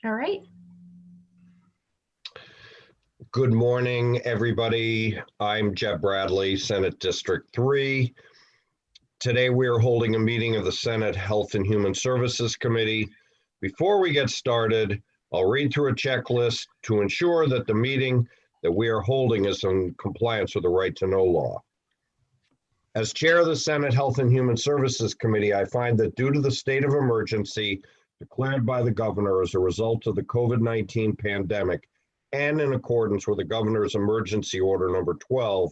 All right. Good morning, everybody. I'm Jeb Bradley, Senate District 3. Today we are holding a meeting of the Senate Health and Human Services Committee. Before we get started, I'll read through a checklist to ensure that the meeting that we are holding is in compliance with the right to know law. As chair of the Senate Health and Human Services Committee, I find that due to the state of emergency declared by the governor as a result of the COVID-19 pandemic, and in accordance with the governor's emergency order number 12,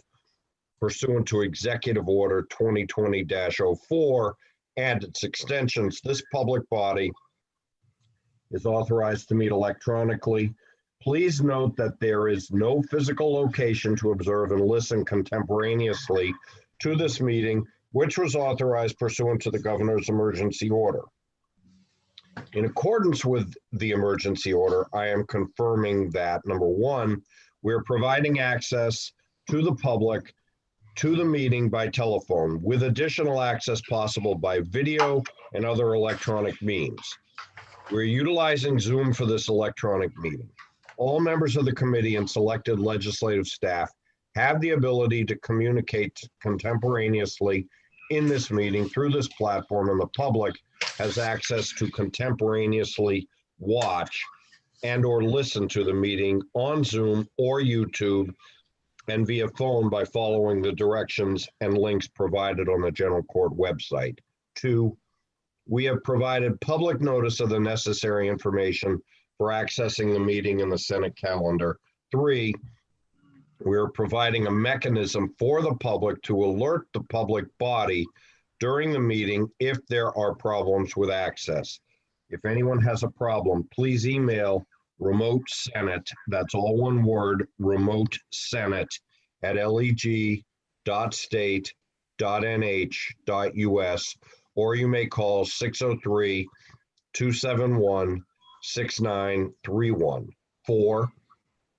pursuant to Executive Order 2020-04 and its extensions, this public body is authorized to meet electronically. Please note that there is no physical location to observe and listen contemporaneously to this meeting, which was authorized pursuant to the governor's emergency order. In accordance with the emergency order, I am confirming that, number one, we're providing access to the public to the meeting by telephone, with additional access possible by video and other electronic means. We're utilizing Zoom for this electronic meeting. All members of the committee and selected legislative staff have the ability to communicate contemporaneously in this meeting through this platform, and the public has access to contemporaneously watch and or listen to the meeting on Zoom or YouTube and via phone by following the directions and links provided on the General Court website. 2, we have provided public notice of the necessary information for accessing the meeting in the Senate calendar. 3, we are providing a mechanism for the public to alert the public body during the meeting if there are problems with access. If anyone has a problem, please email remote senate, that's all one word, remote senate @leg.state.nh.us, or you may call 603-271-6931. 4,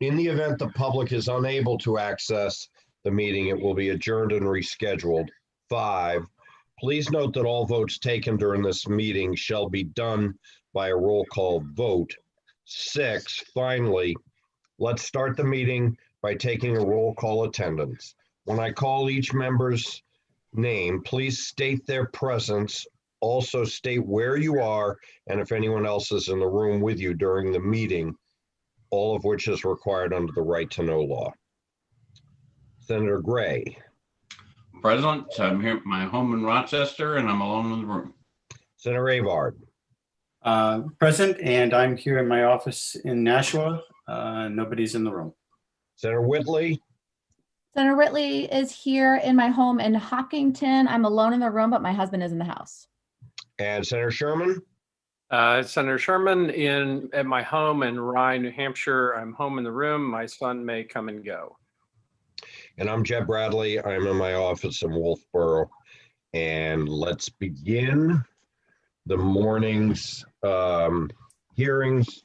in the event the public is unable to access the meeting, it will be adjourned and rescheduled. 5, please note that all votes taken during this meeting shall be done by a roll call vote. 6, finally, let's start the meeting by taking a roll call attendance. When I call each member's name, please state their presence. Also state where you are and if anyone else is in the room with you during the meeting, all of which is required under the right to know law. Senator Gray. President, I'm here at my home in Rochester and I'm alone in the room. Senator Avard. Present, and I'm here in my office in Nashua. Nobody's in the room. Senator Whitley. Senator Whitley is here in my home in Hopkinton. I'm alone in the room, but my husband is in the house. And Senator Sherman. Senator Sherman at my home in Rye, New Hampshire. I'm home in the room. My son may come and go. And I'm Jeb Bradley. I'm in my office in Wolfboro. And let's begin the morning's hearings.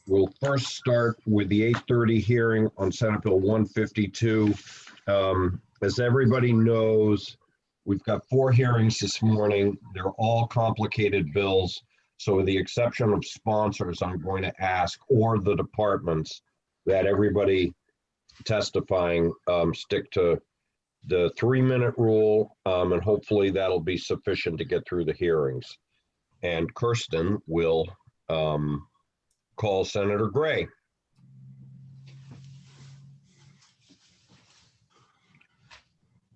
We'll first start with the 8:30 hearing on Senate Bill 152. As everybody knows, we've got 4 hearings this morning. They're all complicated bills. So with the exception of sponsors, I'm going to ask, or the departments, that everybody testifying stick to the 3-minute rule, and hopefully that'll be sufficient to get through the hearings. And Kirsten will call Senator Gray.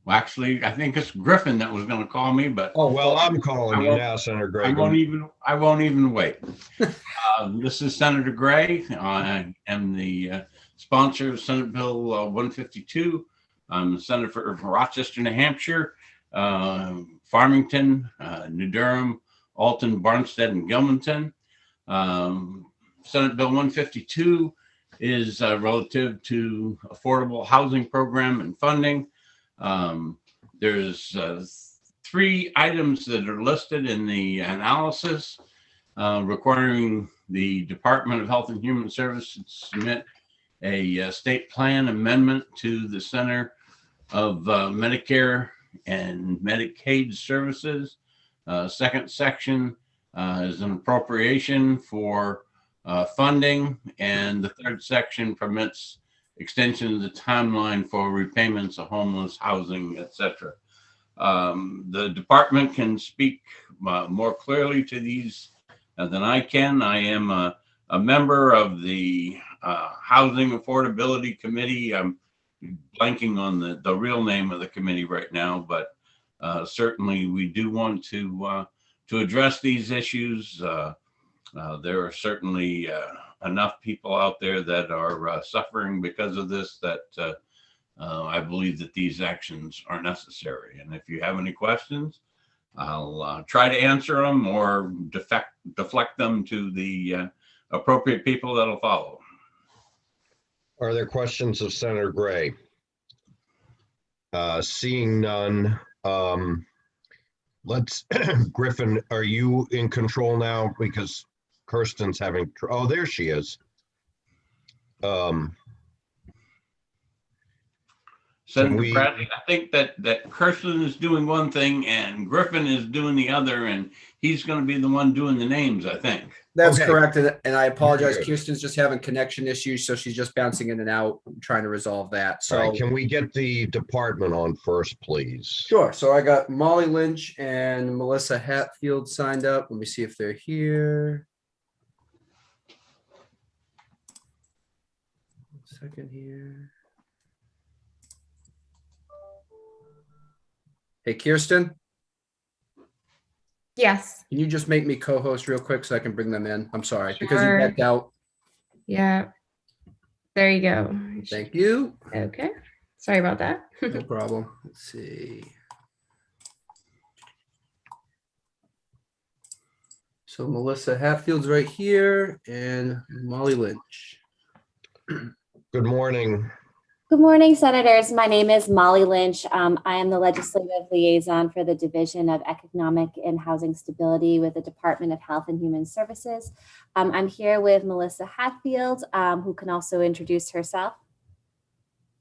Well, actually, I think it's Griffin that was going to call me, but oh well, I'm calling you now, Senator Gray. I won't even wait. This is Senator Gray. I am the sponsor of Senate Bill 152. I'm the senator for Rochester, New Hampshire, Farmington, New Durham, Alton, Barnstead, and Gilmanton. Senate Bill 152 is relative to affordable housing program and funding. There's 3 items that are listed in the analysis requiring the Department of Health and Human Services to submit a state plan amendment to the Center of Medicare and Medicaid Services. Second section is an appropriation for funding. And the third section permits extension of the timeline for repayments of homeless housing, etc. The department can speak more clearly to these than I can. I am a member of the Housing Affordability Committee. I'm blanking on the real name of the committee right now, but certainly we do want to address these issues. There are certainly enough people out there that are suffering because of this that I believe that these actions are necessary. And if you have any questions, I'll try to answer them or deflect them to the appropriate people that'll follow. Are there questions of Senator Gray? Seeing none, let's, Griffin, are you in control now? Because Kirsten's having, oh, there she is. Senator Bradley, I think that Kirsten is doing one thing and Griffin is doing the other, and he's going to be the one doing the names, I think. That's Okay. correct. And I apologize. Very good. Kirsten's just having connection issues, so she's just bouncing in and out, trying to resolve that. All So right, can we get the department on first, please? sure. So I got Molly Lynch and Melissa Hatfield signed up. Let me see if they're here. 1 second here. Hey, Kirsten, Yes. can you just make me co-host real quick so I can bring them in? I'm sorry, because you Sure. backed out. Yeah. There you go. Thank you. Okay. Sorry about that. No problem. Let's see. So Melissa Hatfield's right here and Molly Lynch. Good morning. Good morning, Senators. My name is Molly Lynch. I am the Legislative Liaison for the Division of Economic and Housing Stability with the Department of Health and Human Services. I'm here with Melissa Hatfield, who can also introduce herself.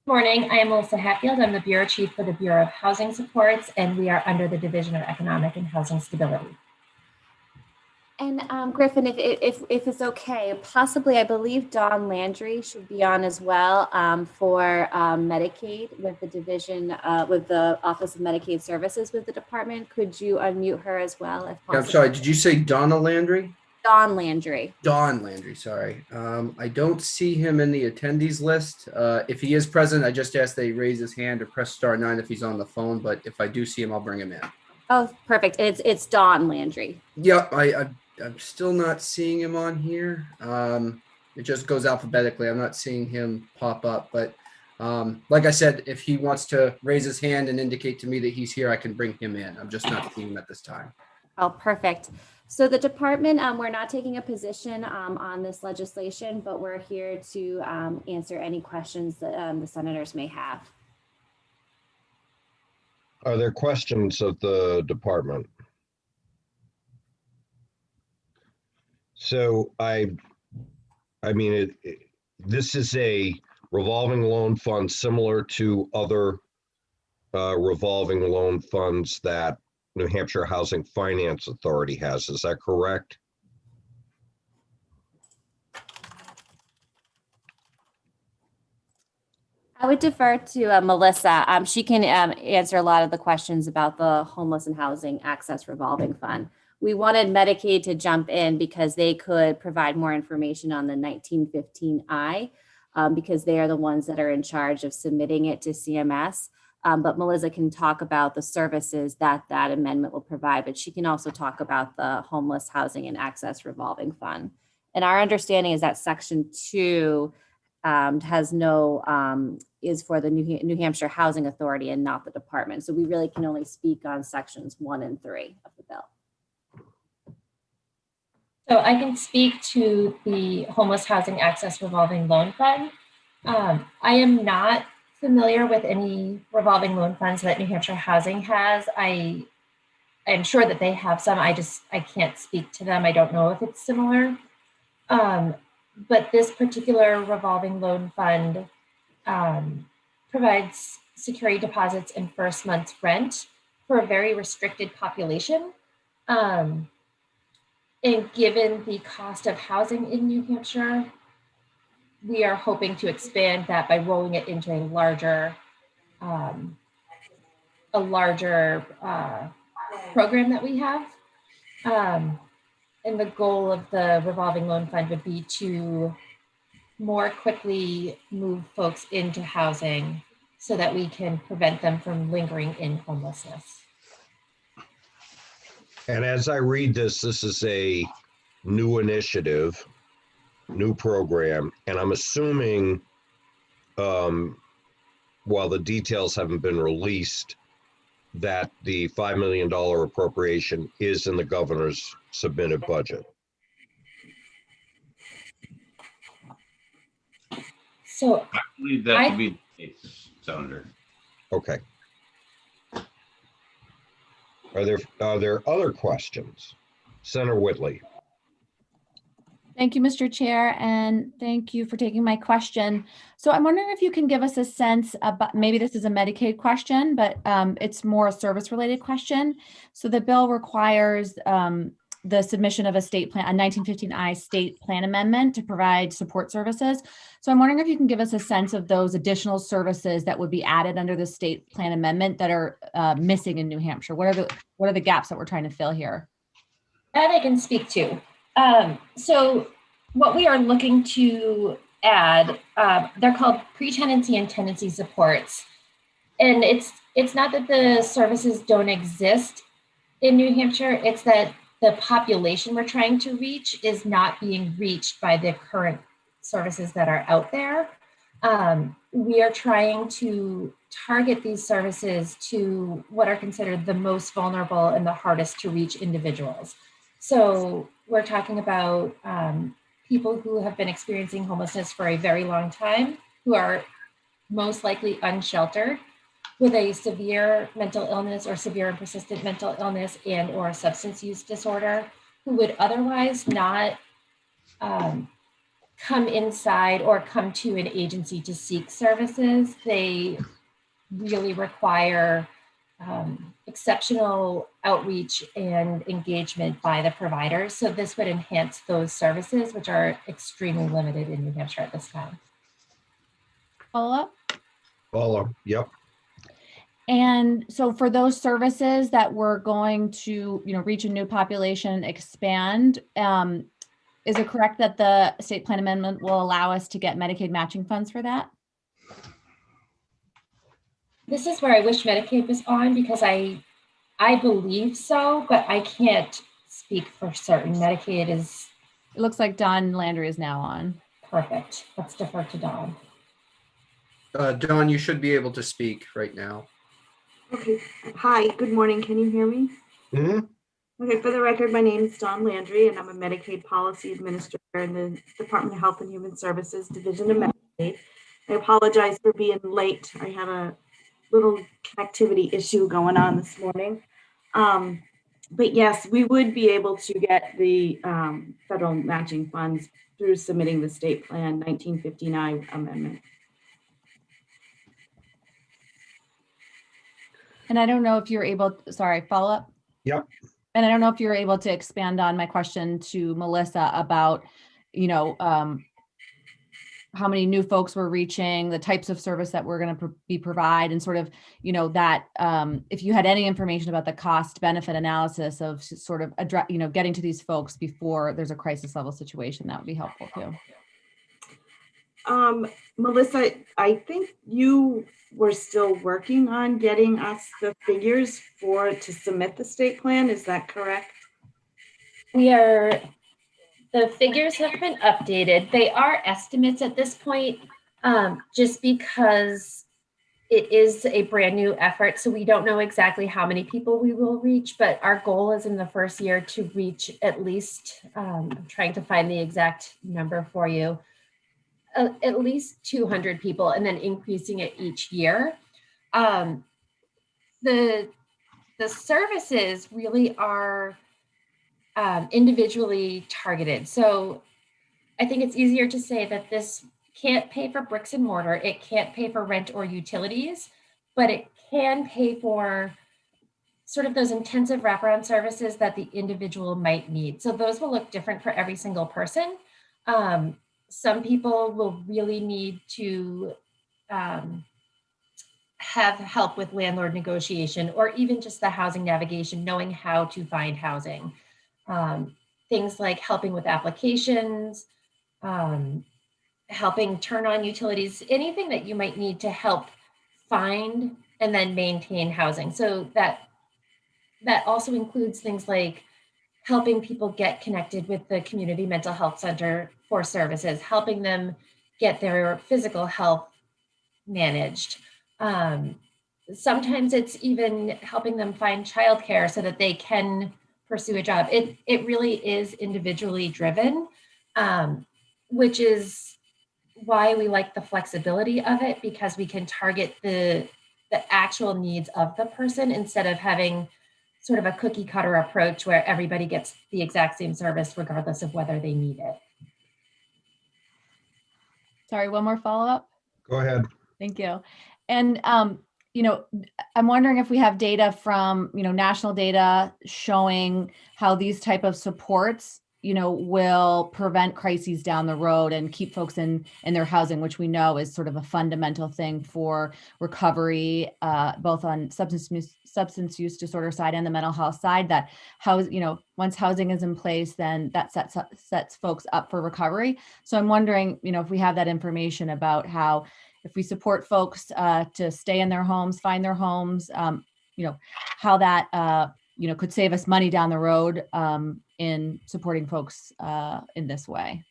Morning, I am Melissa Hatfield. I'm the Bureau Chief for the Bureau of Housing Supports, and we are under the Division of Economic and Housing Stability. And Griffin, if it's okay, possibly I believe Dawn Landry should be on as well for Medicaid with the division, with the Office of Medicaid Services with the department. Could you unmute her as well if possible? I'm sorry, did you say Donna Landry? Dawn Landry. Don Landry, sorry. I don't see him in the attendees list. If he is present, I just ask that he raise his hand or press *9 if he's on the phone, but if I do see him, I'll bring him in. Oh, perfect. It's Dawn Landry. Yep, I'm still not seeing him on here. It just goes alphabetically. I'm not seeing him pop up, but like I said, if he wants to raise his hand and indicate to me that he's here, I can bring him in. I'm just not seeing him at this time. Oh, perfect. So the department, we're not taking a position on this legislation, but we're here to answer any questions that the senators may have. Are there questions of the department? So I mean, this is a revolving loan fund similar to other revolving loan funds that New Hampshire Housing Finance Authority has. Is that correct? I would defer to Melissa. She can answer a lot of the questions about the Homeless and Housing Access Revolving Fund. We wanted Medicaid to jump in because they could provide more information on the 1915I because they are the ones that are in charge of submitting it to CMS. But Melissa can talk about the services that that amendment will provide, but she can also talk about the Homeless Housing and Access Revolving Fund. And our understanding is that Section 2 has no, is for the New Hampshire Housing Authority and not the department. So we really can only speak on sections 1 and 3 of the bill. So I can speak to the Homeless Housing Access Revolving Loan Fund. I am not familiar with any revolving loan funds that New Hampshire Housing has. I am sure that they have some. I can't speak to them. I don't know if it's similar. But this particular revolving loan fund provides security deposits and first month's rent for a very restricted population. And given the cost of housing in New Hampshire, we are hoping to expand that by rolling it into a larger program that we have. And the goal of the revolving loan fund would be to more quickly move folks into housing so that we can prevent them from lingering in homelessness. And as I read this, this is a new initiative, new program, and I'm assuming, while the details haven't been released, that the $5 million appropriation is in the governor's submitted budget. So I believe that to be the case, Senator. Okay. Are there other questions? Senator Whitley. Thank you, Mr. Chair, and thank you for taking my question. So I'm wondering if you can give us a sense about, maybe this is a Medicaid question, but it's more a service-related question. So the bill requires the submission of a state plan, a 1915I state plan amendment to provide support services. So I'm wondering if you can give us a sense of those additional services that would be added under the state plan amendment that are missing in New Hampshire. What are the gaps that we're trying to fill here? that I can speak to. So what we are looking to add, they're called pre-tenancy and tenancy supports. And it's not that the services don't exist in New Hampshire, it's that the population we're trying to reach is not being reached by the current services that are out there. We are trying to target these services to what are considered the most vulnerable and the hardest to reach individuals. So we're talking about people who have been experiencing homelessness for a very long time, who are most likely unsheltered, with a severe mental illness or severe and persistent mental illness and or substance use disorder, who would otherwise not come inside or come to an agency to seek services. They really require exceptional outreach and engagement by the providers. So this would enhance those services, which are extremely limited in New Hampshire at this time. Follow up? Follow, yep. And so for those services that we're going to, reach a new population, expand, is it correct that the state plan amendment will allow us to get Medicaid matching funds for that? This is where I wish Medicaid was on, because I believe so, but I can't speak for certain. Medicaid is. It looks like Don Landry is now on. Perfect. Let's defer to Don. Dawn, you should be able to speak right now. Okay. Hi, good morning. Can you hear me? Mm-hmm. Okay, for the record, my name is Dawn Landry, and I'm a Medicaid Policy Administrator in the Department of Health and Human Services Division of Medicaid. I apologize for being late. I had a little connectivity issue going on this morning. But yes, we would be able to get the federal matching funds through submitting the state plan 1959 amendment. And I don't know if you're able, sorry, follow up? Yep. And I don't know if you're able to expand on my question to Melissa about, how many new folks we're reaching, the types of service that we're going to be provide, and sort of, that if you had any information about the cost benefit analysis of sort of address, getting to these folks before there's a crisis level situation, that would be helpful too. Melissa, I think you were still working on getting us the figures to submit the state plan. Is that correct? The figures have been updated. They are estimates at this point, just because it is a brand new effort. So we don't know exactly how many people we will reach, but our goal is in the first year to reach at least, I'm trying to find the exact number for you, at least 200 people, and then increasing it each year. The services really are individually targeted. So I think it's easier to say that this can't pay for bricks and mortar. It can't pay for rent or utilities, but it can pay for sort of those intensive wraparound services that the individual might need. So those will look different for every single person. Some people will really need to have help with landlord negotiation, or even just the housing navigation, knowing how to find housing. Things like helping with applications, helping turn on utilities, anything that you might need to help find and then maintain housing. So that also includes things like helping people get connected with the community mental health center for services, helping them get their physical health managed. Sometimes it's even helping them find childcare so that they can pursue a job. It really is individually driven, which is why we like the flexibility of it, because we can target the actual needs of the person instead of having sort of a cookie cutter approach where everybody gets the exact same service regardless of whether they need it. Sorry, one more follow-up. Go ahead. Thank you. And, you know, I'm wondering if we have data from, you know, national data showing how these type of supports, you know, will prevent crises down the road and keep folks in their housing, which we know is sort of a fundamental thing for recovery, both on substance use disorder side and the mental health side. That you know, once housing is in place, then that sets folks up for recovery. So I'm wondering, you know, if we have that information about how, if we support folks to stay in their homes, find their homes, you know, how that you know, could save us money down the road in supporting folks in this way.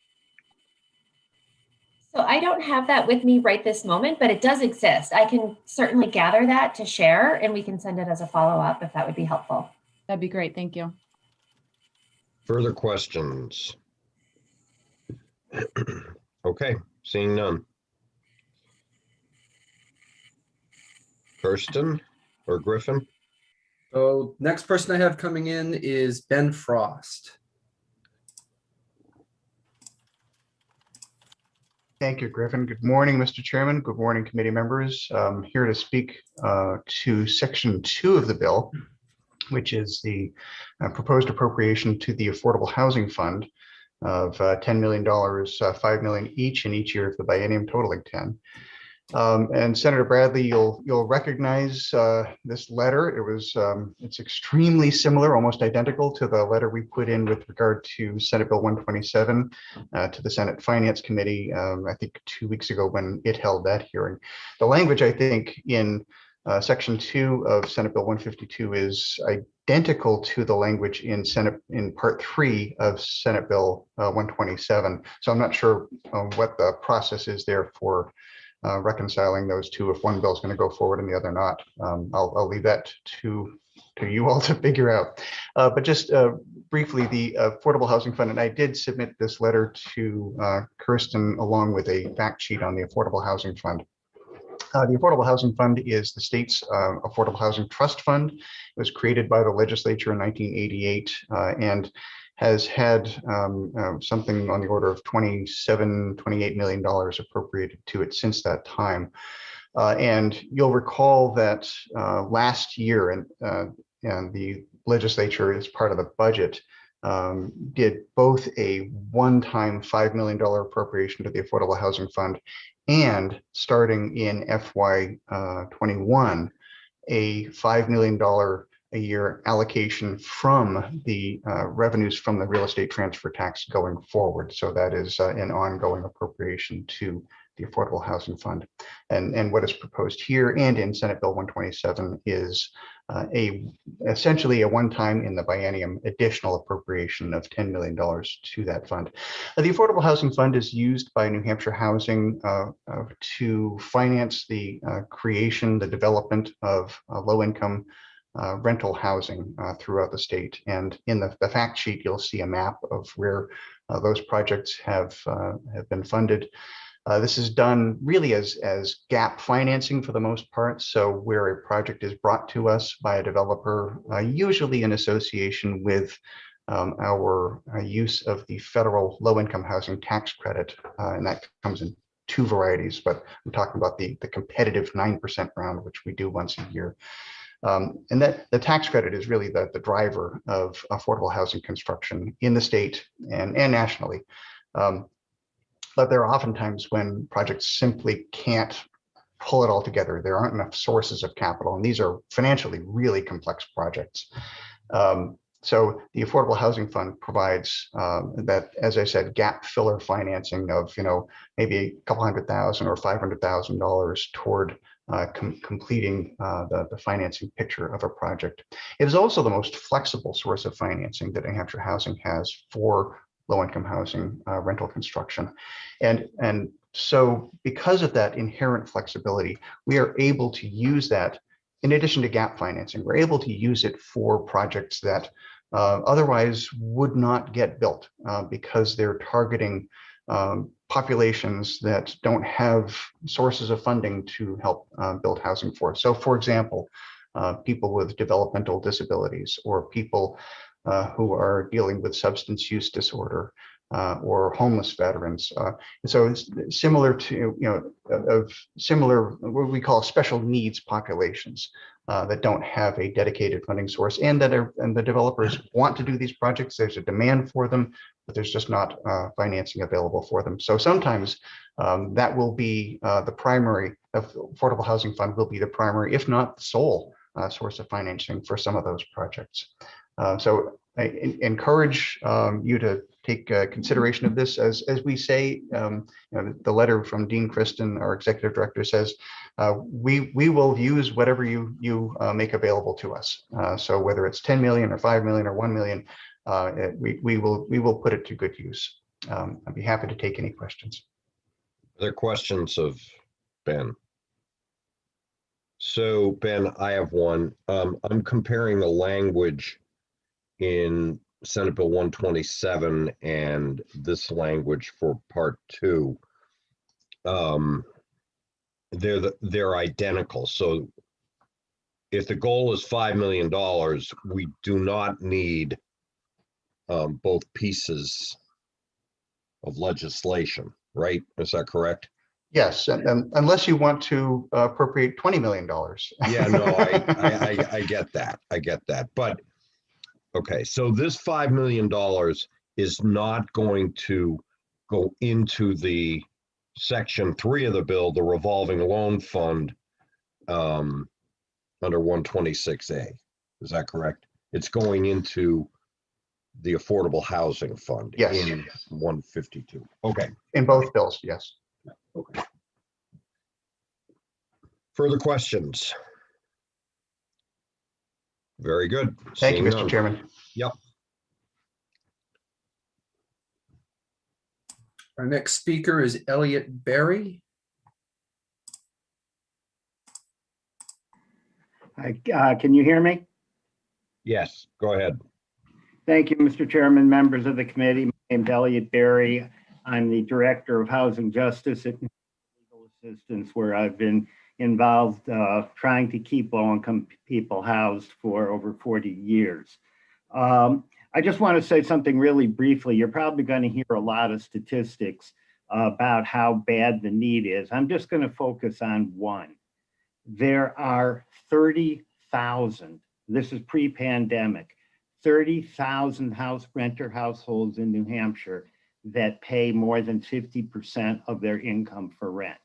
So I don't have that with me right this moment, but it does exist. I can certainly gather that to share, and we can send it as a follow-up if that would be helpful. That'd be great. Thank you. Further questions? Okay, seeing none. Kirsten or Griffin? So next person I have coming in is Ben Frost. Thank you, Griffin. Good morning, Mr. Chairman. Good morning, committee members. I'm here to speak to Section 2 of the bill, which is the proposed appropriation to the Affordable Housing Fund of $10 million, $5 million each in each year of the biennium, totaling 10. And Senator Bradley, you'll recognize this letter. It's extremely similar, almost identical to the letter we put in with regard to Senate Bill 127 to the Senate Finance Committee, I think 2 weeks ago when it held that hearing. The language, I think, in Section 2 of Senate Bill 152 is identical to the language in Part 3 of Senate Bill 127. So I'm not sure what the process is there for reconciling those two, if one bill is going to go forward and the other not. I'll leave that to you all to figure out. But just briefly, the Affordable Housing Fund, and I did submit this letter to Kirsten along with a fact sheet on the Affordable Housing Fund. The Affordable Housing Fund is the state's Affordable Housing Trust Fund. It was created by the legislature in 1988 and has had something on the order of $28 million appropriated to it since that time. And you'll recall that last year, and the legislature, as part of the budget, did both a one-time $5 million appropriation to the Affordable Housing Fund, and starting in FY21, a $5 million a year allocation from the revenues from the real estate transfer tax going forward. So that is an ongoing appropriation to the Affordable Housing Fund. And what is proposed here and in Senate Bill 127 is essentially a one-time in the biennium additional appropriation of $10 million to that fund. The Affordable Housing Fund is used by New Hampshire Housing to finance the creation, the development of low-income rental housing throughout the state. And in the fact sheet, you'll see a map of where those projects have been funded. This is done really as gap financing for the most part. So where a project is brought to us by a developer, usually in association with our use of the federal low-income housing tax credit, and that comes in two varieties, but I'm talking about the competitive 9% round, which we do once a year. And that the tax credit is really the driver of affordable housing construction in the state and nationally. But there are often times when projects simply can't pull it all together. There aren't enough sources of capital, and these are financially really complex projects. So the Affordable Housing Fund provides that, as I said, gap filler financing of maybe a couple $100,000 or $500,000 toward completing the financing picture of a project. It is also the most flexible source of financing that New Hampshire Housing has for low-income housing rental construction, and so because of that inherent flexibility, we are able to use that. In addition to gap financing, we're able to use it for projects that otherwise would not get built because they're targeting populations that don't have sources of funding to help build housing for. So, for example, people with developmental disabilities, or people who are dealing with substance use disorder, or homeless veterans. And so it's similar to, similar what we call special needs populations that don't have a dedicated funding source, and the developers want to do these projects. There's a demand for them, but there's just not financing available for them. So sometimes that will be the primary, Affordable Housing Fund will be the primary, if not the sole source of financing for some of those projects. So I encourage you to take consideration of this. As we say, the letter from Dean Kristen, our executive director, says we will use whatever you make available to us. So whether it's 10 million or 5 million or 1 million, we will put it to good use. I'd be happy to take any questions. Other questions of Ben? So Ben, I have one. I'm comparing the language in Senate Bill 127 and this language for Part 2. They're identical. So if the goal is $5 million, we do not need both pieces of legislation, right? Is that correct? Yes, and unless you want to appropriate $20 million. Yeah, no, I get that. I get that. But okay, so this $5 million is not going to go into the Section 3 of the bill, the revolving loan fund under 126A. Is that correct? It's going into the Affordable Housing Fund. Yes. In 152. Okay. In both bills, yes. Okay. Further questions? Very good. Thank you, Seeing Mr. none. Chairman. Yep. Our next speaker is Elliot Berry. Can you hear me? Yes, go ahead. Thank you, Mr. Chairman, members of the committee. My name is Elliot Berry. I'm the Director of Housing Justice at Legal Assistance, where I've been involved trying to keep low-income people housed for over 40 years. I just want to say something really briefly. You're probably going to hear a lot of statistics about how bad the need is. I'm just going to focus on one. There are 30,000, this is pre-pandemic, 30,000 renter households in New Hampshire that pay more than 50% of their income for rent.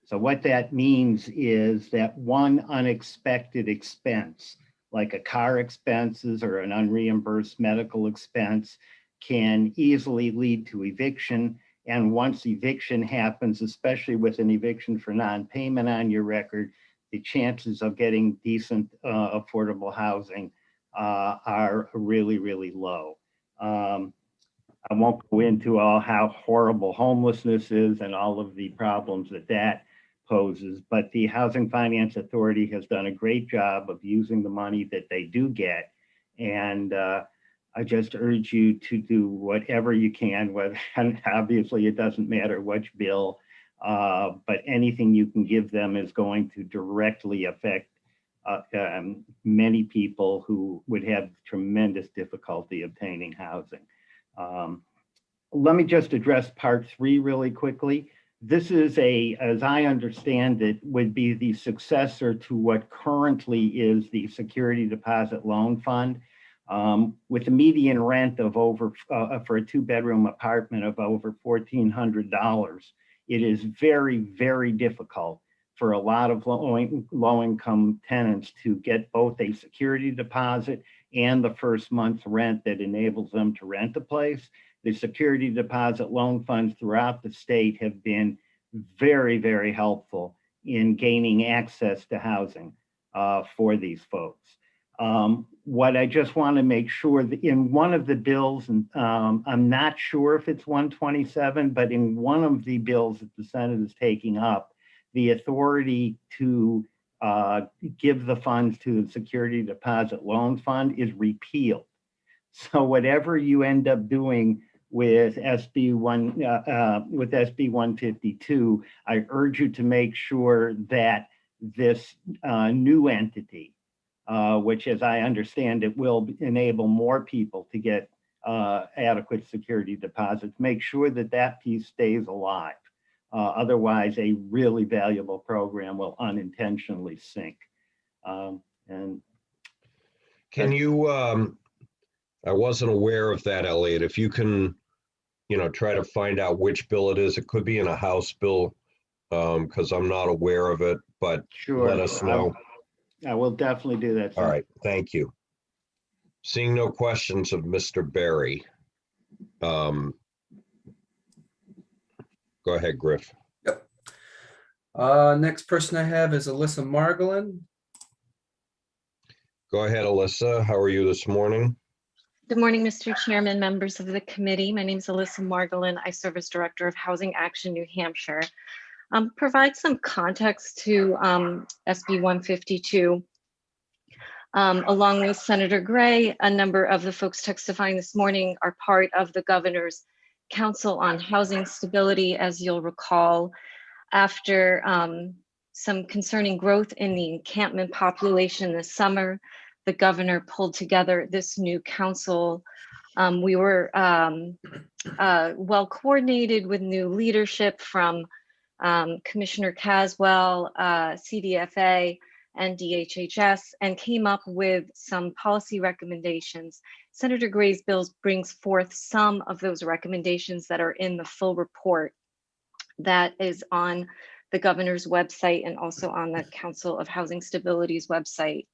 So what that means is that one unexpected expense, like a car expenses or an unreimbursed medical expense, can easily lead to eviction. And once eviction happens, especially with an eviction for non-payment on your record, the chances of getting decent affordable housing are really, really low. I won't go into all how horrible homelessness is and all of the problems that poses, but the Housing Finance Authority has done a great job of using the money that they do get. And I just urge you to do whatever you can, and obviously it doesn't matter which bill, but anything you can give them is going to directly affect many people who would have tremendous difficulty obtaining housing. Let me just address Part 3 really quickly. This is as I understand it, would be the successor to what currently is the Security Deposit Loan Fund. With a median rent of over, for a 2-bedroom apartment of over $1,400, it is very, very difficult for a lot of low-income tenants to get both a security deposit and the first month's rent that enables them to rent a place. The security deposit loan funds throughout the state have been very, very helpful in gaining access to housing for these folks. What I just want to make sure that in one of the bills, and I'm not sure if it's 127, but in one of the bills that the Senate is taking up, the authority to give the funds to the Security Deposit Loan Fund is repealed. So whatever you end up doing with SB 152, I urge you to make sure that this new entity, which as I understand it will enable more people to get adequate security deposits, make sure that that piece stays alive. Otherwise, a really valuable program will unintentionally sink. And Can you, I wasn't aware of that, Elliot. If you can, try to find out which bill it is. It could be in a House bill, because I'm not aware of it, but sure, let us know. I will definitely do that. All right, thank you. Seeing no questions of Mr. Berry. Go ahead, Griff. Yep. Next person I have is Alyssa Margolin. Go ahead, Alyssa. How are you this morning? Good morning, Mr. Chairman, members of the committee. My name is Alyssa Margolin. I serve as Director of Housing Action New Hampshire. Provide some context to SB 152. Along with Senator Gray, a number of the folks testifying this morning are part of the Governor's Council on Housing Stability. As you'll recall, after some concerning growth in the encampment population this summer, the governor pulled together this new council. We were well coordinated with new leadership from Commissioner Caswell, CDFA, and DHHS, and came up with some policy recommendations. Senator Gray's bill brings forth some of those recommendations that are in the full report that is on the governor's website and also on the Council of Housing Stability's website.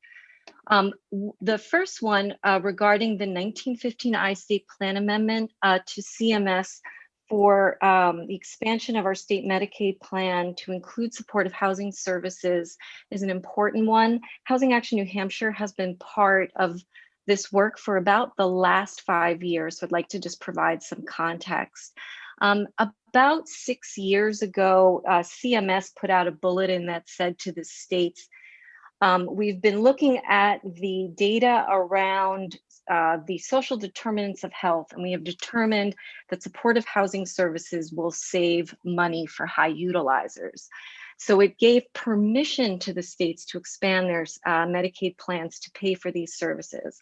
The first one regarding the 1915 I-State Plan Amendment to CMS for the expansion of our state Medicaid plan to include supportive housing services is an important one. Housing Action New Hampshire has been part of this work for about the last 5 years, so I'd like to just provide some context. About 6 years ago, CMS put out a bulletin that said to the states, we've been looking at the data around the social determinants of health, and we have determined that supportive housing services will save money for high utilizers. So it gave permission to the states to expand their Medicaid plans to pay for these services.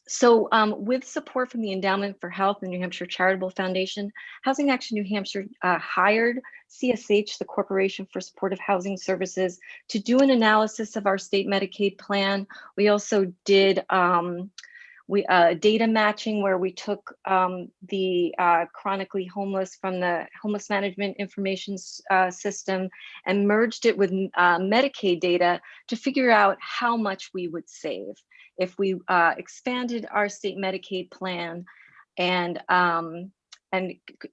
So with support from the Endowment for Health and New Hampshire Charitable Foundation, Housing Action New Hampshire hired CSH, the Corporation for Supportive Housing Services, to do an analysis of our state Medicaid plan. We also did data matching, where we took the chronically homeless from the Homeless Management Information System and merged it with Medicaid data to figure out how much we would save if we expanded our state Medicaid plan and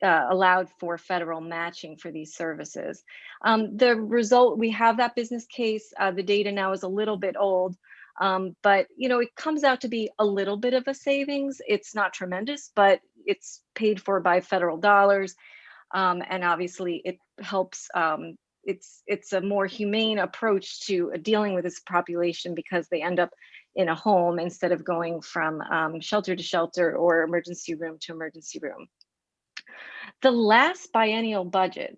allowed for federal matching for these services. The result, we have that business case. The data now is a little bit old, but it comes out to be a little bit of a savings. It's not tremendous, but it's paid for by federal dollars, and obviously it helps. It's a more humane approach to dealing with this population because they end up in a home instead of going from shelter to shelter or emergency room to emergency room. The last biennial budget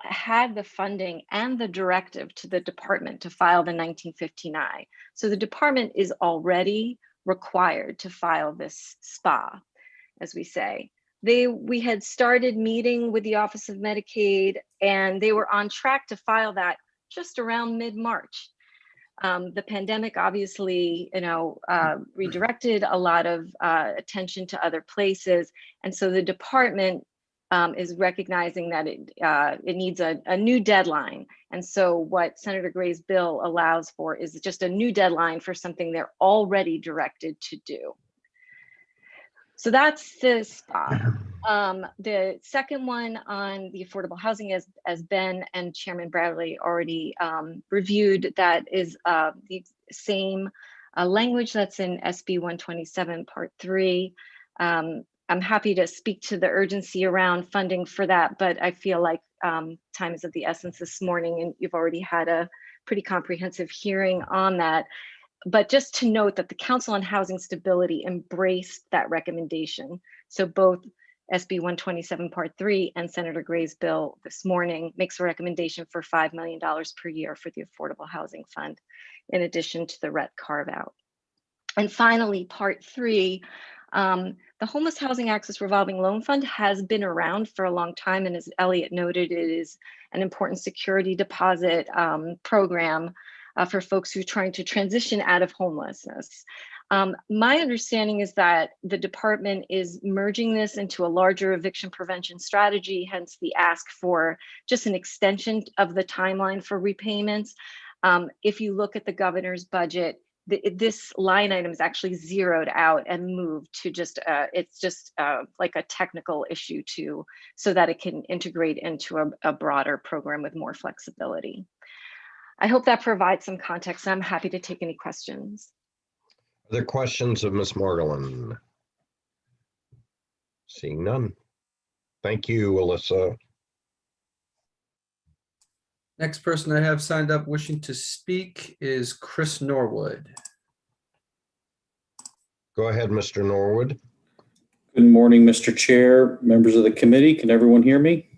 had the funding and the directive to the department to file the 1915 I. So the department is already required to file this SPA, as we say. we had started meeting with the Office of Medicaid, and they were on track to file that just around mid-March. The pandemic obviously, redirected a lot of attention to other places. And so the department is recognizing that it needs a new deadline. And so what Senator Gray's bill allows for is just a new deadline for something they're already directed to do. So that's the spot. The second one on the affordable housing, as Ben and Chairman Bradley already reviewed, that is the same language that's in SB 127 Part 3. I'm happy to speak to the urgency around funding for that, but I feel like time is of the essence this morning, and you've already had a pretty comprehensive hearing on that. But just to note that the Council on Housing Stability embraced that recommendation. So both SB 127 Part 3 and Senator Gray's bill this morning makes a recommendation for $5 million per year for the Affordable Housing Fund, in addition to the RET carve out. And finally, Part 3, the Homeless Housing Access Revolving Loan Fund has been around for a long time. And as Elliot noted, it is an important security deposit program for folks who are trying to transition out of homelessness. My understanding is that the department is merging this into a larger eviction prevention strategy, hence the ask for just an extension of the timeline for repayments. If you look at the governor's budget, this line item is actually zeroed out and moved to just, it's just like a technical issue so that it can integrate into a broader program with more flexibility. I hope that provides some context. I'm happy to take any questions. Other questions of Ms. Margolin? Seeing none. Thank you, Alyssa. Next person I have signed up wishing to speak is Chris Norwood. Go ahead, Mr. Norwood. Good morning, Mr. Chair, members of the committee. Can everyone hear me?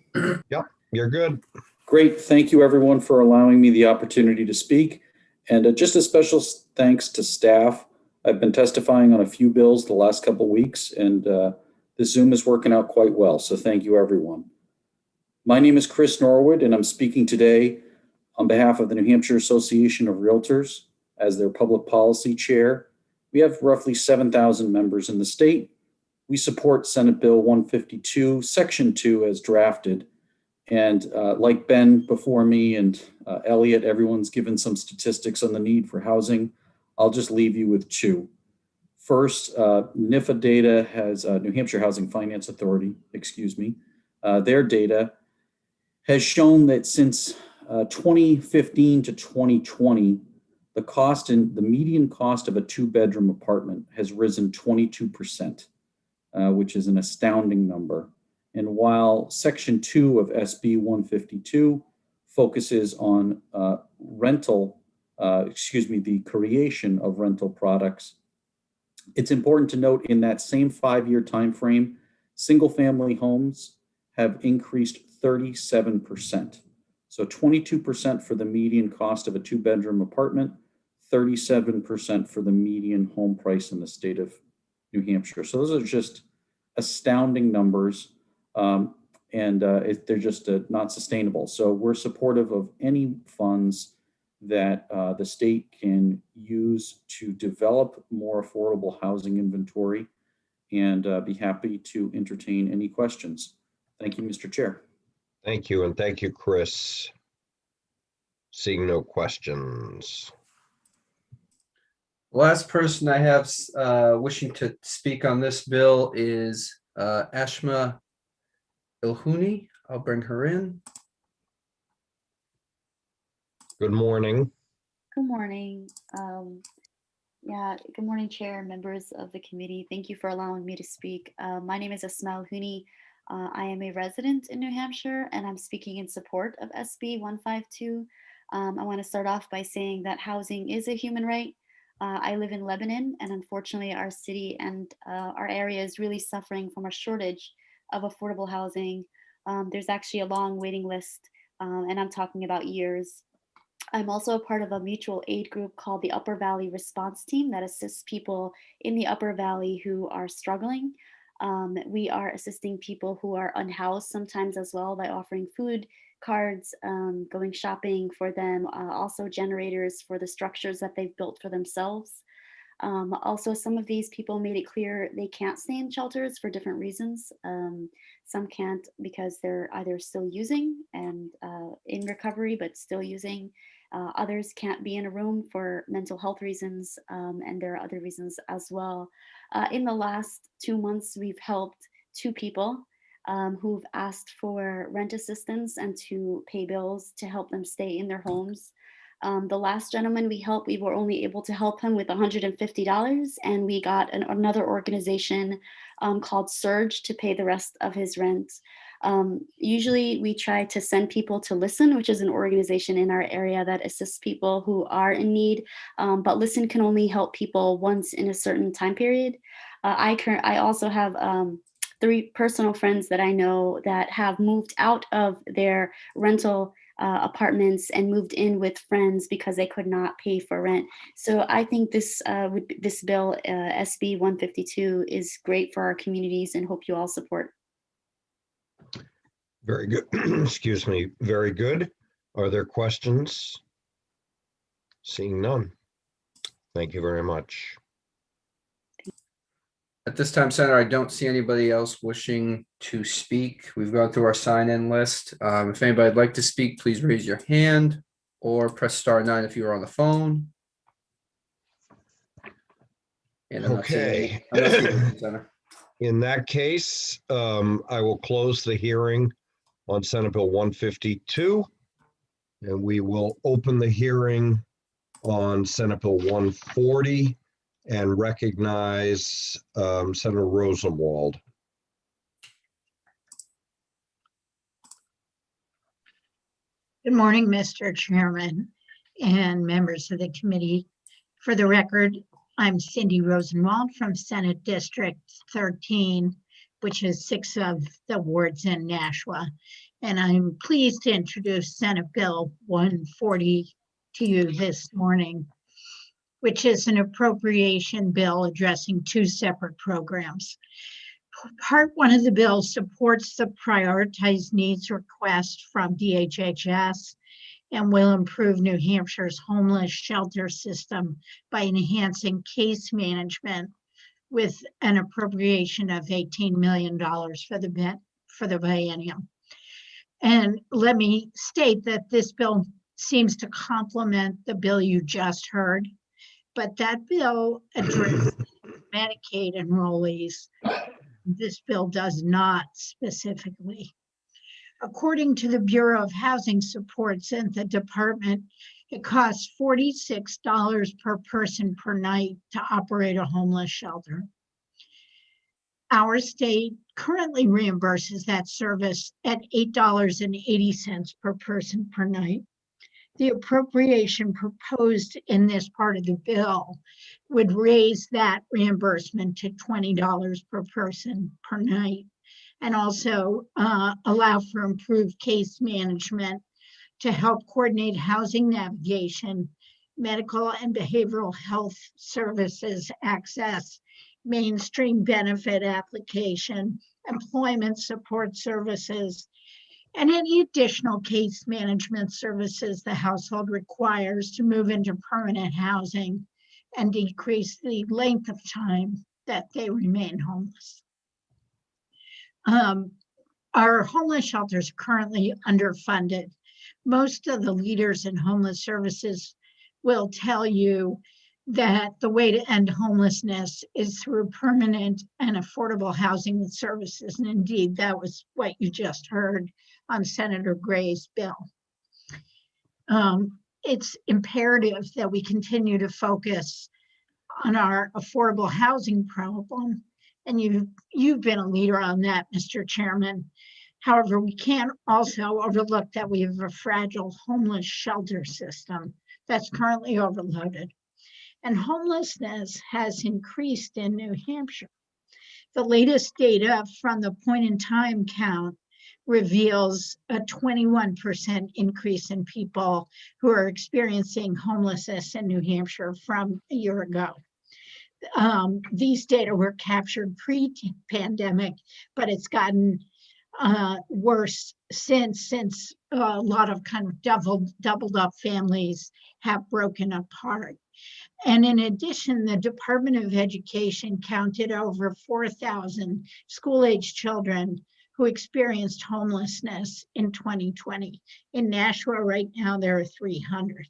Yep, you're good. Great. Thank you, everyone, for allowing me the opportunity to speak. And just a special thanks to staff. I've been testifying on a few bills the last couple of weeks, and the Zoom is working out quite well. So thank you, everyone. My name is Chris Norwood, and I'm speaking today on behalf of the New Hampshire Association of Realtors as their public policy chair. We have roughly 7,000 members in the state. We support Senate Bill 152, Section 2 as drafted. And like Ben before me and Elliot, everyone's given some statistics on the need for housing. I'll just leave you with two. First, NIFA data has, New Hampshire Housing Finance Authority, their data has shown that since 2015 to 2020, the median cost of a 2-bedroom apartment has risen 22%, which is an astounding number. And while Section 2 of SB 152 focuses on the creation of rental products, it's important to note in that same 5-year time frame, single-family homes have increased 37%. So 22% for the median cost of a 2-bedroom apartment, 37% for the median home price in the state of New Hampshire. So those are just astounding numbers. They're just not sustainable. So we're supportive of any funds that the state can use to develop more affordable housing inventory, and be happy to entertain any questions. Thank you, Mr. Chair. Thank you, and thank you, Chris. Seeing no questions. Last person I have wishing to speak on this bill is Ashma Ilhouni. I'll bring her in. Good morning. Good morning. Good morning, Chair, members of the committee. Thank you for allowing me to speak. My name is Ashma Ilhouni. I am a resident in New Hampshire, and I'm speaking in support of SB 152. I want to start off by saying that housing is a human right. I live in Lebanon, and unfortunately our city and our area is really suffering from a shortage of affordable housing. There's actually a long waiting list, and I'm talking about years. I'm also a part of a mutual aid group called the Upper Valley Response Team that assists people in the Upper Valley who are struggling. We are assisting people who are unhoused sometimes as well by offering food cards, going shopping for them, also generators for the structures that they've built for themselves. Also, some of these people made it clear they can't stay in shelters for different reasons. Some can't because they're either still using and in recovery, but still using. Others can't be in a room for mental health reasons, and there are other reasons as well. In the last 2 months, we've helped 2 people who've asked for rent assistance and to pay bills to help them stay in their homes. The last gentleman we helped, we were only able to help him with $150, and we got another organization called Surge to pay the rest of his rent. Usually we try to send people to Listen, which is an organization in our area that assists people who are in need, but Listen can only help people once in a certain time period. I also have 3 personal friends that I know that have moved out of their rental apartments and moved in with friends because they could not pay for rent. So I think this bill, SB 152, is great for our communities, and hope you all support. Very good. Excuse me. Very good. Are there questions? Seeing none. Thank you very much. At this time, Senator, I don't see anybody else wishing to speak. We've gone through our sign-in list. If anybody'd like to speak, please raise your hand or press *9 if you are on the phone. And I'm not seeing any, Senator. In that case, I will close the hearing on Senate Bill 152, and we will open the hearing on Senate Bill 140 and recognize Senator Rosenwald. Good morning, Mr. Chairman and members of the committee. For the record, I'm Cindy Rosenwald from Senate District 13, which is 6 of the wards in Nashua. And I'm pleased to introduce Senate Bill 140 to you this morning, which is an appropriation bill addressing 2 separate programs. Part 1 of the bill supports the prioritized needs request from DHHS and will improve New Hampshire's homeless shelter system by enhancing case management with an appropriation of $18 million for the biennium. And let me state that this bill seems to complement the bill you just heard, but that bill addresses Medicaid enrollees. This bill does not specifically. According to the Bureau of Housing Supports and the department, it costs $46 per person per night to operate a homeless shelter. Our state currently reimburses that service at $8.80 per person per night. The appropriation proposed in this part of the bill would raise that reimbursement to $20 per person per night, and also allow for improved case management to help coordinate housing navigation, medical and behavioral health services access, mainstream benefit application, employment support services, and any additional case management services the household requires to move into permanent housing and decrease the length of time that they remain homeless. Our homeless shelters are currently underfunded. Most of the leaders in homeless services will tell you that the way to end homelessness is through permanent and affordable housing and services. And indeed, that was what you just heard on Senator Gray's bill. It's imperative that we continue to focus on our affordable housing problem. And you've been a leader on that, Mr. Chairman. However, we can't also overlook that we have a fragile homeless shelter system that's currently overloaded. And homelessness has increased in New Hampshire. The latest data from the point-in-time count reveals a 21% increase in people who are experiencing homelessness in New Hampshire from a year ago. These data were captured pre-pandemic, but it's gotten worse since a lot of kind of doubled up families have broken apart. And in addition, the Department of Education counted over 4,000 school-age children who experienced homelessness in 2020. In Nashua right now, there are 300.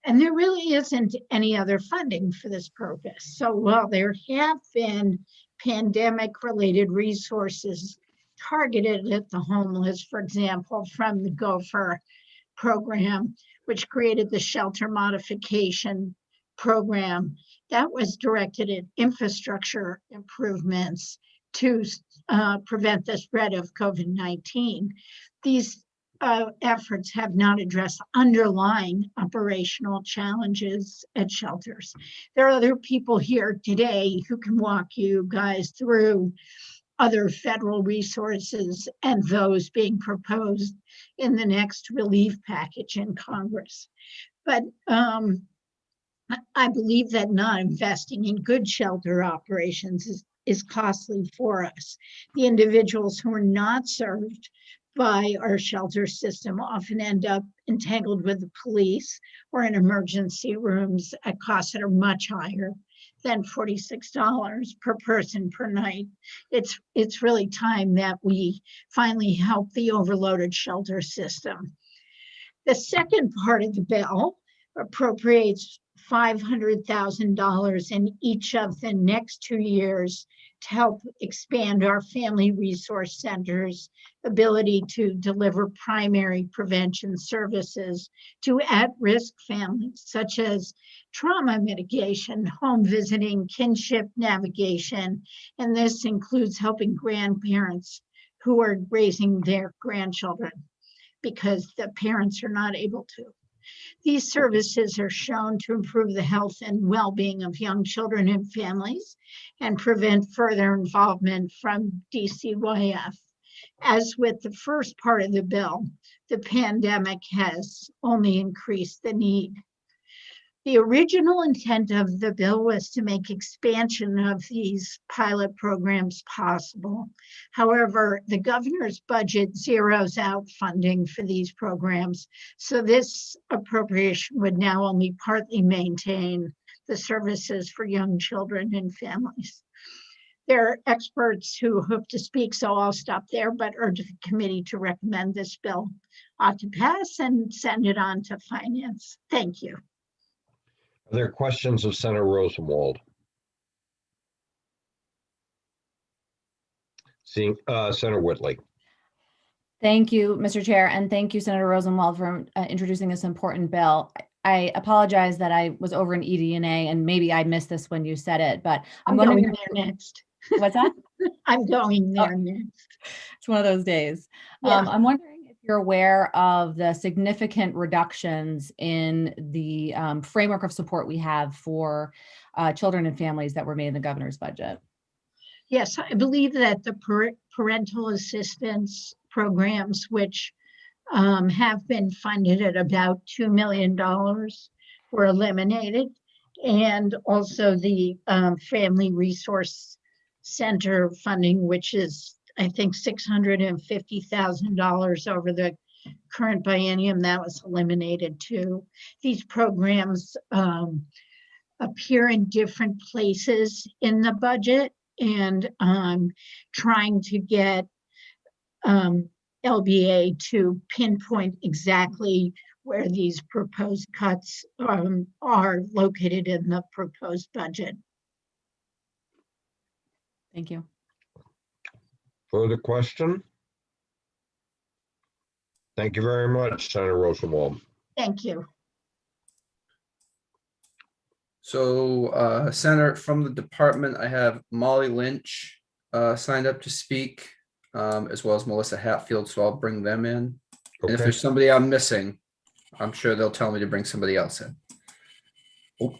And there really isn't any other funding for this purpose. So while there have been pandemic-related resources targeted at the homeless, for example, from the Gopher program, which created the shelter modification program, that was directed at infrastructure improvements to prevent the spread of COVID-19. These efforts have not addressed underlying operational challenges at shelters. There are other people here today who can walk you guys through other federal resources and those being proposed in the next relief package in Congress. But I believe that not investing in good shelter operations is costly for us. The individuals who are not served by our shelter system often end up entangled with the police or in emergency rooms at costs that are much higher than $46 per person per night. It's really time that we finally help the overloaded shelter system. The second part of the bill appropriates $500,000 in each of the next 2 years to help expand our family resource centers' ability to deliver primary prevention services to at-risk families, such as trauma mitigation, home visiting, kinship navigation, and this includes helping grandparents who are raising their grandchildren because the parents are not able to. These services are shown to improve the health and well-being of young children and families and prevent further involvement from DCYF. As with the first part of the bill, the pandemic has only increased the need. The original intent of the bill was to make expansion of these pilot programs possible. However, the governor's budget zeroes out funding for these programs, so this appropriation would now only partly maintain the services for young children and families. There are experts who hope to speak, so I'll stop there, but urge the committee to recommend this bill ought to pass and send it on to finance. Thank you. Are there questions of Senator Rosenwald? Seeing Senator Whitley. Thank you, Mr. Chair, and thank you, Senator Rosenwald, for introducing this important bill. I apologize that I was over in eDNA and maybe I missed this when you said it, but I'm going wondering there next. What's that? I'm going there next. It's one of those days. Yeah. I'm wondering if you're aware of the significant reductions in the framework of support we have for children and families that were made in the governor's budget. Yes, I believe that the parental assistance programs, which have been funded at about $2 million, were eliminated. And also the Family Resource Center funding, which is, I think, $650,000 over the current biennium, that was eliminated too. These programs appear in different places in the budget, and trying to get LBA to pinpoint exactly where these proposed cuts are located in the proposed budget. Thank you. Further question? Thank you very much, Senator Rosenwald. Thank you. So, Senator, from the department, I have Molly Lynch signed up to speak, as well as Melissa Hatfield, so I'll bring them in. And if there's somebody I'm missing, I'm sure they'll tell me to bring somebody else in. Oh.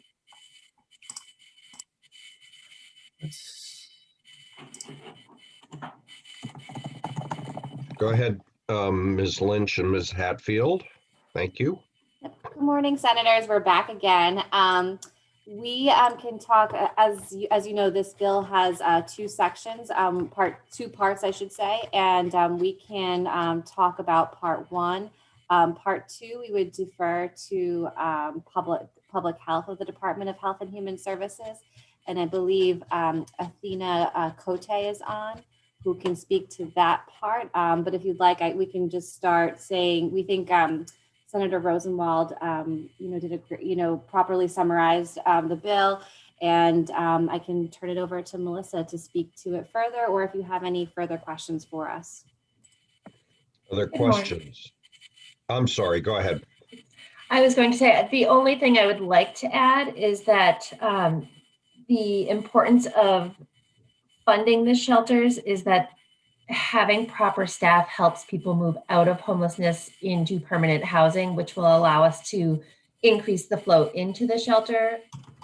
Go ahead, Ms. Lynch and Ms. Hatfield. Thank you. Good morning, Senators. We're back again. We can talk, as you know, this bill has two sections, two parts, I should say, and we can talk about part one. Part two, we would defer to public health of the Department of Health and Human Services. And I believe Athena Cote is on, who can speak to that part. But if you'd like, we can just start saying, we think Senator Rosenwald, properly summarized the bill, and I can turn it over to Melissa to speak to it further, or if you have any further questions for us. Other questions? I'm sorry, go ahead. I was going to say, the only thing I would like to add is that the importance of funding the shelters is that having proper staff helps people move out of homelessness into permanent housing, which will allow us to increase the flow into the shelter,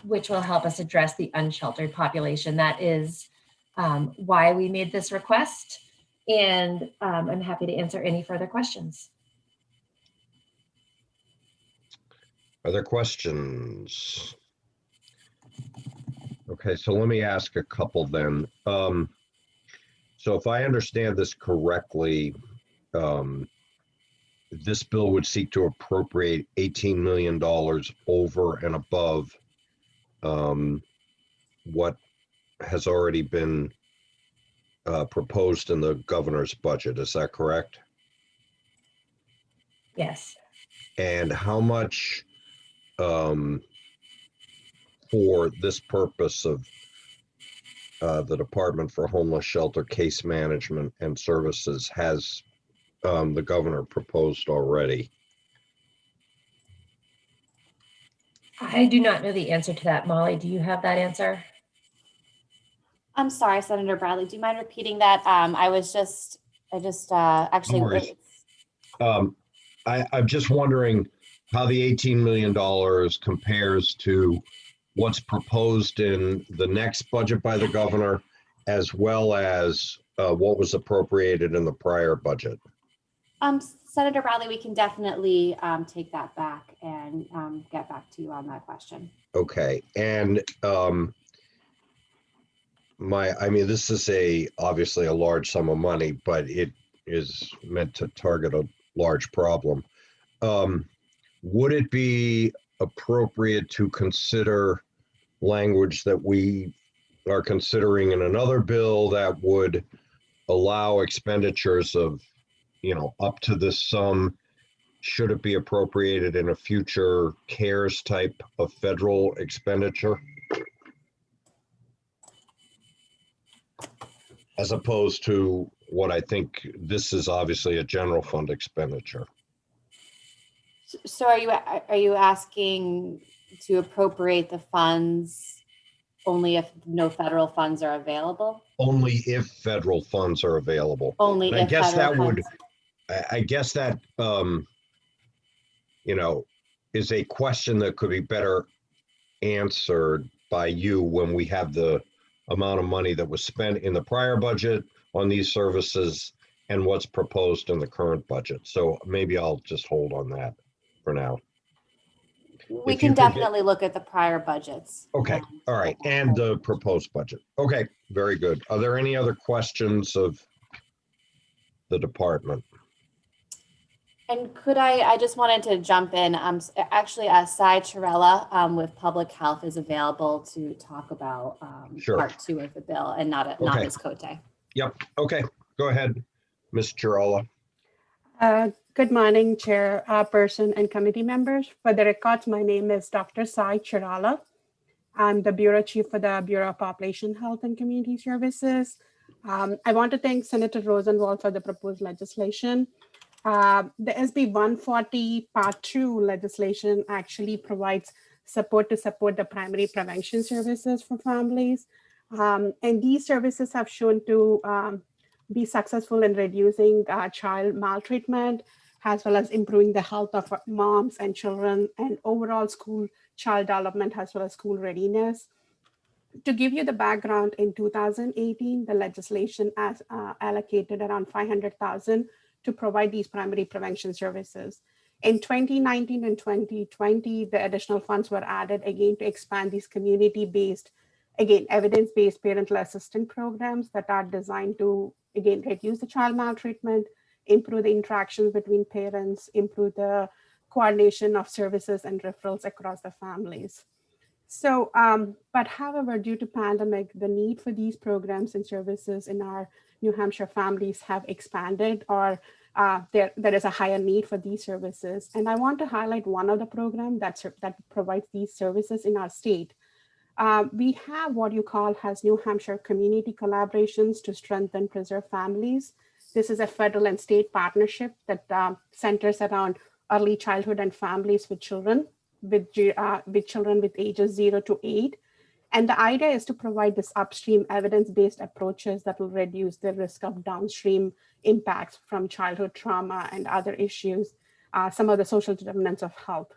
which will help us address the unsheltered population. That is why we made this request. And I'm happy to answer any further questions. Other questions? Okay, so let me ask a couple then. So if I understand this correctly, this bill would seek to appropriate $18 million over and above what has already been proposed in the governor's budget. Is that correct? Yes. And how much for this purpose of the Department for Homeless Shelter Case Management and Services has the governor proposed already? I do not know the answer to that. Molly, do you have that answer? I'm sorry, Senator Bradley, do you mind repeating that? I just actually. No worries. I'm just wondering how the $18 million compares to what's proposed in the next budget by the governor, as well as what was appropriated in the prior budget. Senator Bradley, we can definitely take that back and get back to you on that question. Okay, and this is obviously a large sum of money, but it is meant to target a large problem. Would it be appropriate to consider language that we are considering in another bill that would allow expenditures of, up to this sum, should it be appropriated in a future CARES type of federal expenditure? As opposed to what I think this is obviously a general fund expenditure. So are you asking to appropriate the funds only if no federal funds are available? Only if federal funds are available. Only if federal funds. I guess that is a question that could be better answered by you when we have the amount of money that was spent in the prior budget on these services and what's proposed in the current budget. So maybe I'll just hold on that for now. We can definitely look at the prior budgets. Okay, all right, and the proposed budget. Okay, very good. Are there any other questions of the department? And could I just wanted to jump in. Actually, Cy Chirella with Public Health is available to talk about Sure. part two of the bill and not Okay. Ms. Cote. Yep, okay, go ahead, Ms. Chirola. Good morning, Chairperson and committee members. For the records, my name is Dr. Cy Chirala. I'm the Bureau Chief for the Bureau of Population Health and Community Services. I want to thank Senator Rosenwald for the proposed legislation. The SB 140 Part 2 legislation actually provides support the primary prevention services for families. And these services have shown to be successful in reducing child maltreatment, as well as improving the health of moms and children and overall school child development, as well as school readiness. To give you the background, in 2018, the legislation has allocated around $500,000 to provide these primary prevention services. In 2019 and 2020, the additional funds were added again to expand these community-based, again, evidence-based parental assistance programs that are designed to, again, reduce the child maltreatment, improve the interactions between parents, improve the coordination of services and referrals across the families. So, but however, due to pandemic, the need for these programs and services in our New Hampshire families have expanded, or there is a higher need for these services. And I want to highlight one of the programs that provides these services in our state. We have what you call as New Hampshire Community Collaborations to Strengthen Preserve Families. This is a federal and state partnership that centers around early childhood and families with children with ages 0 to 8. And the idea is to provide this upstream evidence-based approaches that will reduce the risk of downstream impacts from childhood trauma and other issues, some of the social determinants of health.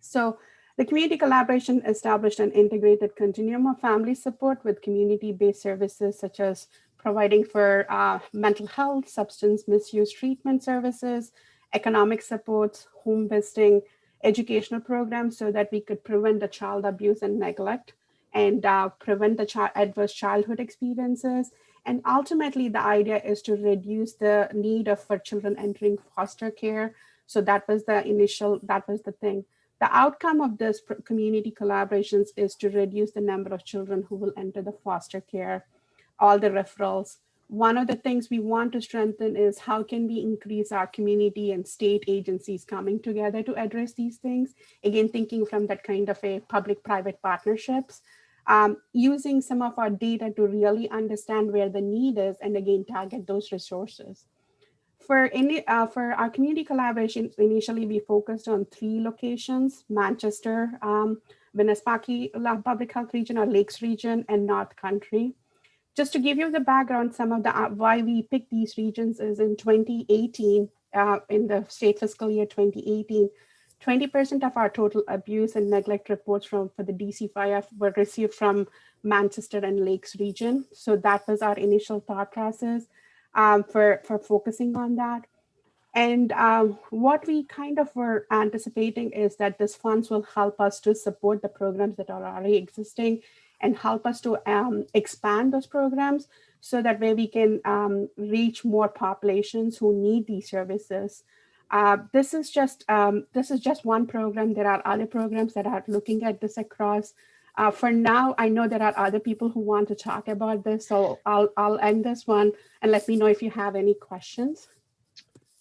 So the community collaboration established an integrated continuum of family support with community-based services such as providing for mental health, substance misuse treatment services, economic supports, home visiting, educational programs so that we could prevent the child abuse and neglect and prevent the adverse childhood experiences. And ultimately, the idea is to reduce the need for children entering foster care. So that was the thing. The outcome of this community collaborations is to reduce the number of children who will enter the foster care, all the referrals. One of the things we want to strengthen is how can we increase our community and state agencies coming together to address these things? Again, thinking from that kind of a public-private partnerships, using some of our data to really understand where the need is and again, target those resources. For our community collaboration, initially we focused on 3 locations: Manchester, Winnipesaukee Public Health Region or Lakes Region, and North Country. Just to give you the background, some of the why we picked these regions is in 2018, in the state fiscal year 2018, 20% of our total abuse and neglect reports for the DC5 were received from Manchester and Lakes region. So that was our initial thought process for focusing on that. And what we kind of were anticipating is that this funds will help us to support the programs that are already existing and help us to expand those programs so that way we can reach more populations who need these services. This is just one program. There are other programs that are looking at this across. For now, I know there are other people who want to talk about this, so I'll end this one and let me know if you have any questions.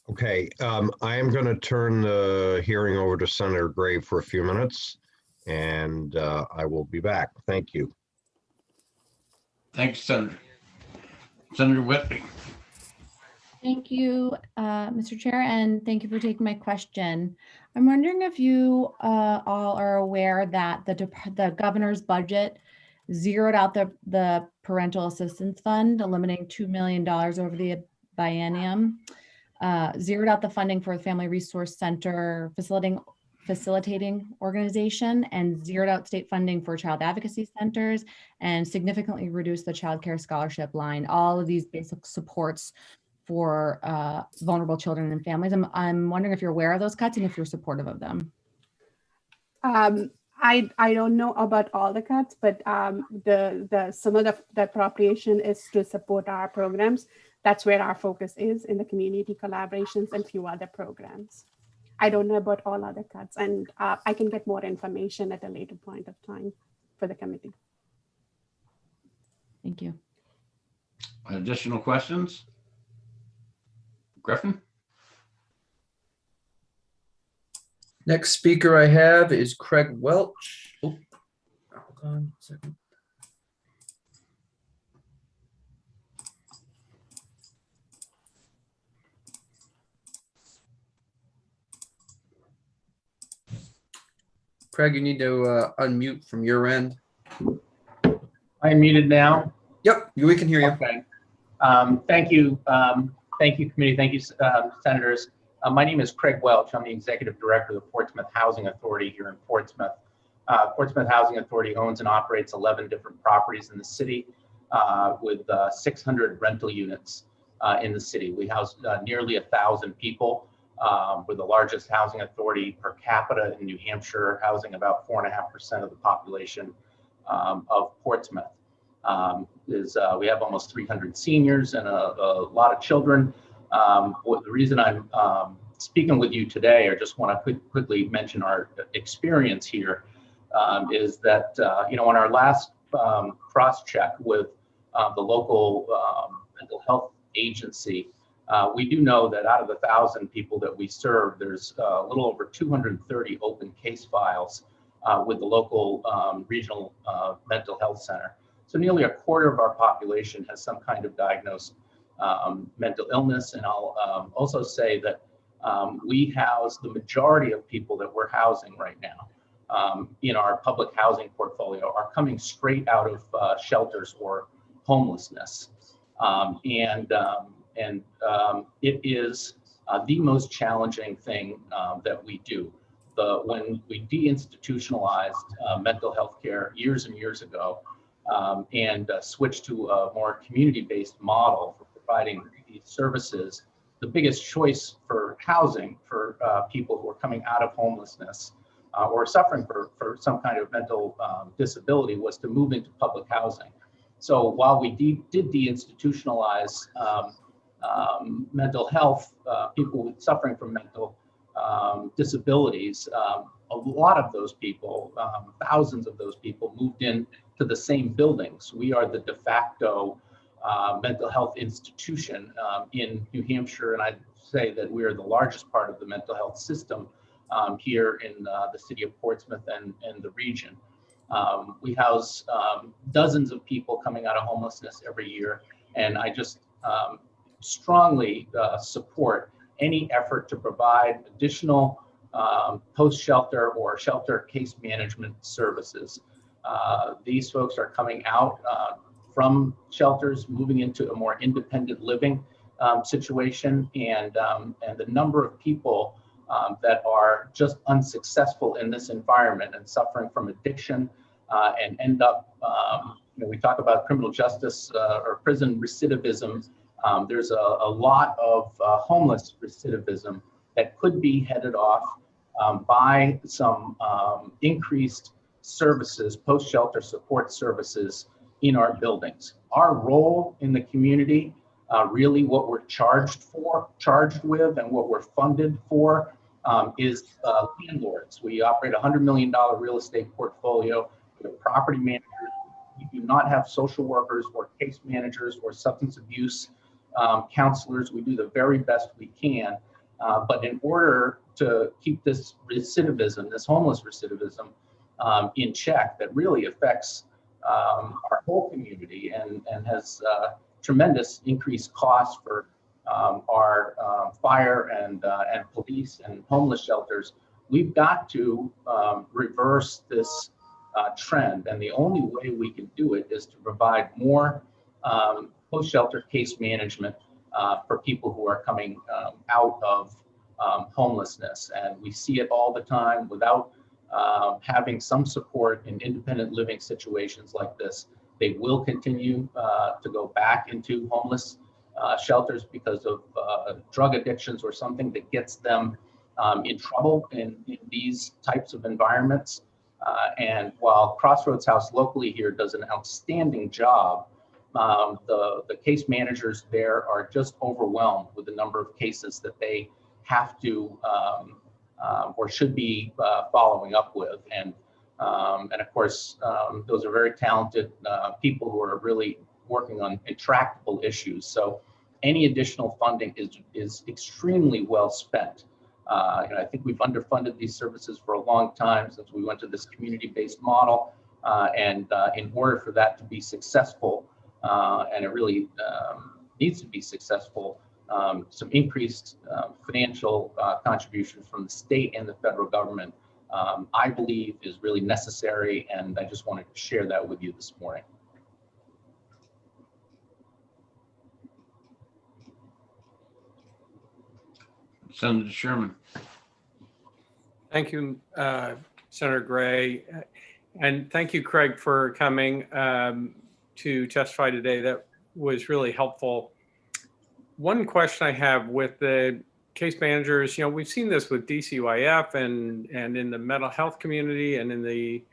Okay, I am going to turn the hearing over to Senator Gray for a few minutes, and I will be back. Thank you. Thanks, Senator. Senator Whitby. Thank you, Mr. Chair, and thank you for taking my question. I'm wondering if you all are aware that the governor's budget zeroed out the parental assistance fund, eliminating $2 million over the biennium, zeroed out the funding for the Family Resource Center facilitating organization, and zeroed out state funding for child advocacy centers, and significantly reduced the child care scholarship line. All of these basic supports for vulnerable children and families. I'm wondering if you're aware of those cuts and if you're supportive of them. I don't know about all the cuts, but some of the appropriation is to support our programs. That's where our focus is in the community collaborations and few other programs. I don't know about all other cuts, and I can get more information at a later point of time for the committee. Thank you. Additional questions? Griffin? Next speaker I have is Craig Welch. Oh, hold on a second. Craig, you need to unmute from your end. I am muted now. Yep, we can hear you. Okay. Thank you. Thank you, committee. Thank you, senators. My name is Craig Welch. I'm the executive director of the Portsmouth Housing Authority here in Portsmouth. Portsmouth Housing Authority owns and operates 11 different properties in the city with 600 rental units in the city. We house nearly 1,000 people We're the largest housing authority per capita in New Hampshire, housing about 4.5% of the population of Portsmouth. We have almost 300 seniors and a lot of children. The reason I'm speaking with you today, or just want to quickly mention our experience here, is that on our last cross-check with the local mental health agency, we do know that out of the 1,000 people that we serve, there's a little over 230 open case files with the local regional mental health center. So nearly a quarter of our population has some kind of diagnosed mental illness. And I'll also say that we house the majority of people that we're housing right now in our public housing portfolio are coming straight out of shelters or homelessness. It is the most challenging thing that we do. When we deinstitutionalized mental health care years and years ago and switched to a more community-based model for providing these services, the biggest choice for housing for people who are coming out of homelessness or suffering for some kind of mental disability was to move into public housing. So while we did deinstitutionalize mental health, people suffering from mental disabilities, a lot of those people, thousands of those people, moved in to the same buildings. We are the de facto mental health institution in New Hampshire, and I'd say that we are the largest part of the mental health system here in the city of Portsmouth and the region. We house dozens of people coming out of homelessness every year, and I just strongly support any effort to provide additional post-shelter or shelter case management services. These folks are coming out from shelters, moving into a more independent living situation, and the number of people that are just unsuccessful in this environment and suffering from addiction and end up, we talk about criminal justice or prison recidivism. There's a lot of homeless recidivism that could be headed off by some increased services, post-shelter support services in our buildings. Our role in the community, really what we're charged with and what we're funded for is landlords. We operate a $100 million real estate portfolio with property managers. We do not have social workers or case managers or substance abuse counselors. We do the very best we can. But in order to keep this recidivism, this homeless recidivism in check that really affects our whole community and has tremendous increased costs for our fire and police and homeless shelters, we've got to reverse this trend. And the only way we can do it is to provide more post-shelter case management for people who are coming out of homelessness. And we see it all the time. Without having some support in independent living situations like this, they will continue to go back into homeless shelters because of drug addictions or something that gets them in trouble in these types of environments. And while Crossroads House locally here does an outstanding job, the case managers there are just overwhelmed with the number of cases that they have to or should be following up with. And of course, those are very talented people who are really working on intractable issues. So any additional funding is extremely well spent. I think we've underfunded these services for a long time since we went to this community-based model. And in order for that to be successful, and it really needs to be successful, some increased financial contributions from the state and the federal government, I believe is really necessary. And I just wanted to share that with you this morning. Senator Sherman. Thank you, Senator Gray. And thank you, Craig, for coming to testify today. That was really helpful. One question I have with the case managers, we've seen this with DCYF and in the mental health community and in the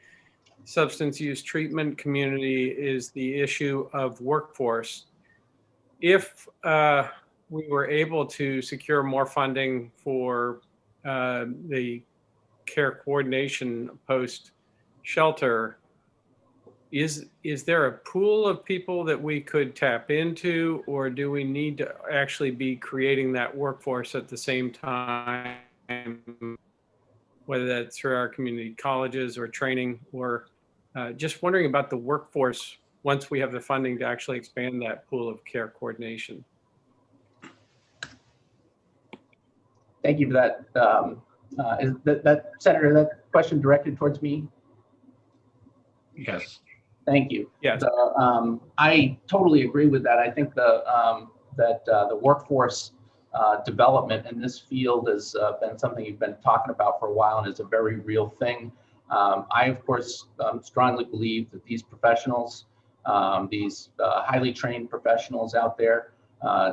substance use treatment community, is the issue of workforce. If we were able to secure more funding for the care coordination post shelter, is there a pool of people that we could tap into, or do we need to actually be creating that workforce at the same time, whether that's through our community colleges or training, or just wondering about the workforce once we have the funding to actually expand that pool of care coordination? Thank you for that. Is that Senator, that question directed towards me? Yes. Thank you. Yes. I totally agree with that. I think the workforce development in this field has been something you've been talking about for a while and is a very real thing. I, of course, strongly believe that these professionals, these highly trained professionals out there,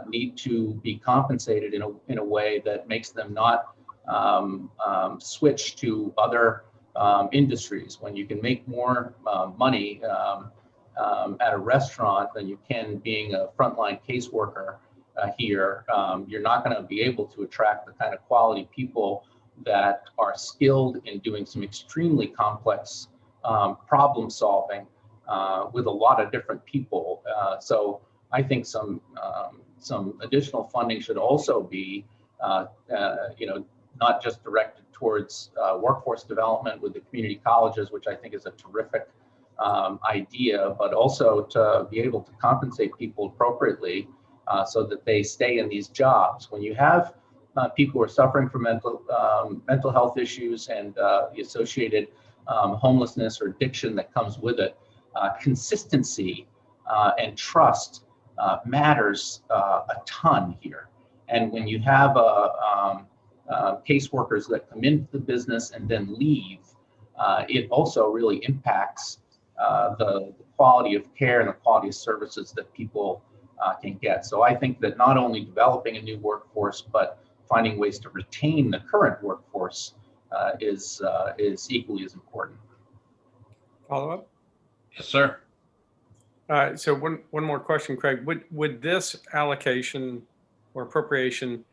need to be compensated in a way that makes them not switch to other industries. When you can make more money at a restaurant than you can being a frontline caseworker here, you're not going to be able to attract the kind of quality people that are skilled in doing some extremely complex problem solving with a lot of different people. So I think some additional funding should also be, not just directed towards workforce development with the community colleges, which I think is a terrific idea, but also to be able to compensate people appropriately so that they stay in these jobs. When you have people who are suffering from mental health issues and the associated homelessness or addiction that comes with it, consistency and trust matters a ton here. And when you have caseworkers that come into the business and then leave, it also really impacts the quality of care and the quality of services that people can get. So I think that not only developing a new workforce, but finding ways to retain the current workforce is equally as important. Follow up? Yes, sir. So one more question, Craig. Would this allocation or appropriation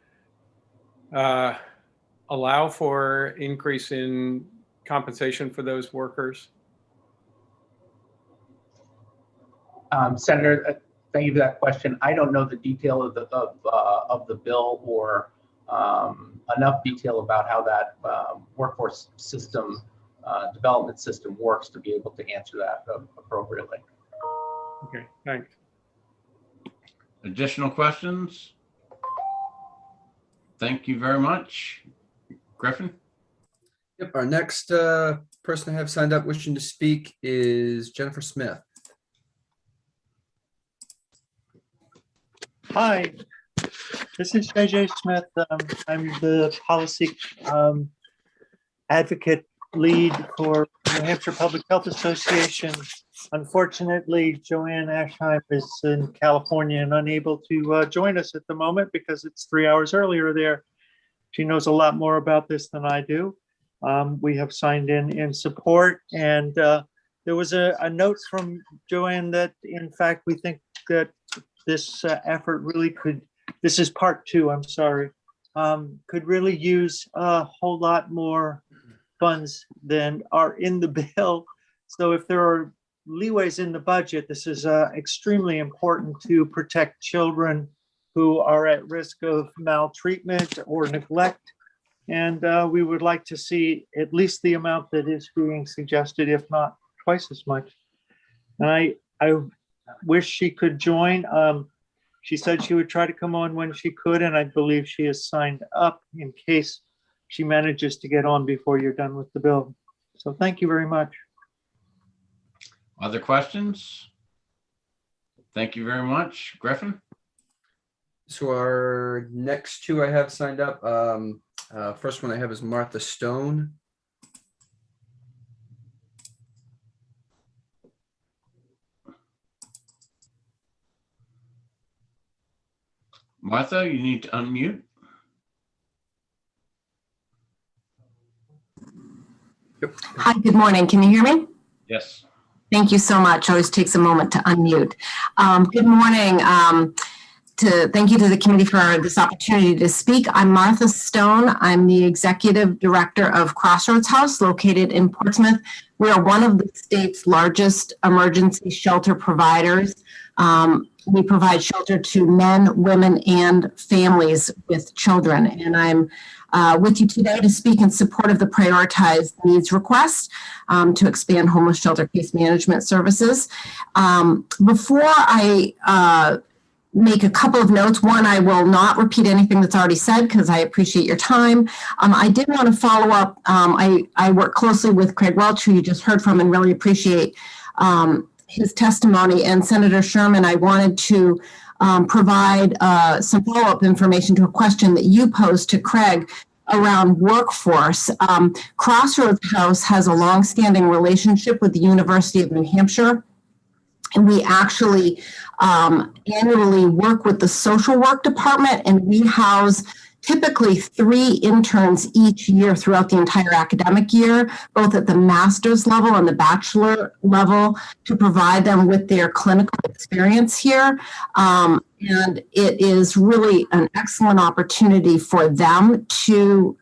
allow for increase in compensation for those workers? Senator, thank you for that question. I don't know the detail of the bill or enough detail about how that workforce system, development system works to be able to answer that appropriately. Okay, thanks. Additional questions? Thank you very much. Griffin? Yep, our next person I have signed up wishing to speak is Jennifer Smith. Hi, this is JJ Smith. I'm the policy advocate lead for New Hampshire Public Health Association. Unfortunately, Joanne Ashheim is in California and unable to join us at the moment because it's 3 hours earlier there. She knows a lot more about this than I do. We have signed in support, and there was a note from Joanne that, in fact, we think that this effort really could, this is part two, I'm sorry, could really use a whole lot more funds than are in the bill. So if there are leeways in the budget, this is extremely important to protect children who are at risk of maltreatment or neglect. And we would like to see at least the amount that is being suggested, if not twice as much. And I wish she could join. She said she would try to come on when she could, and I believe she is signed up in case she manages to get on before you're done with the bill. So thank you very much. Other questions? Thank you very much. Griffin? So our next two I have signed up. First one I have is Martha Stone. Martha, you need to unmute. Hi, good morning. Can you hear me? Yes. Thank you so much. Always takes a moment to unmute. Good morning. Thank you to the committee for this opportunity to speak. I'm Martha Stone. I'm the Executive Director of Crossroads House located in Portsmouth. We are one of the state's largest emergency shelter providers. We provide shelter to men, women, and families with children. And I'm with you today to speak in support of the prioritized needs request to expand homeless shelter case management services. Before I make a couple of notes, one, I will not repeat anything that's already said because I appreciate your time. I did want to follow up. I work closely with Craig Welch, who you just heard from, and really appreciate his testimony. And Senator Sherman, I wanted to provide some follow-up information to a question that you posed to Craig around workforce. Crossroads House has a longstanding relationship with the University of New Hampshire, and we actually annually work with the social work department, and we house typically 3 interns each year throughout the entire academic year, both at the master's level and the bachelor level, to provide them with their clinical experience here. And it is really an excellent opportunity for them to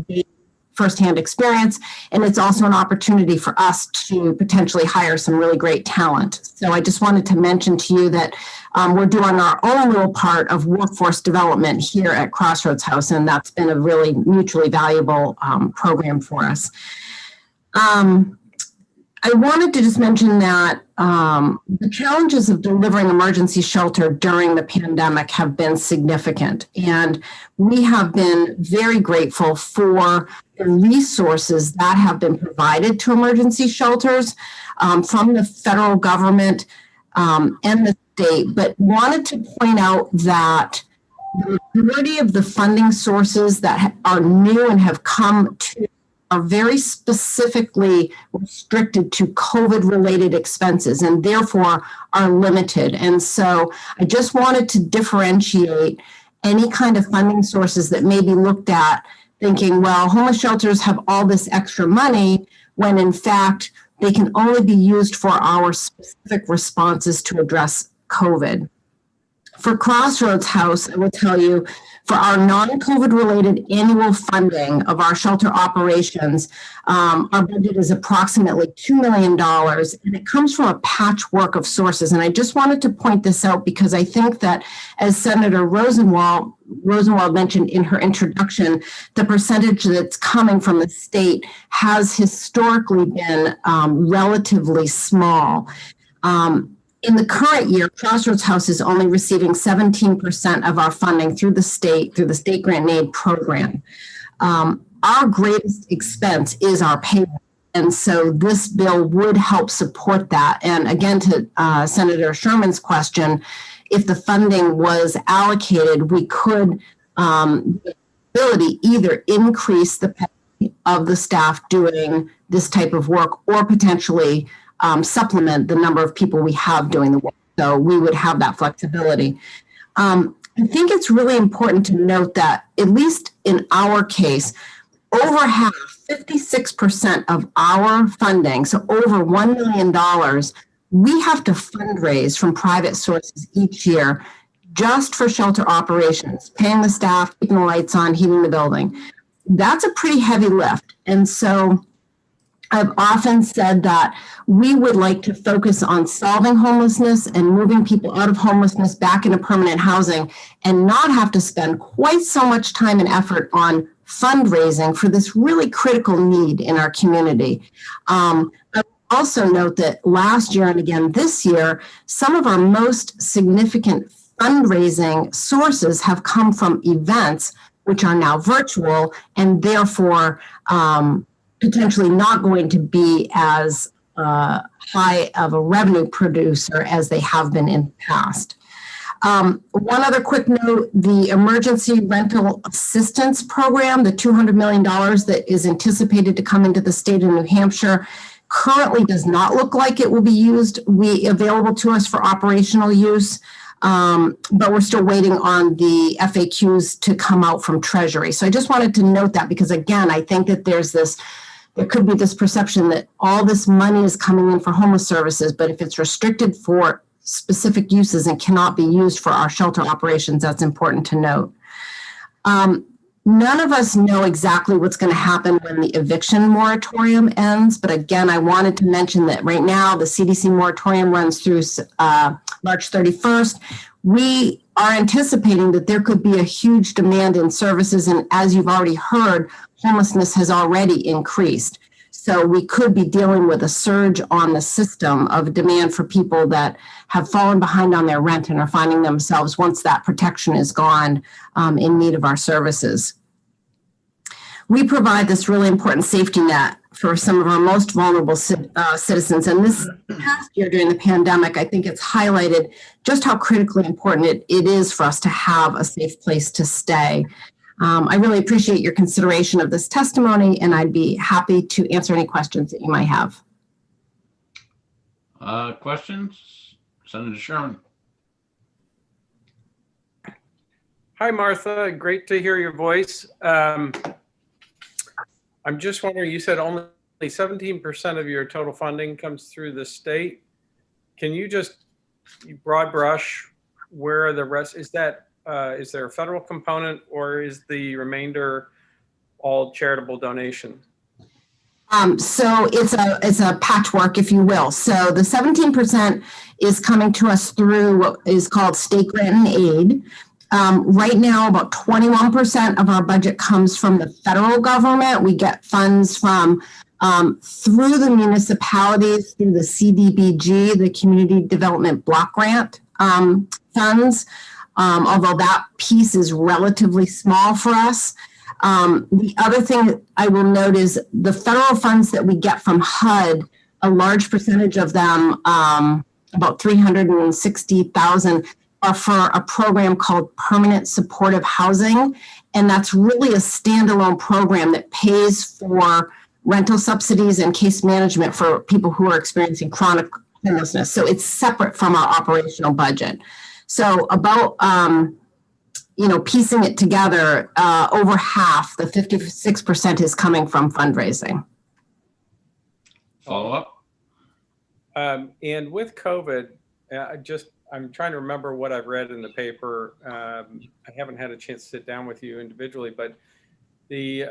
gain firsthand experience. And it's also an opportunity for us to potentially hire some really great talent. So I just wanted to mention to you that we're doing our own little part of workforce development here at Crossroads House, and that's been a really mutually valuable program for us. I wanted to just mention that the challenges of delivering emergency shelter during the pandemic have been significant, and we have been very grateful for the resources that have been provided to emergency shelters from the federal government and the state, but wanted to point out that the majority of the funding sources that are new and have come to are very specifically restricted to COVID-related expenses and therefore are limited. And so I just wanted to differentiate any kind of funding sources that may be looked at thinking, well, homeless shelters have all this extra money, when in fact, they can only be used for our specific responses to address COVID. For Crossroads House, I will tell you, for our non-COVID related annual funding of our shelter operations, our budget is approximately $2 million, and it comes from a patchwork of sources. And I just wanted to point this out because I think that, as Senator Rosenwald mentioned in her introduction, the percentage that's coming from the state has historically been relatively small. In the current year, Crossroads House is only receiving 17% of our funding through the state grant and aid program. Our greatest expense is our payroll. And so this bill would help support that. And again, to Senator Sherman's question, if the funding was allocated, we could the ability either increase the pay of the staff doing this type of work or potentially supplement the number of people we have doing the work. So we would have that flexibility. I think it's really important to note that, at least in our case, over half, 56% of our funding, so over $1 million, we have to fundraise from private sources each year just for shelter operations, paying the staff, keeping the lights on, heating the building. That's a pretty heavy lift. And so I've often said that we would like to focus on solving homelessness and moving people out of homelessness back into permanent housing and not have to spend quite so much time and effort on fundraising for this really critical need in our community. I also note that last year and again this year, some of our most significant fundraising sources have come from events which are now virtual and therefore potentially not going to be as high of a revenue producer as they have been in the past. One other quick note, the Emergency Rental Assistance Program, the $200 million that is anticipated to come into the state of New Hampshire, currently does not look like it will be available to us for operational use. But we're still waiting on the FAQs to come out from Treasury. So I just wanted to note that because, again, I think that there's this there could be this perception that all this money is coming in for homeless services, but if it's restricted for specific uses and cannot be used for our shelter operations, that's important to note. None of us know exactly what's going to happen when the eviction moratorium ends, but again, I wanted to mention that right now the CDC moratorium runs through March 31st. We are anticipating that there could be a huge demand in services, and as you've already heard, homelessness has already increased. So we could be dealing with a surge on the system of demand for people that have fallen behind on their rent and are finding themselves, once that protection is gone, in need of our services. We provide this really important safety net for some of our most vulnerable citizens. And this past year during the pandemic, I think it's highlighted just how critically important it is for us to have a safe place to stay. I really appreciate your consideration of this testimony, and I'd be happy to answer any questions that you might have. Questions? Senator Sherman. Hi, Martha. Great to hear your voice. I'm just wondering, you said only 17% of your total funding comes through the state. Can you just broad brush where the rest is? That is there a federal component, or is the remainder all charitable donation? So it's a patchwork, if you will. So the 17% is coming to us through what is called state grant and aid. Right now, about 21% of our budget comes from the federal government. We get funds from through the municipalities, through the CDBG, the Community Development Block Grant funds, although that piece is relatively small for us. The other thing I will note is the federal funds that we get from HUD, a large percentage of them, about 360,000, are for a program called Permanent Supportive Housing. And that's really a standalone program that pays for rental subsidies and case management for people who are experiencing chronic homelessness. So it's separate from our operational budget. So about, piecing it together, over half, the 56% is coming from fundraising. Follow up? And with COVID, I'm trying to remember what I've read in the paper. I haven't had a chance to sit down with you individually, but you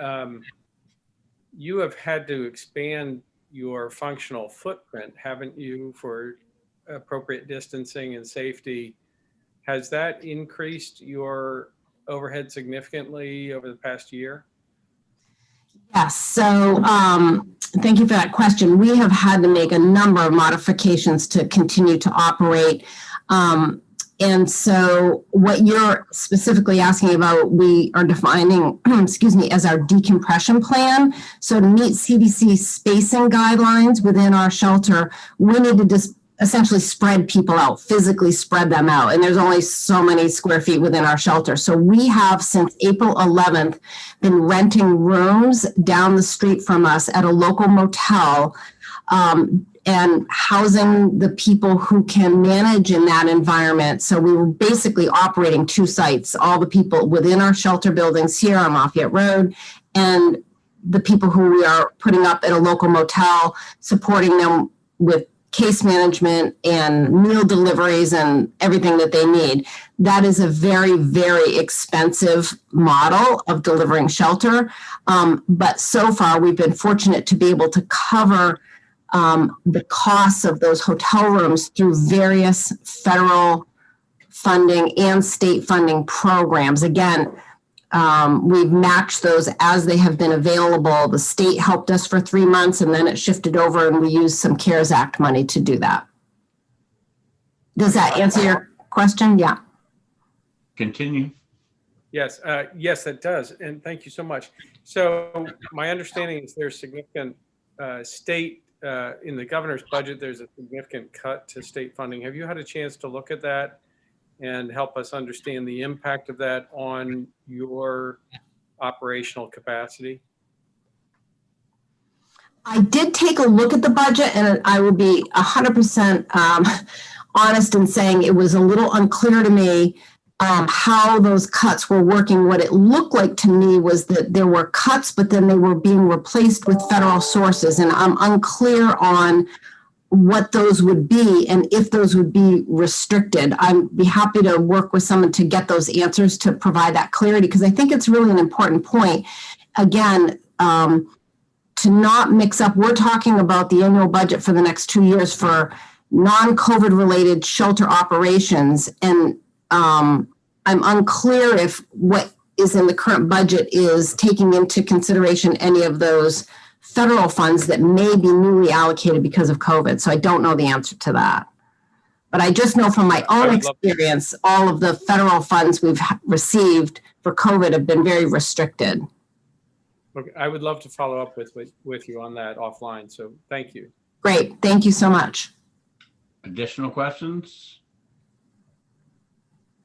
have had to expand your functional footprint, haven't you, for appropriate distancing and safety? Has that increased your overhead significantly over the past year? Yes. So thank you for that question. We have had to make a number of modifications to continue to operate. And so what you're specifically asking about, we are defining, as our decompression plan. So to meet CDC spacing guidelines within our shelter, we need to just essentially spread people out, physically spread them out. And there's only so many square feet within our shelter. So we have, since April 11th, been renting rooms down the street from us at a local motel, and housing the people who can manage in that environment. So we were basically operating two sites, all the people within our shelter buildings here on Lafayette Road, and the people who we are putting up at a local motel, supporting them with case management and meal deliveries and everything that they need. That is a very, very expensive model of delivering shelter. But so far, we've been fortunate to be able to cover the costs of those hotel rooms through various federal funding and state funding programs. Again, we've matched those as they have been available. The state helped us for 3 months, and then it shifted over, and we used some CARES Act money to do that. Does that answer your question? Yeah. Continue. Yes, yes, it does. And thank you so much. So my understanding is there's significant state, in the governor's budget, there's a significant cut to state funding. Have you had a chance to look at that and help us understand the impact of that on your operational capacity? I did take a look at the budget, and I will be 100% honest in saying it was a little unclear to me how those cuts were working. What it looked like to me was that there were cuts, but then they were being replaced with federal sources. And I'm unclear on what those would be and if those would be restricted. I'd be happy to work with someone to get those answers to provide that clarity, because I think it's really an important point. Again, to not mix up, we're talking about the annual budget for the next 2 years for non-COVID related shelter operations. And I'm unclear if what is in the current budget is taking into consideration any of those federal funds that may be newly allocated because of COVID. So I don't know the answer to that. But I just know from my own experience, all of the federal funds we've received for COVID have been very restricted. Okay, I would love to follow up with you on that offline. So thank you. Great. Thank you so much. Additional questions?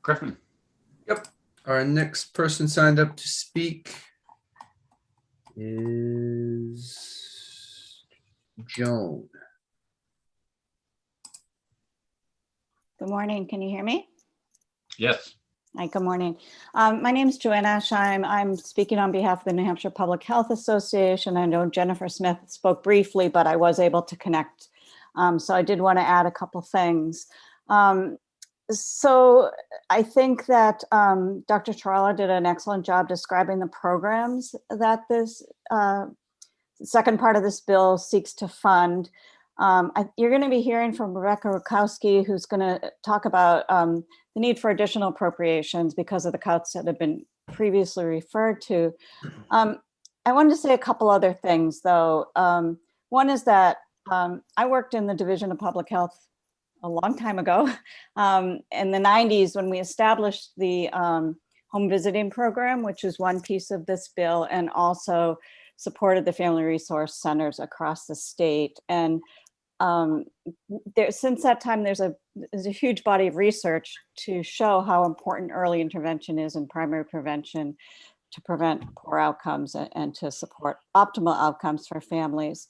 Griffin. Yep. Our next person signed up to speak is Joan. Good morning. Can you hear me? Yes. Hi, good morning. My name is Joanne Aschheim. I'm speaking on behalf of the New Hampshire Public Health Association. I know Jennifer Smith spoke briefly, but I was able to connect. So I did want to add a couple things. So I think that Dr. Charla did an excellent job describing the programs that this second part of this bill seeks to fund. You're going to be hearing from Rebecca Rukowski, who's going to talk about the need for additional appropriations because of the cuts that have been previously referred to. I wanted to say a couple other things, though. One is that I worked in the Division of Public Health a long time ago, in the 90s, when we established the home visiting program, which is one piece of this bill, and also supported the family resource centers across the state. And since that time, there's a huge body of research to show how important early intervention is in primary prevention to prevent poor outcomes and to support optimal outcomes for families.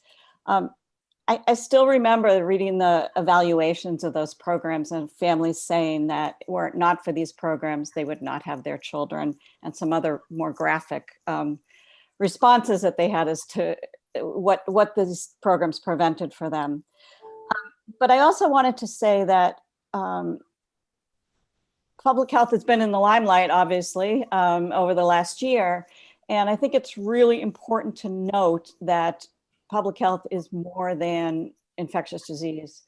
I still remember reading the evaluations of those programs and families saying that were it not for these programs, they would not have their children, and some other more graphic responses that they had as to what these programs prevented for them. But I also wanted to say that public health has been in the limelight, obviously, over the last year. And I think it's really important to note that public health is more than infectious disease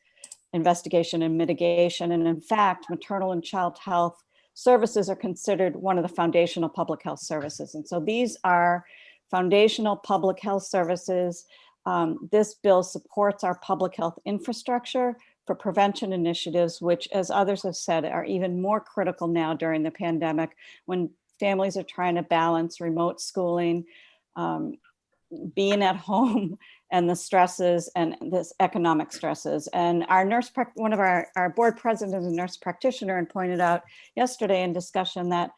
investigation and mitigation. And in fact, maternal and child health services are considered one of the foundational public health services. And so these are foundational public health services. This bill supports our public health infrastructure for prevention initiatives, which, as others have said, are even more critical now during the pandemic, when families are trying to balance remote schooling, being at home, and the stresses and this economic stresses. And our one of our board president is a nurse practitioner, and pointed out yesterday in discussion that,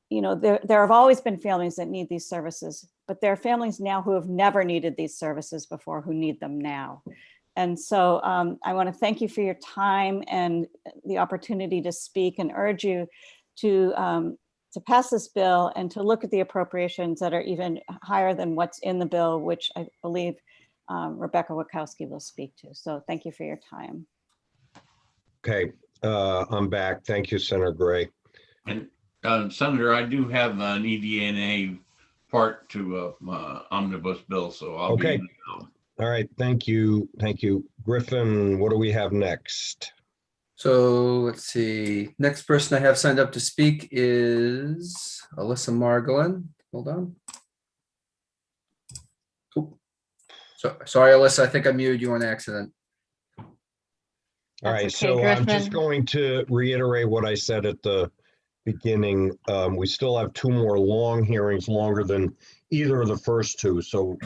you know, there have always been families that need these services, but there are families now who have never needed these services before who need them now. And so I want to thank you for your time and the opportunity to speak, and urge you to pass this bill and to look at the appropriations that are even higher than what's in the bill, which I believe Rebecca Wachowski will speak to. So thank you for your time. Okay, I'm back. Thank you, Senator Gray. And Senator, I do have an EDNA part to omnibus bill, so I'll Okay. be. All right, thank you. Thank you. Griffin, what do we have next? So let's see. Next person I have signed up to speak is Alyssa Margolin. Hold on. Oop. So, sorry, Alyssa, I think I muted you on accident. All right, so I'm just going to reiterate what I said at the beginning. We still have two more long hearings, longer than either of the first two. So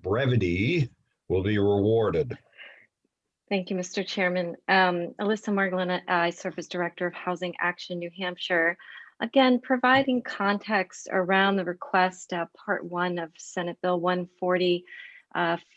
brevity will be rewarded. Thank you, Mr. Chairman. Alyssa Margolin, I serve as Director of Housing Action New Hampshire. Again, providing context around the request, Part 1 of Senate Bill 140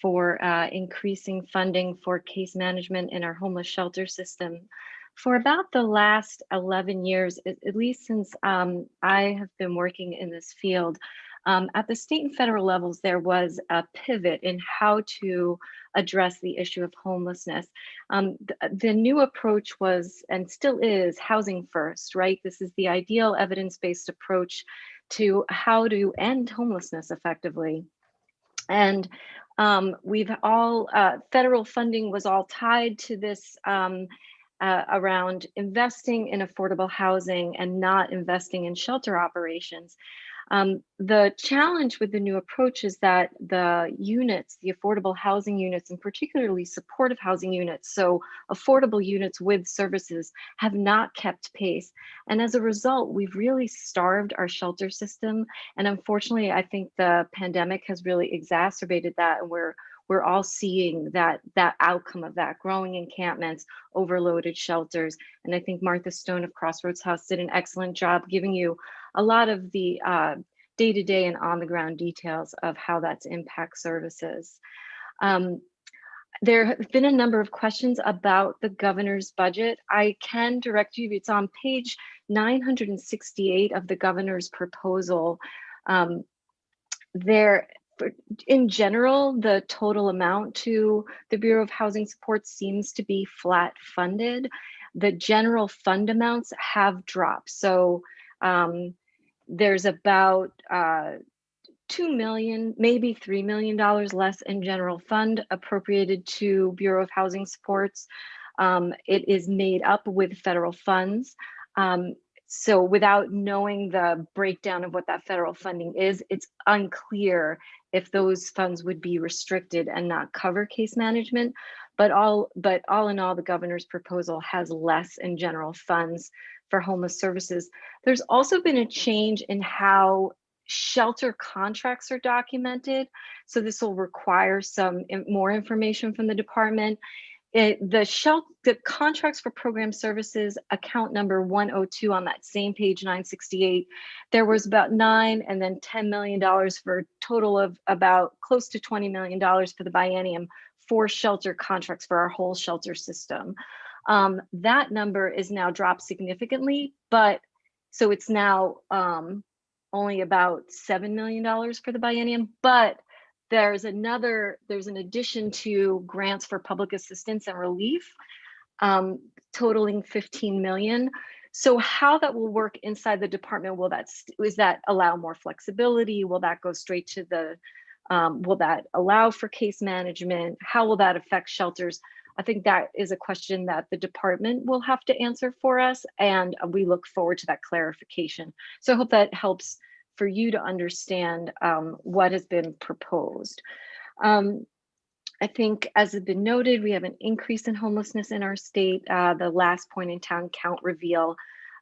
for increasing funding for case management in our homeless shelter system. For about the last 11 years, at least since I have been working in this field, at the state and federal levels, there was a pivot in how to address the issue of homelessness. The new approach was, and still is, housing first, right? This is the ideal evidence-based approach to how to end homelessness effectively. And we've all, federal funding was all tied to this around investing in affordable housing and not investing in shelter operations. The challenge with the new approach is that the units, the affordable housing units, and particularly supportive housing units, so affordable units with services, have not kept pace. And as a result, we've really starved our shelter system. And unfortunately, I think the pandemic has really exacerbated that. And we're all seeing that outcome of that: growing encampments, overloaded shelters. And I think Martha Stone of Crossroads House did an excellent job giving you a lot of the day-to-day and on-the-ground details of how that's impact services. There have been a number of questions about the governor's budget. I can direct you, it's on page 968 of the governor's proposal. In general, the total amount to the Bureau of Housing Support seems to be flat funded. The general fund amounts have dropped. So there's about $2 million, maybe $3 million less in general fund appropriated to Bureau of Housing Supports. It is made up with federal funds. So without knowing the breakdown of what that federal funding is, it's unclear if those funds would be restricted and not cover case management. But all in all, the governor's proposal has less in general funds for homeless services. There's also been a change in how shelter contracts are documented. So this will require some more information from the department. The contracts for program services, account number 102 on that same page 968, there was about $9 and then $10 million for a total of about close to $20 million for the biennium for shelter contracts for our whole shelter system. That number is now dropped significantly, but so it's now only about $7 million for the biennium, but there's an addition to grants for public assistance and relief, totaling 15 million. So how that will work inside the department, is that allow more flexibility? Will that go straight to the, will that allow for case management? How will that affect shelters? I think that is a question that the department will have to answer for us, and we look forward to that clarification. So I hope that helps for you to understand what has been proposed. I think, as has been noted, we have an increase in homelessness in our state. The last point in town count reveal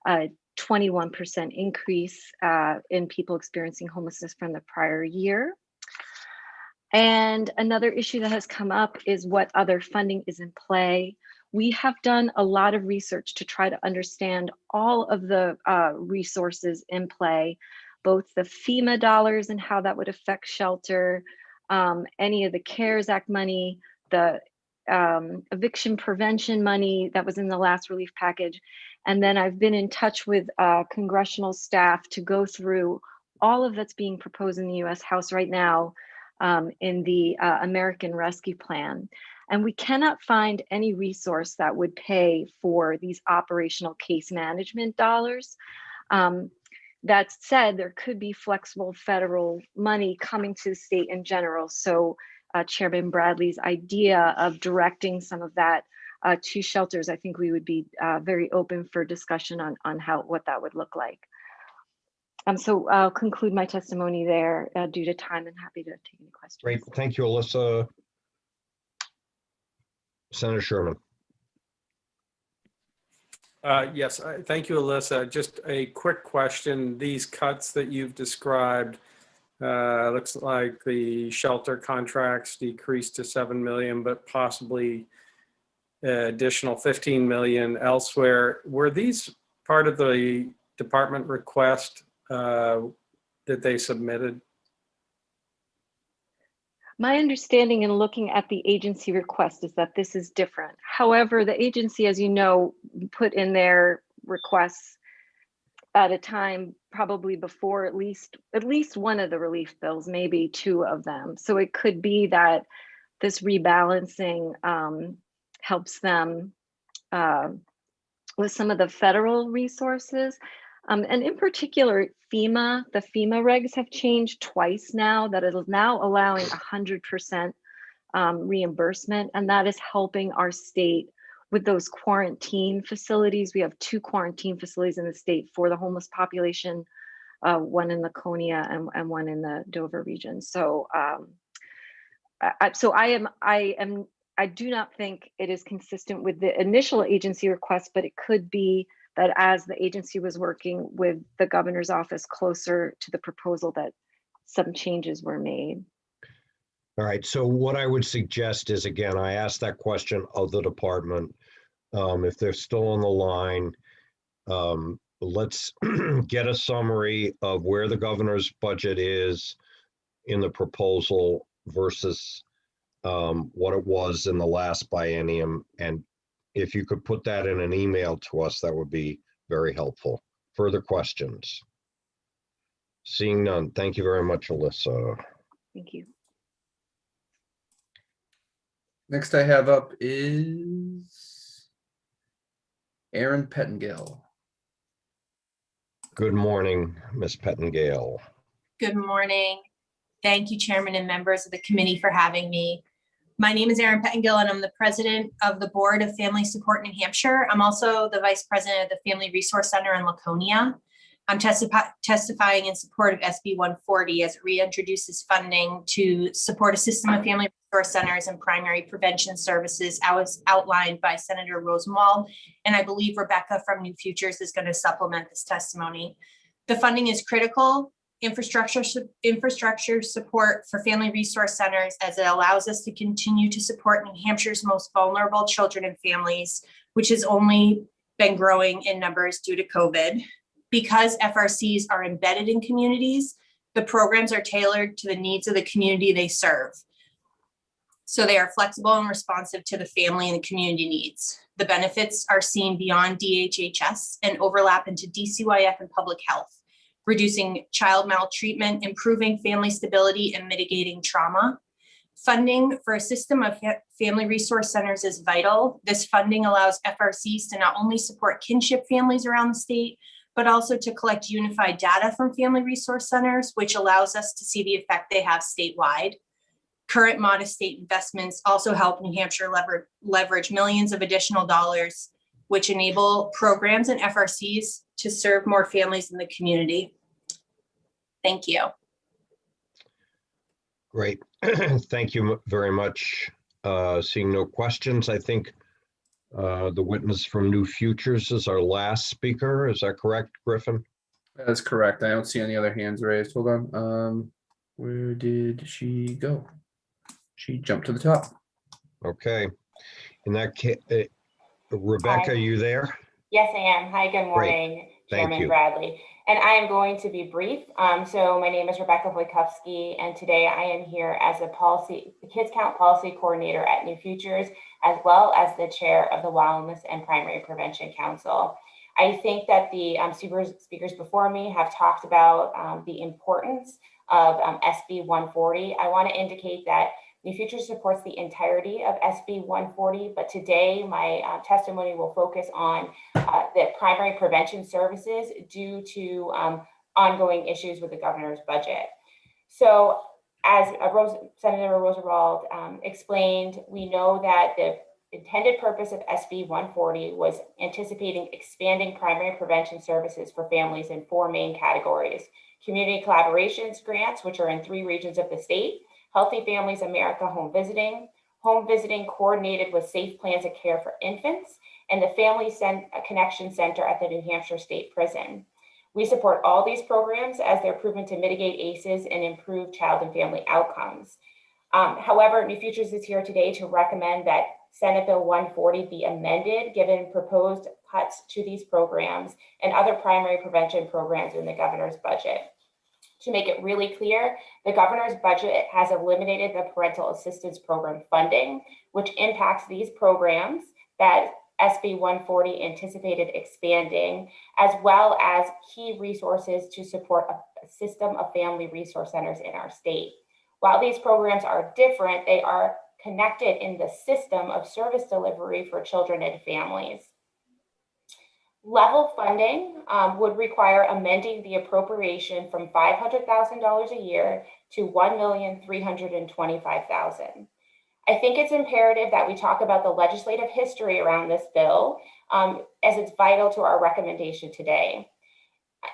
a 21% increase in people experiencing homelessness from the prior year. And another issue that has come up is what other funding is in play. We have done a lot of research to try to understand all of the resources in play, both the FEMA dollars and how that would affect shelter, any of the CARES Act money, the eviction prevention money that was in the last relief package. And then I've been in touch with congressional staff to go through all of that's being proposed in the US House right now in the American Rescue Plan. And we cannot find any resource that would pay for these operational case management dollars. That said, there could be flexible federal money coming to the state in general. So Chairman Bradley's idea of directing some of that to shelters, I think we would be very open for discussion on what that would look like. So I'll conclude my testimony there due to time, and happy to take any questions. Great, thank you, Alyssa. Senator Sherman. Yes, thank you, Alyssa. Just a quick question. These cuts that you've described, looks like the shelter contracts decreased to 7 million, but possibly additional 15 million elsewhere. Were these part of the department request that they submitted? My understanding in looking at the agency request is that this is different. However, the agency, as you know, put in their requests at a time probably before at least one of the relief bills, maybe two of them. So it could be that this rebalancing helps them with some of the federal resources. And in particular, the FEMA regs have changed twice now, that it is now allowing 100% reimbursement, and that is helping our state with those quarantine facilities. We have 2 quarantine facilities in the state for the homeless population, one in Laconia and one in the Dover region. So, I do not think it is consistent with the initial agency request, but it could be that as the agency was working with the governor's office closer to the proposal, that some changes were made. All right, so what I would suggest is, again, I asked that question of the department. If they're still on the line, let's get a summary of where the governor's budget is in the proposal versus what it was in the last biennium. And if you could put that in an email to us, that would be very helpful. Further questions? Seeing none. Thank you very much, Alyssa. Thank you. Next I have up is Aaron Pettingill. Good morning, Ms. Pettingale. Good morning. Thank you, Chairman and members of the committee, for having me. My name is Erin Pettingill, and I'm the president of the Board of Family Support New Hampshire. I'm also the vice president of the Family Resource Center in Laconia. I'm testifying in support of SB 140 as it reintroduces funding to support a system of family resource centers and primary prevention services as outlined by Senator Rosenwald. And I believe Rebecca from New Futures is going to supplement this testimony. The funding is critical infrastructure support for family resource centers, as it allows us to continue to support New Hampshire's most vulnerable children and families, which has only been growing in numbers due to COVID. Because FRCs are embedded in communities, the programs are tailored to the needs of the community they serve. So they are flexible and responsive to the family and the community needs. The benefits are seen beyond DHHS and overlap into DCYF and public health, reducing child maltreatment, improving family stability, and mitigating trauma. Funding for a system of family resource centers is vital. This funding allows FRCs to not only support kinship families around the state, but also to collect unified data from family resource centers, which allows us to see the effect they have statewide. Current modest state investments also help New Hampshire leverage millions of additional dollars, which enable programs and FRCs to serve more families in the community. Thank you. Great. Thank you very much. Seeing no questions, I think the witness from New Futures is our last speaker. Is that correct, Griffin? That's correct. I don't see any other hands raised. Hold on. Where did she go? She jumped to the top. Okay. In that case, Rebecca, Hi. are you there? Yes, I am. Hi, good morning, Thank Chairman you. Bradley. And I am going to be brief. So my name is Rebecca Wojtkowski, and today I am here as the Kids Count Policy Coordinator at New Futures, as well as the chair of the Wildness and Primary Prevention Council. I think that the speakers before me have talked about the importance of SB 140. I want to indicate that New Futures supports the entirety of SB 140, but today my testimony will focus on the primary prevention services due to ongoing issues with the governor's budget. So as Senator Rosenwald explained, we know that the intended purpose of SB 140 was anticipating expanding primary prevention services for families in 4 main categories: community collaborations grants, which are in 3 regions of the state; Healthy Families America home visiting coordinated with Safe Plans of Care for Infants; and the Family Connection Center at the New Hampshire State Prison. We support all these programs as they're proven to mitigate ACEs and improve child and family outcomes. However, New Futures is here today to recommend that Senate Bill 140 be amended, given proposed cuts to these programs and other primary prevention programs in the governor's budget. To make it really clear, the governor's budget has eliminated the parental assistance program funding, which impacts these programs that SB 140 anticipated expanding, as well as key resources to support a system of family resource centers in our state. While these programs are different, they are connected in the system of service delivery for children and families. Level funding would require amending the appropriation from $500,000 a year to $1,325,000. I think it's imperative that we talk about the legislative history around this bill, as it's vital to our recommendation today.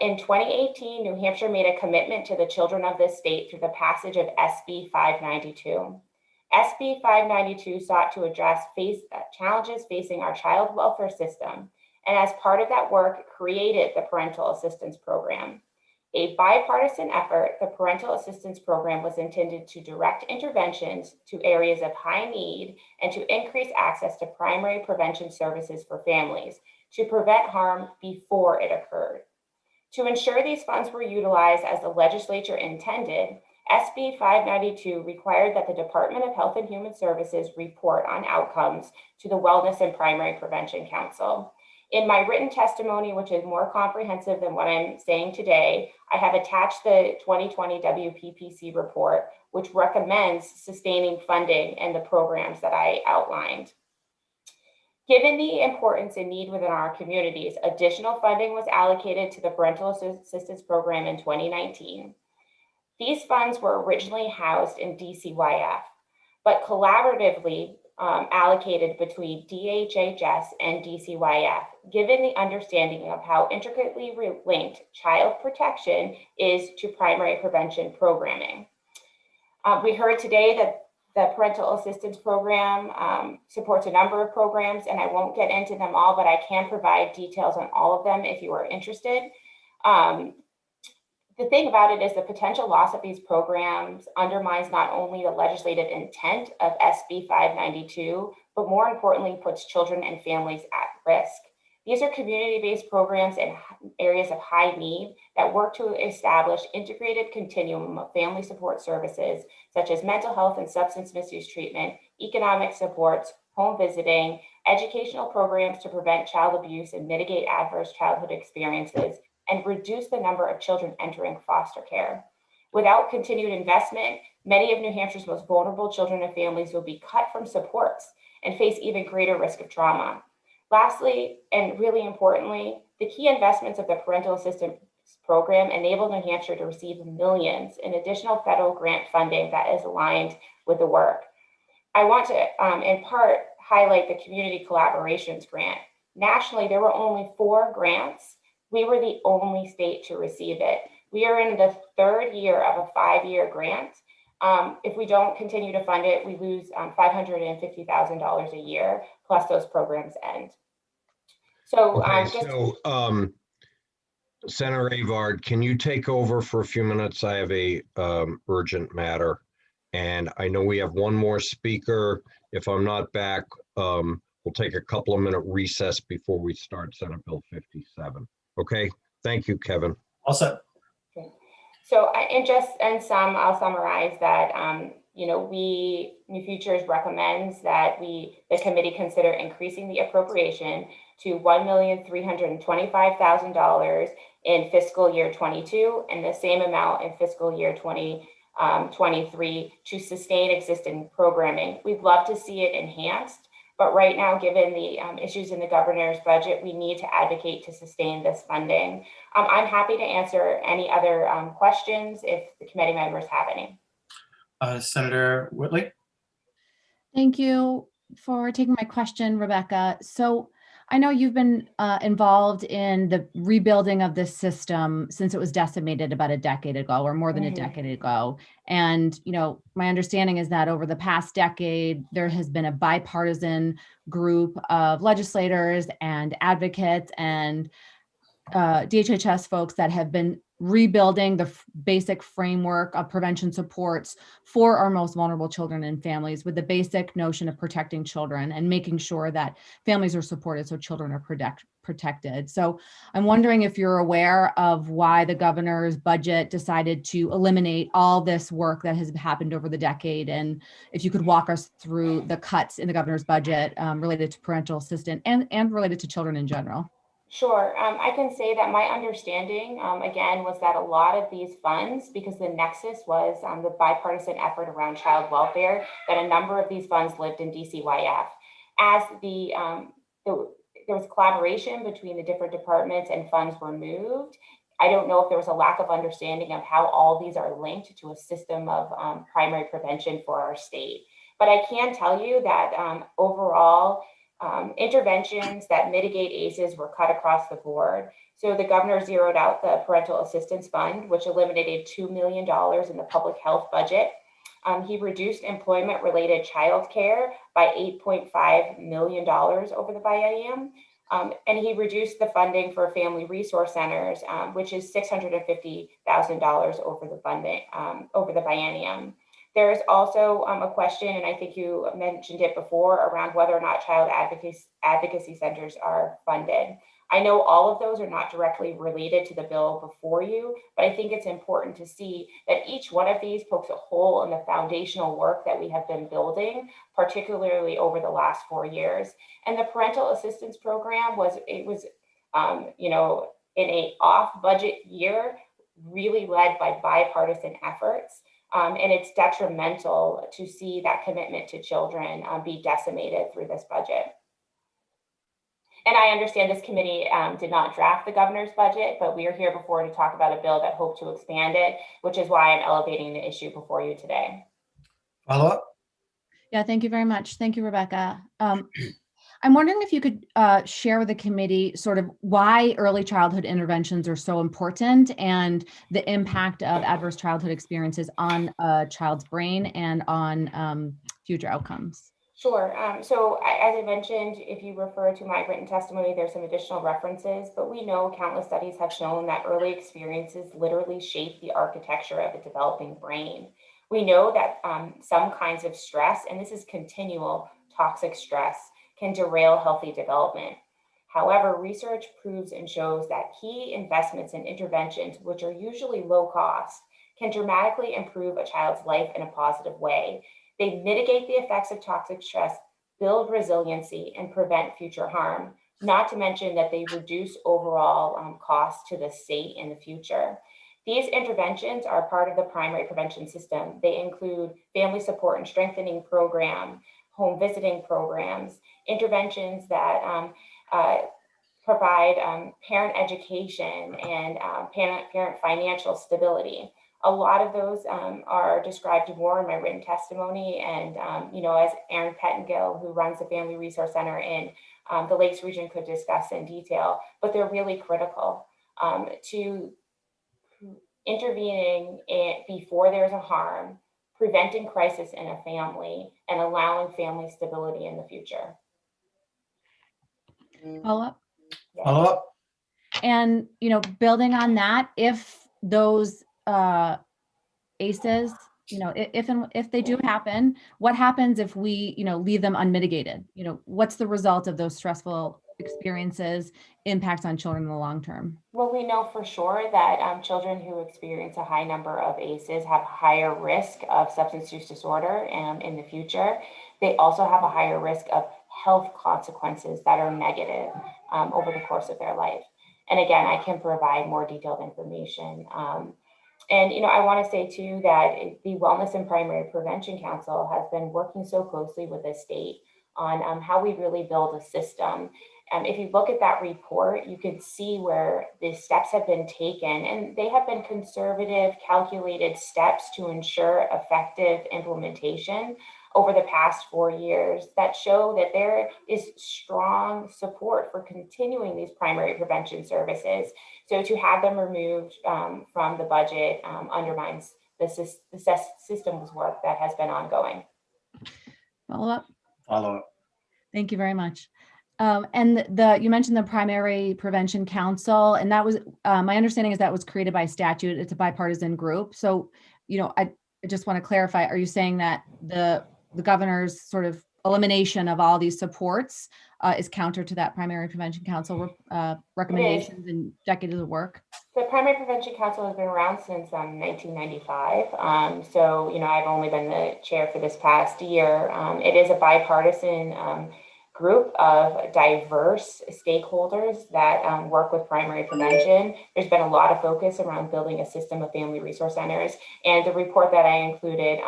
In 2018, New Hampshire made a commitment to the children of this state through the passage of SB 592. SB 592 sought to address challenges facing our child welfare system, and as part of that work, created the Parental Assistance Program. A bipartisan effort, the Parental Assistance Program was intended to direct interventions to areas of high need and to increase access to primary prevention services for families to prevent harm before it occurred. To ensure these funds were utilized as the legislature intended, SB 592 required that the Department of Health and Human Services report on outcomes to the Wellness and Primary Prevention Council. In my written testimony, which is more comprehensive than what I'm saying today, I have attached the 2020 WPPC report, which recommends sustaining funding and the programs that I outlined. Given the importance and need within our communities, additional funding was allocated to the Parental Assistance Program in 2019. These funds were originally housed in DCYF, but collaboratively allocated between DHHS and DCYF, given the understanding of how intricately linked child protection is to primary prevention programming. We heard today that the Parental Assistance Program supports a number of programs, and I won't get into them all, but I can provide details on all of them if you are interested. The thing about it is the potential loss of these programs undermines not only the legislative intent of SB 592, but more importantly, puts children and families at risk. These are community-based programs in areas of high need that work to establish integrated continuum of family support services, such as mental health and substance misuse treatment, economic supports, home visiting, educational programs to prevent child abuse and mitigate adverse childhood experiences, and reduce the number of children entering foster care. Without continued investment, many of New Hampshire's most vulnerable children and families will be cut from supports and face even greater risk of trauma. Lastly, and really importantly, the key investments of the Parental Assistance Program enable New Hampshire to receive millions in additional federal grant funding that is aligned with the work. I want to, in part, highlight the Community Collaborations Grant. Nationally, there were only 4 grants. We were the only state to receive it. We are in the 3rd year of a 5-year grant. If we don't continue to fund it, we lose $550,000 a year, plus those programs end. So, Senator Avard, can you take over for a few minutes? I have a urgent matter, and I know we have one more speaker. If I'm not back, we'll take a couple of minute recess before we start Senate Bill 57. Okay, thank you, Kevin. Also. Okay. So, in sum, I'll summarize that. New Futures recommends that the committee consider increasing the appropriation to $1,325,000 in fiscal year 22 and the same amount in fiscal year 2023 to sustain existing programming. We'd love to see it enhanced, but right now, given the issues in the governor's budget, we need to advocate to sustain this funding. I'm happy to answer any other questions if the committee members have any. Senator Whitley. Thank you for taking my question, Rebecca. So I know you've been involved in the rebuilding of this system since it was decimated about a decade ago, or more than a decade ago. And, my understanding is that over the past decade, there has been a bipartisan group of legislators and advocates and DHHS folks that have been rebuilding the basic framework of prevention supports for our most vulnerable children and families, with the basic notion of protecting children and making sure that families are supported so children are protected. So I'm wondering if you're aware of why the governor's budget decided to eliminate all this work that has happened over the decade, and if you could walk us through the cuts in the governor's budget related to parental assistance and related to children in general. Sure. I can say that my understanding, again, was that a lot of these funds, because the nexus was the bipartisan effort around child welfare, that a number of these funds lived in DCYF. As there was collaboration between the different departments and funds were moved, I don't know if there was a lack of understanding of how all these are linked to a system of primary prevention for our state. But I can tell you that overall, interventions that mitigate ACEs were cut across the board. So the governor zeroed out the Parental Assistance Fund, which eliminated $2 million in the public health budget. He reduced employment-related childcare by $8.5 million over the biennium. And he reduced the funding for family resource centers, which is $650,000 over the funding over the biennium. There's also a question, and I think you mentioned it before, around whether or not child advocacy centers are funded. I know all of those are not directly related to the bill before you, but I think it's important to see that each one of these pokes a hole in the foundational work that we have been building, particularly over the last 4 years. And the parental assistance program was in a off-budget year, really led by bipartisan efforts. And it's detrimental to see that commitment to children be decimated through this budget. And I understand this committee did not draft the governor's budget, but we are here before to talk about a bill that hoped to expand it, which is why I'm elevating the issue before you today. Follow up? Yeah, thank you very much. Thank you, Rebecca. I'm wondering if you could share with the committee sort of why early childhood interventions are so important and the impact of adverse childhood experiences on a child's brain and on future outcomes. Sure. So as I mentioned, if you refer to my written testimony, there's some additional references, but we know countless studies have shown that early experiences literally shape the architecture of a developing brain. We know that some kinds of stress, and this is continual toxic stress, can derail healthy development. However, research proves and shows that key investments in interventions, which are usually low cost, can dramatically improve a child's life in a positive way. They mitigate the effects of toxic stress, build resiliency, and prevent future harm, not to mention that they reduce overall costs to the state in the future. These interventions are part of the primary prevention system. They include family support and strengthening program, home visiting programs, interventions that provide parent education and parent financial stability. A lot of those are described more in my written testimony, and as Erin Pettengill, who runs the Family Resource Center in the Lakes region, could discuss in detail, but they're really critical to intervening before there's a harm, preventing crisis in a family, and allowing family stability in the future. Follow up? Follow up? And, building on that, if those ACEs, if they do happen, what happens if we, leave them unmitigated? What's the result of those stressful experiences impacts on children in the long term? Well, we know for sure that children who experience a high number of ACEs have higher risk of substance use disorder in the future. They also have a higher risk of health consequences that are negative over the course of their life. And again, I can provide more detailed information. And I want to say too that the Wellness and Primary Prevention Council has been working so closely with the state on how we really build a system. If you look at that report, you can see where the steps have been taken, and they have been conservative, calculated steps to ensure effective implementation over the past 4 years that show that there is strong support for continuing these primary prevention services. So to have them removed from the budget undermines the system's work that has been ongoing. Follow up? Follow up. Thank you very much. And you mentioned the Primary Prevention Council, and that was, my understanding is that was created by statute. It's a bipartisan group. So, I just want to clarify, are you saying that the governor's sort of elimination of all these supports is counter to that Primary Prevention Council recommendations and decades of work? The Primary Prevention Council has been around since 1995. So, I've only been the chair for this past year. It is a bipartisan group of diverse stakeholders that work with primary prevention. There's been a lot of focus around building a system of family resource centers. And the report that I included,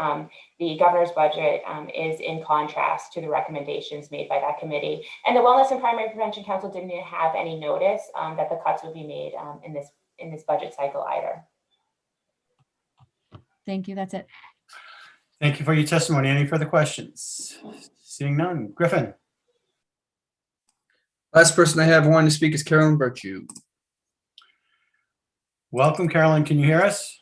the governor's budget, is in contrast to the recommendations made by that committee. And the Wellness and Primary Prevention Council didn't have any notice that the cuts would be made in this budget cycle either. Thank you. That's it. Thank you for your testimony. Any further questions? Seeing none. Griffin. Last person I have wanting to speak is Carolyn Virtue. Welcome, Carolyn. Can you hear us?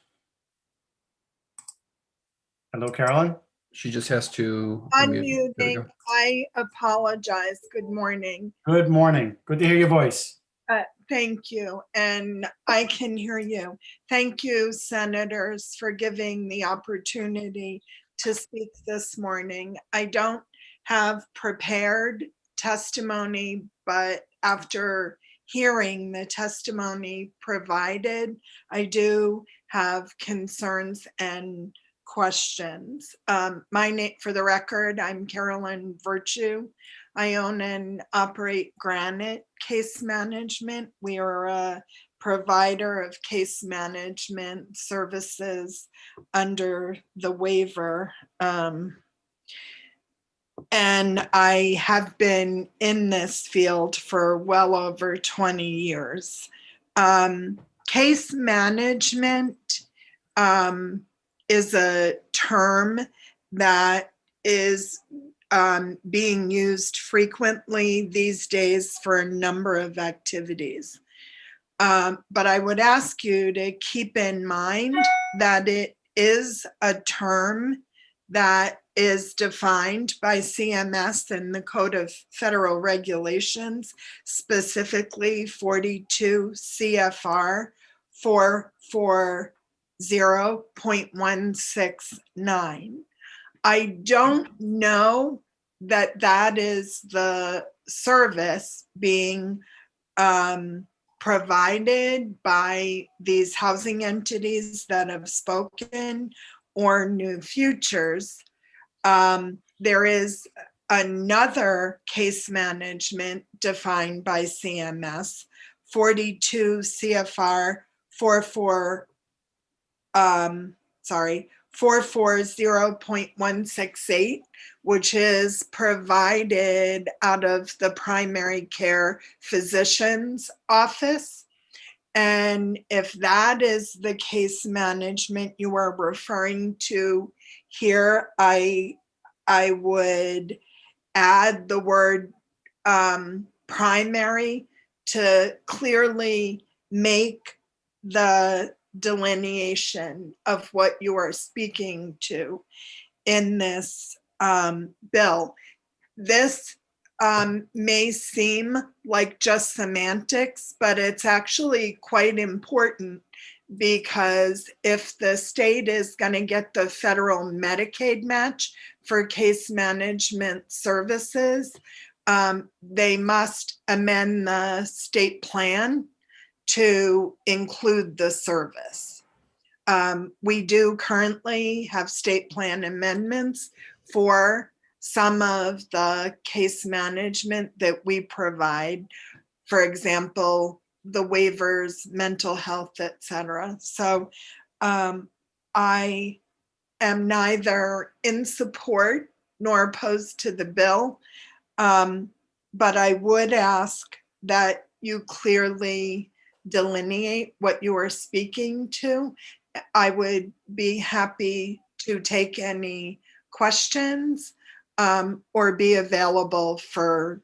Hello, Carolyn. She just has to unmute. There we go. Unmuting. I apologize. Good morning. Good morning. Good to hear your voice. Thank you. And I can hear you. Thank you, senators, for giving the opportunity to speak this morning. I don't have prepared testimony, but after hearing the testimony provided, I do have concerns and questions. My name, for the record, I'm Carolyn Virtue. I own and operate Granite Case Management. We are a provider of case management services under the waiver. And I have been in this field for well over 20 years. Case management is a term that is being used frequently these days for a number of activities. But I would ask you to keep in mind that it is a term that is defined by CMS in the Code of Federal Regulations, specifically 42 CFR 440.169. I don't know that that is the service being provided by these housing entities that have spoken or New Futures. There is another case management defined by CMS, 42 CFR 440.168, which is provided out of the primary care physician's office. And if that is the case management you are referring to here, I would add the word primary to clearly make the delineation of what you are speaking to in this bill. This may seem like just semantics, but it's actually quite important, because if the state is going to get the federal Medicaid match for case management services, they must amend the state plan to include the service. We do currently have state plan amendments for some of the case management that we provide, for example, the waivers, mental health, et cetera. So I am neither in support nor opposed to the bill, but I would ask that you clearly delineate what you are speaking to. I would be happy to take any questions or be available for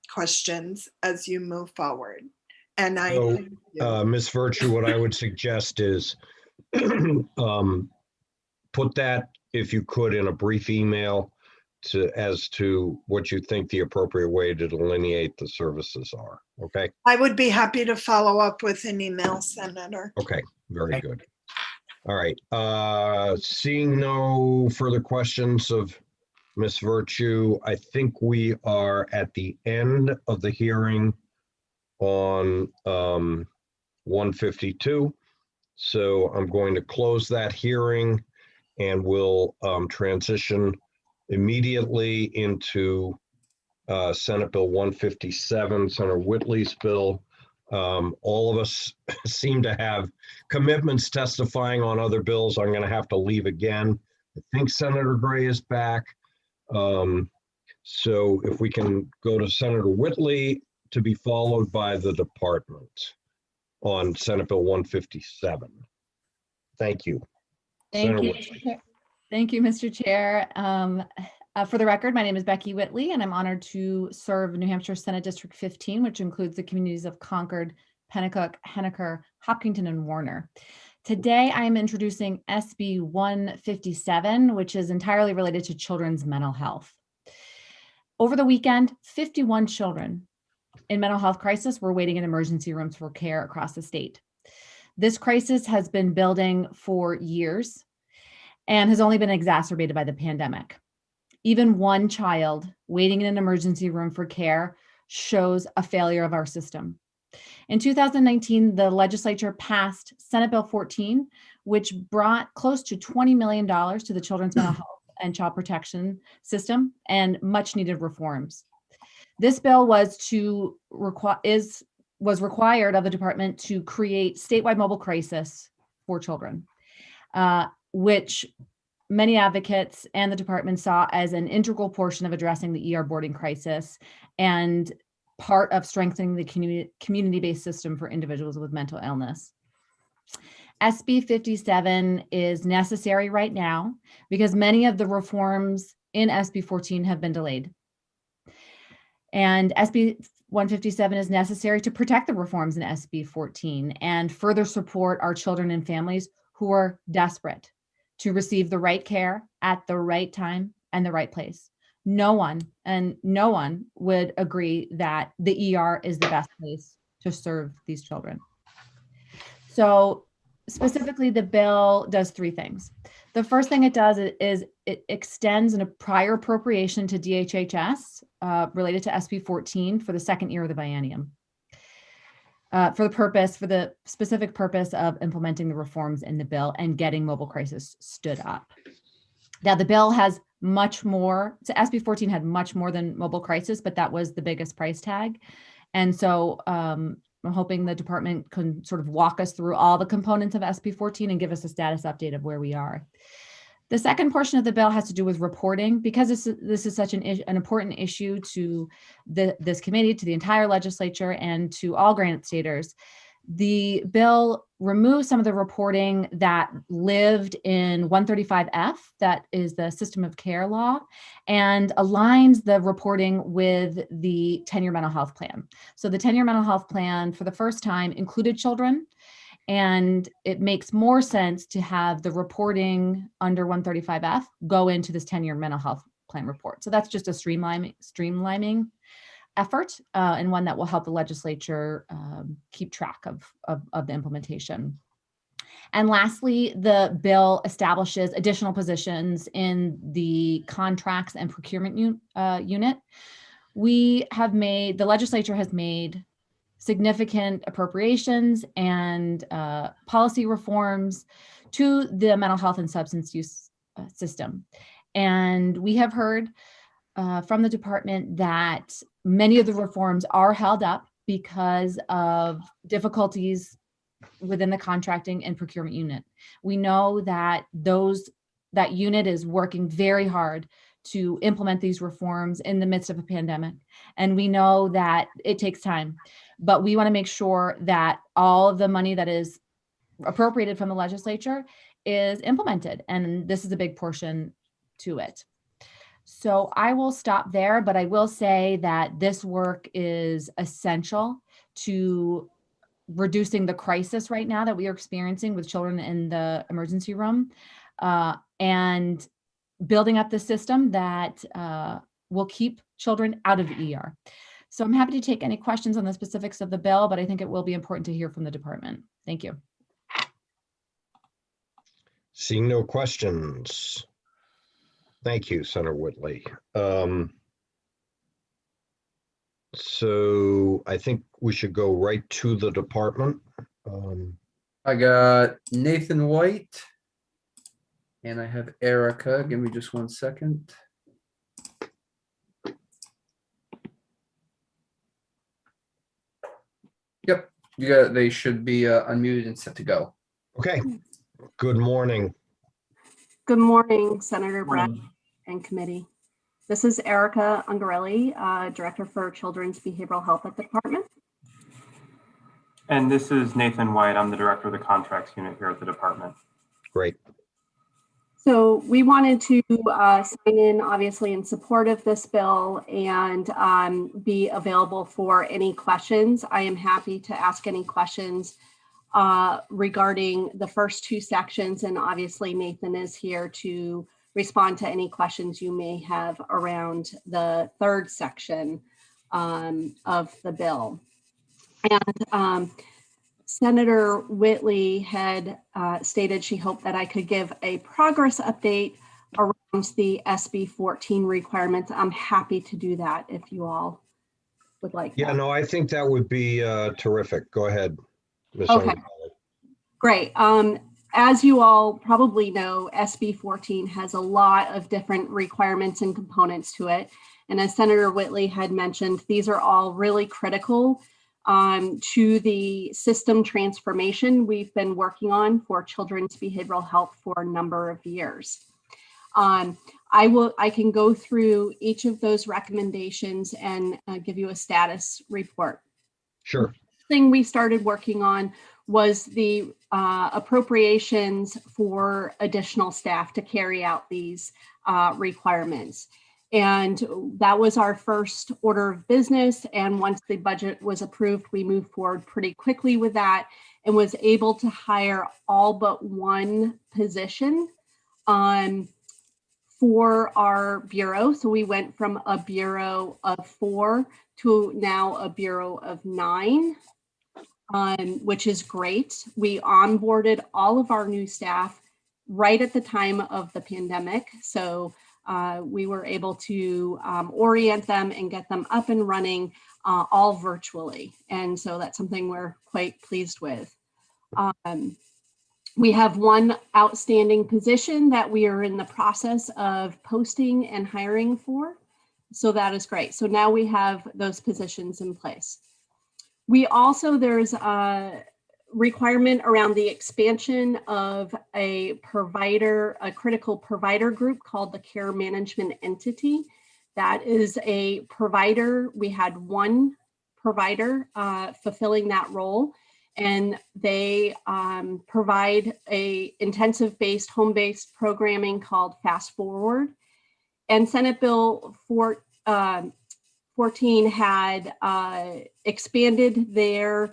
questions as you move forward. And Ms. Virtue, what I would suggest is put that, if you could, in a brief email as to what you think the appropriate way to delineate the services are. Okay. I would be happy to follow up with an email, Senator. Okay, very good. All right. Seeing no further questions of Ms. Virtue, I think we are at the end of the hearing on 152. So I'm going to close that hearing and we'll transition immediately into Senate Bill 157, Senator Whitley's bill. All of us seem to have commitments testifying on other bills. I'm going to have to leave again. I think Senator Gray is back. So if we can go to Senator Whitley to be followed by the department on Senate Bill 157. Thank you. Thank Senator you. Whitley. Thank you, Mr. Chair. For the record, my name is Becky Whitley, and I'm honored to serve New Hampshire Senate District 15, which includes the communities of Concord, Pennacook, Henniker, Hopkinton, and Warner. Today, I am introducing SB 157, which is entirely related to children's mental health. Over the weekend, 51 children in mental health crisis were waiting in emergency rooms for care across the state. This crisis has been building for years and has only been exacerbated by the pandemic. Even one child waiting in an emergency room for care shows a failure of our system. In 2019, the legislature passed Senate Bill 14, which brought close to $20 million to the children's mental health and child protection system and much needed reforms. This bill was required of the department to create statewide mobile crisis for children, which many advocates and the department saw as an integral portion of addressing the ER boarding crisis and part of strengthening the community-based system for individuals with mental illness. SB 57 is necessary right now because many of the reforms in SB 14 have been delayed. And SB 157 is necessary to protect the reforms in SB 14 and further support our children and families who are desperate to receive the right care at the right time and the right place. No one would agree that the ER is the best place to serve these children. So specifically, the bill does three things. The first thing it does is it extends a prior appropriation to DHHS related to SB 14 for the second year of the biennium. For the specific purpose of implementing the reforms in the bill and getting mobile crisis stood up. Now, the bill has much more, so SB 14 had much more than mobile crisis, but that was the biggest price tag. And so I'm hoping the department can sort of walk us through all the components of SB 14 and give us a status update of where we are. The second portion of the bill has to do with reporting. Because this is such an important issue to this committee, to the entire legislature, and to all grant staters. The bill removes some of the reporting that lived in 135F, that is the system of care law, and aligns the reporting with the 10-year mental health plan. So the 10-year mental health plan, for the first time, included children. And it makes more sense to have the reporting under 135F go into this 10-year mental health plan report. So that's just a streamlining effort and one that will help the legislature keep track of the implementation. And lastly, the bill establishes additional positions in the contracts and procurement unit. The legislature has made significant appropriations and policy reforms to the mental health and substance use system. And we have heard from the department that many of the reforms are held up because of difficulties within the contracting and procurement unit. We know that that unit is working very hard to implement these reforms in the midst of a pandemic. And we know that it takes time, but we want to make sure that all of the money that is appropriated from the legislature is implemented. And this is a big portion to it. So I will stop there, but I will say that this work is essential to reducing the crisis right now that we are experiencing with children in the emergency room and building up the system that will keep children out of the ER. So I'm happy to take any questions on the specifics of the bill, but I think it will be important to hear from the department. Thank you. Seeing no questions. Thank you, Senator Whitley. So I think we should go right to the department. I got Nathan White. And I have Erica. Give me just 1 second. Yep, they should be unmuted and set to go. Okay. Good morning. Good morning, Senator Brad and committee. This is Erica Ungarelli, Director for Children's Behavioral Health at the department. And this is Nathan White. I'm the Director of the Contracts Unit here at the department. Great. So we wanted to sign in, obviously, in support of this bill and be available for any questions. I am happy to ask any questions regarding the first two sections, and obviously Nathan is here to respond to any questions you may have around the third section of the bill. And Senator Whitley had stated she hoped that I could give a progress update around the SB 14 requirements. I'm happy to do that if you all would like. Yeah, no, I think that would be terrific. Go ahead, Ms. Okay, Ungarelli. great. As you all probably know, SB 14 has a lot of different requirements and components to it. And as Senator Whitley had mentioned, these are all really critical to the system transformation we've been working on for children's behavioral health for a number of years. I can go through each of those recommendations and give you a status report. Sure. The thing we started working on was the appropriations for additional staff to carry out these requirements. And that was our first order of business. And once the budget was approved, we moved forward pretty quickly with that and was able to hire all but one position for our bureau. So we went from a bureau of 4 to now a bureau of 9, which is great. We onboarded all of our new staff right at the time of the pandemic. So we were able to orient them and get them up and running all virtually. And so that's something we're quite pleased with. We have one outstanding position that we are in the process of posting and hiring for. So that is great. So now we have those positions in place. We also, there's a requirement around the expansion of a critical provider group called the Care Management Entity. That is a provider. We had one provider fulfilling that role, and they provide a intensive-based, home-based programming called Fast Forward. And Senate Bill 14 had expanded their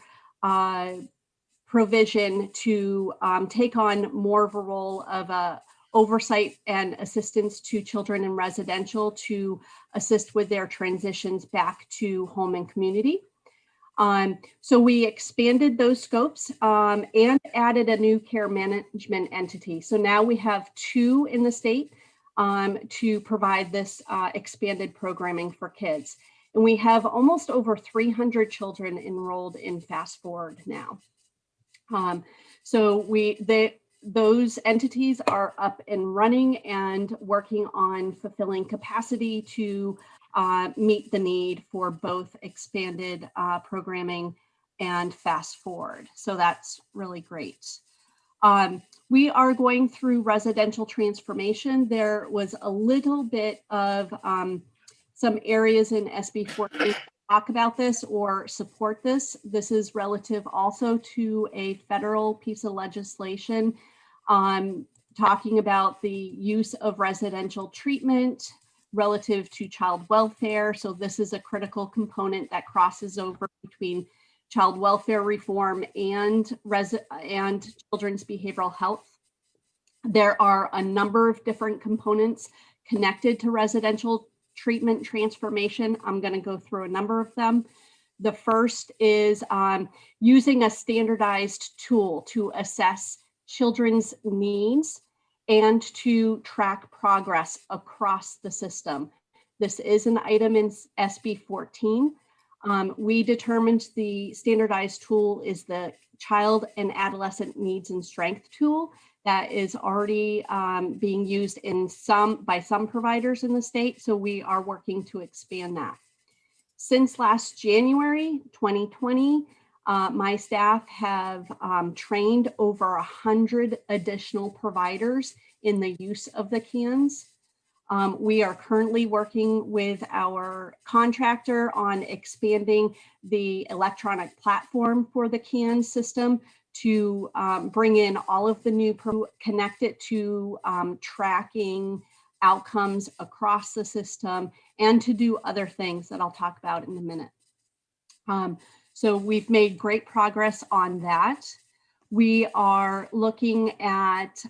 provision to take on more of a role of oversight and assistance to children in residential to assist with their transitions back to home and community. So we expanded those scopes and added a new care management entity. So now we have 2 in the state to provide this expanded programming for kids. And we have almost over 300 children enrolled in Fast Forward now. So those entities are up and running and working on fulfilling capacity to meet the need for both expanded programming and Fast Forward. So that's really great. We are going through residential transformation. There was a little bit of some areas in SB 14 talk about this or support this. This is relative also to a federal piece of legislation talking about the use of residential treatment relative to child welfare. So this is a critical component that crosses over between child welfare reform and children's behavioral health. There are a number of different components connected to residential treatment transformation. I'm going to go through a number of them. The first is using a standardized tool to assess children's needs and to track progress across the system. This is an item in SB 14. We determined the standardized tool is the Child and Adolescent Needs and Strength tool that is already being used by some providers in the state. So we are working to expand that. Since last January 2020, my staff have trained over 100 additional providers in the use of the CANs. We are currently working with our contractor on expanding the electronic platform for the CAN system to bring in all of the new, connect it to tracking outcomes across the system, and to do other things that I'll talk about in a minute. So we've made great progress on that. We are looking at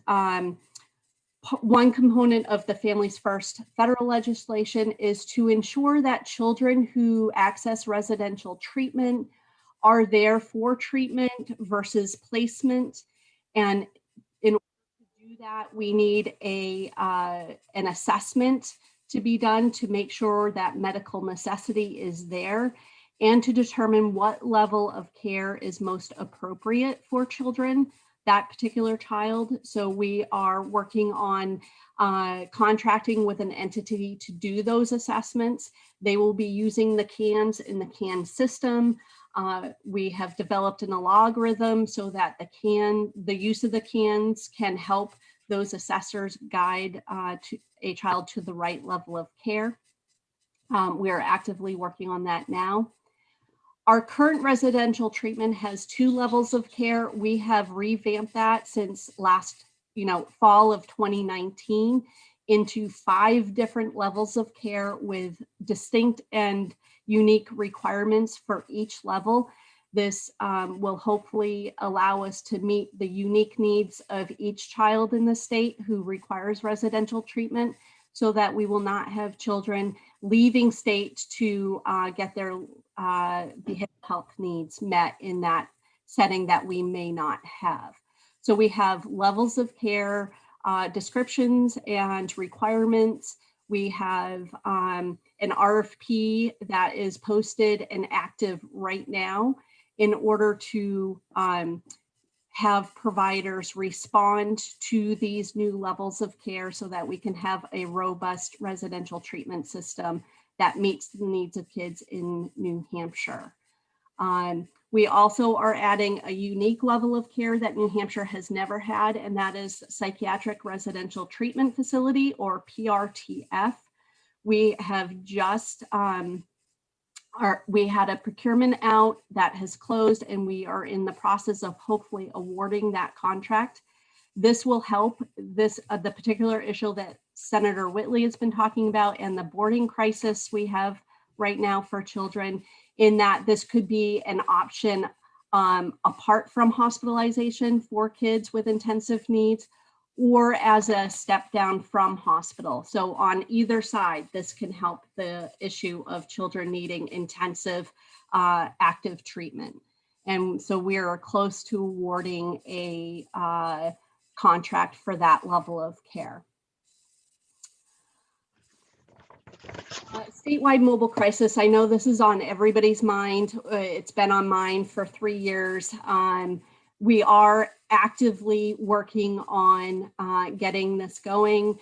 one component of the Families First federal legislation is to ensure that children who access residential treatment are there for treatment versus placement. And in order to do that, we need an assessment to be done to make sure that medical necessity is there and to determine what level of care is most appropriate for children, that particular child. So we are working on contracting with an entity to do those assessments. They will be using the CANs in the CAN system. We have developed an algorithm so that the use of the CANs can help those assessors guide to a child to the right level of care. We are actively working on that now. Our current residential treatment has 2 levels of care. We have revamped that since last, fall of 2019 into 5 different levels of care with distinct and unique requirements for each level. This will hopefully allow us to meet the unique needs of each child in the state who requires residential treatment, so that we will not have children leaving state to get their behavioral health needs met in that setting that we may not have. So we have levels of care, descriptions and requirements. We have an RFP that is posted and active right now in order to have providers respond to these new levels of care so that we can have a robust residential treatment system that meets the needs of kids in New Hampshire. We also are adding a unique level of care that New Hampshire has never had, and that is Psychiatric Residential Treatment Facility, or PRTF. We have just, we had a procurement out that has closed, and we are in the process of hopefully awarding that contract. This will help the particular issue that Senator Whitley has been talking about, and the boarding crisis we have right now for children, in that this could be an option apart from hospitalization for kids with intensive needs, or as a step down from hospital. So on either side, this can help the issue of children needing intensive active treatment. And so we are close to awarding a contract for that level of care. Statewide mobile crisis. I know this is on everybody's mind. It's been on mine for 3 years. We are actively working on getting this going.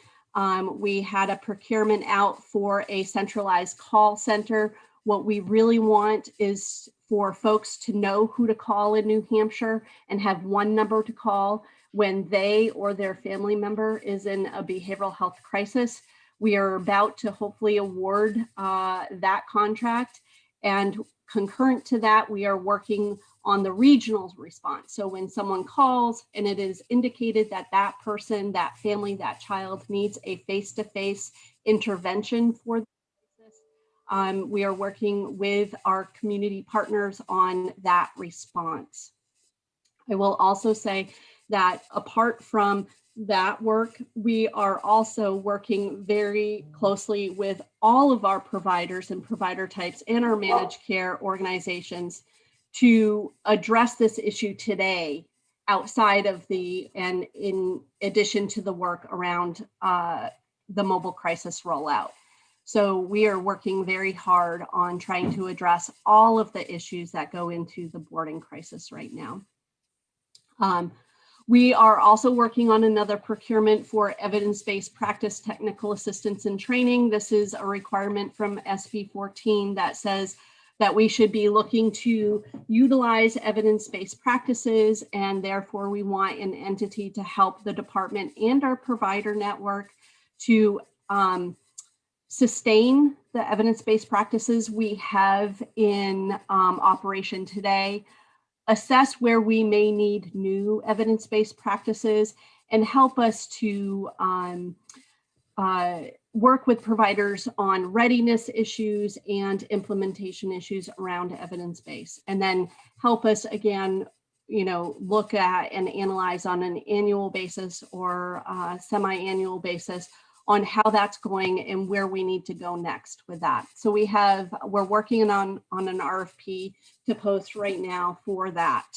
We had a procurement out for a centralized call center. What we really want is for folks to know who to call in New Hampshire and have one number to call when they or their family member is in a behavioral health crisis. We are about to hopefully award that contract, and concurrent to that, we are working on the regional response. So when someone calls and it is indicated that that person, that family, that child needs a face-to-face intervention for the crisis, we are working with our community partners on that response. I will also say that apart from that work, we are also working very closely with all of our providers and provider types and our managed care organizations to address this issue today outside of and in addition to the work around the mobile crisis rollout. So we are working very hard on trying to address all of the issues that go into the boarding crisis right now. We are also working on another procurement for evidence-based practice technical assistance and training. This is a requirement from SB 14 that says that we should be looking to utilize evidence-based practices, and therefore we want an entity to help the department and our provider network to sustain the evidence-based practices we have in operation today, assess where we may need new evidence-based practices, and help us to work with providers on readiness issues and implementation issues around evidence-based, and then help us again, look at and analyze on an annual basis or semi-annual basis on how that's going and where we need to go next with that. So we're working on an RFP to post right now for that.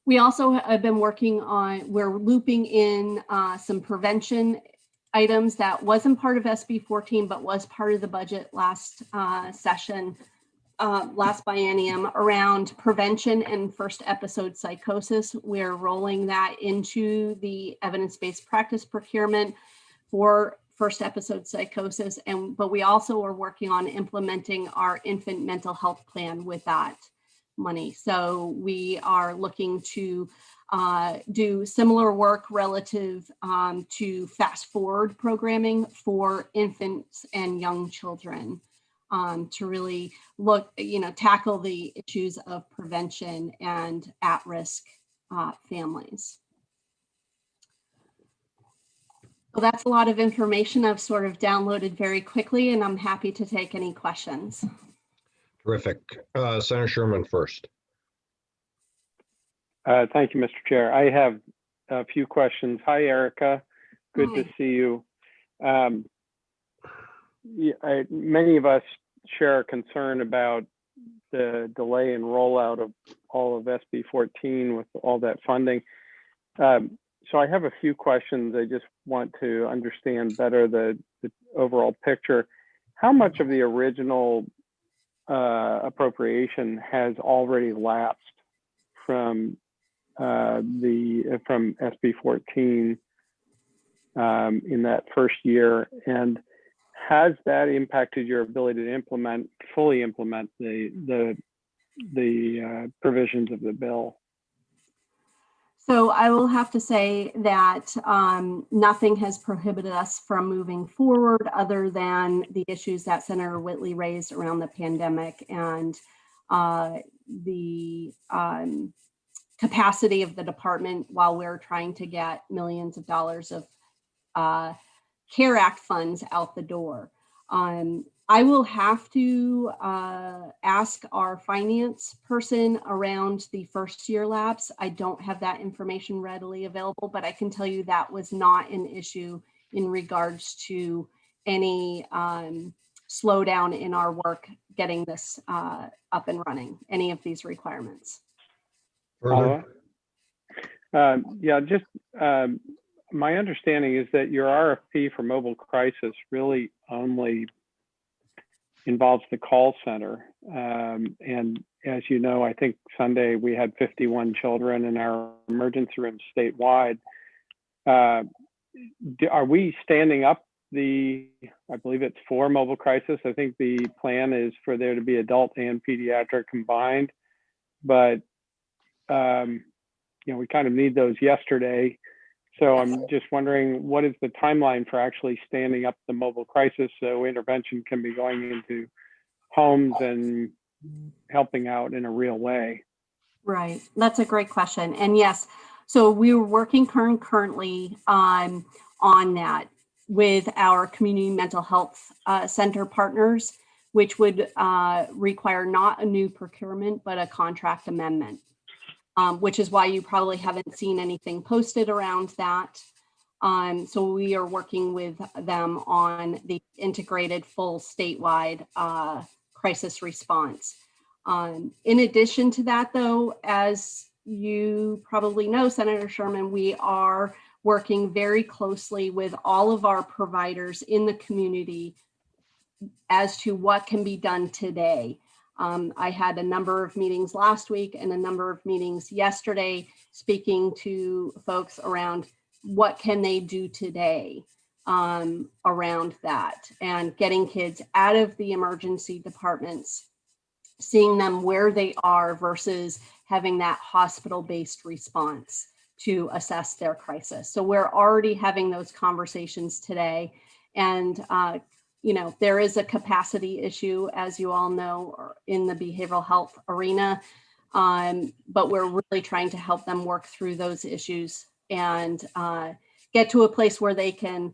We also have been working on, we're looping in some prevention items that wasn't part of SB 14, but was part of the budget last session, last biennium, around prevention and first episode psychosis. We're rolling that into the evidence-based practice procurement for first episode psychosis. But we also are working on implementing our infant mental health plan with that money. So we are looking to do similar work relative to fast forward programming for infants and young children. To really look, tackle the issues of prevention and at-risk families. So that's a lot of information I've sort of downloaded very quickly, and I'm happy to take any questions. Terrific. Senator Sherman first. Thank you, Mr. Chair. I have a few questions. Hi, Erica. Good Hi. to see you. Many of us share a concern about the delay in rollout of all of SB 14 with all that funding. So I have a few questions. I just want to understand better the overall picture. How much of the original appropriation has already lapsed from SB 14 in that first year, and has that impacted your ability to fully implement the provisions of the bill? So I will have to say that nothing has prohibited us from moving forward other than the issues that Senator Whitley raised around the pandemic and the capacity of the department while we're trying to get millions of dollars of CARE Act funds out the door. I will have to ask our finance person around the first year lapse. I don't have that information readily available, but I can tell you that was not an issue in regards to any slowdown in our work getting this up and running, any of these requirements. Further? My understanding is that your RFP for mobile crisis really only involves the call center. And as you know, I think Sunday we had 51 children in our emergency room statewide. Are we standing up I believe it's 4 mobile crisis. I think the plan is for there to be adult and pediatric combined, but we kind of need those yesterday. So I'm just wondering, what is the timeline for actually standing up the mobile crisis so intervention can be going into homes and helping out in a real way? Right, that's a great question. And yes, so we were working currently on that with our community mental health center partners, which would require not a new procurement, but a contract amendment. Which is why you probably haven't seen anything posted around that. So we are working with them on the integrated full statewide crisis response. In addition to that, though, as you probably know, Senator Sherman, we are working very closely with all of our providers in the community as to what can be done today. I had a number of meetings last week and a number of meetings yesterday speaking to folks around what can they do today around that, and getting kids out of the emergency departments, seeing them where they are versus having that hospital-based response to assess their crisis. So we're already having those conversations today. And you know, there is a capacity issue, as you all know, in the behavioral health arena, but we're really trying to help them work through those issues and get to a place where they can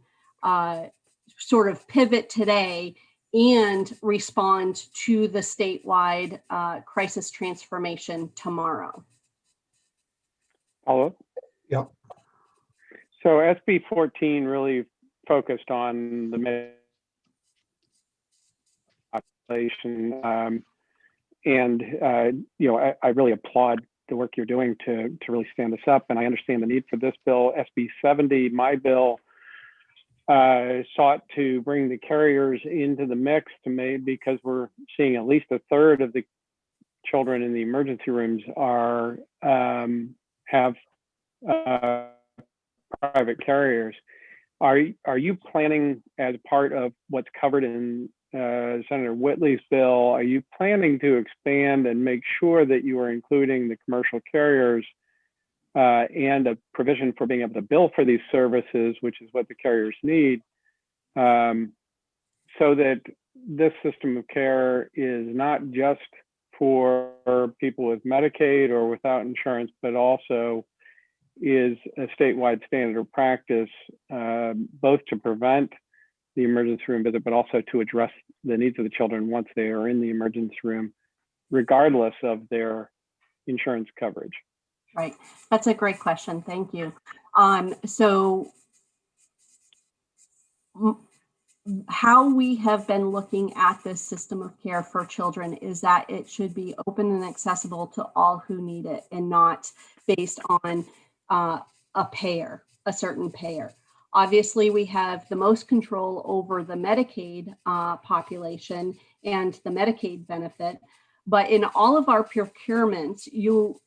sort of pivot today and respond to the statewide crisis transformation tomorrow. Follow up? Yep. So SB 14 really focused on the population, and you know, I really applaud the work you're doing to really stand this up, and I understand the need for this bill. SB 70, my bill, sought to bring the carriers into the mix because we're seeing at least a third of the children in the emergency rooms are have private carriers. Are you planning, as part of what's covered in Senator Whitley's bill, are you planning to expand and make sure that you are including the commercial carriers and a provision for being able to bill for these services, which is what the carriers need, so that this system of care is not just for people with Medicaid or without insurance, but also is a statewide standard of practice, both to prevent the emergency room visit, but also to address the needs of the children once they are in the emergency room, regardless of their insurance coverage? Right. That's a great question. Thank you. So how we have been looking at this system of care for children is that it should be open and accessible to all who need it, and not based on a certain payer. Obviously, we have the most control over the Medicaid population and the Medicaid benefit, but in all of our procurements, you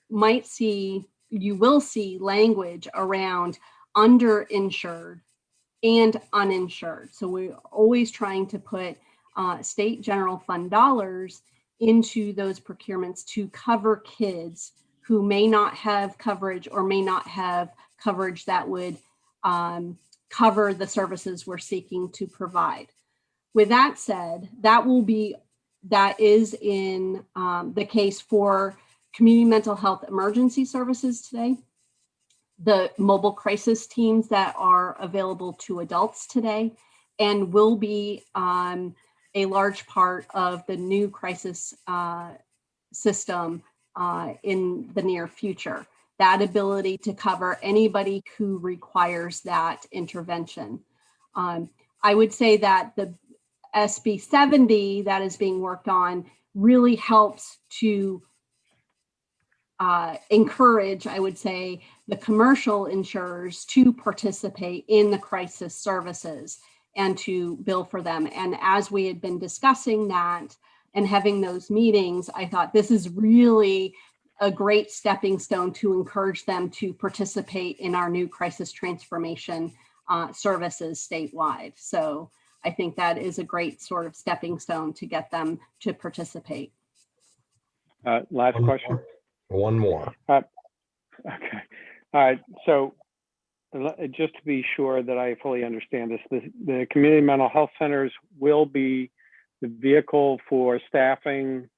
will see language around underinsured and uninsured. So we're always trying to put state general fund dollars into those procurements to cover kids who may not have coverage or may not have coverage that would cover the services we're seeking to provide. With that said, that is in the case for community mental health emergency services today, the mobile crisis teams that are available to adults today, and will be a large part of the new crisis system in the near future. That ability to cover anybody who requires that intervention. I would say that the SB 70 that is being worked on really helps to encourage, I would say, the commercial insurers to participate in the crisis services and to bill for them. And as we had been discussing that and having those meetings, I thought this is really a great stepping stone to encourage them to participate in our new crisis transformation services statewide. So I think that is a great sort of stepping stone to get them to participate. Last question. One more. Okay. All right. So just to be sure that I fully understand this, the community mental health centers will be the vehicle for staffing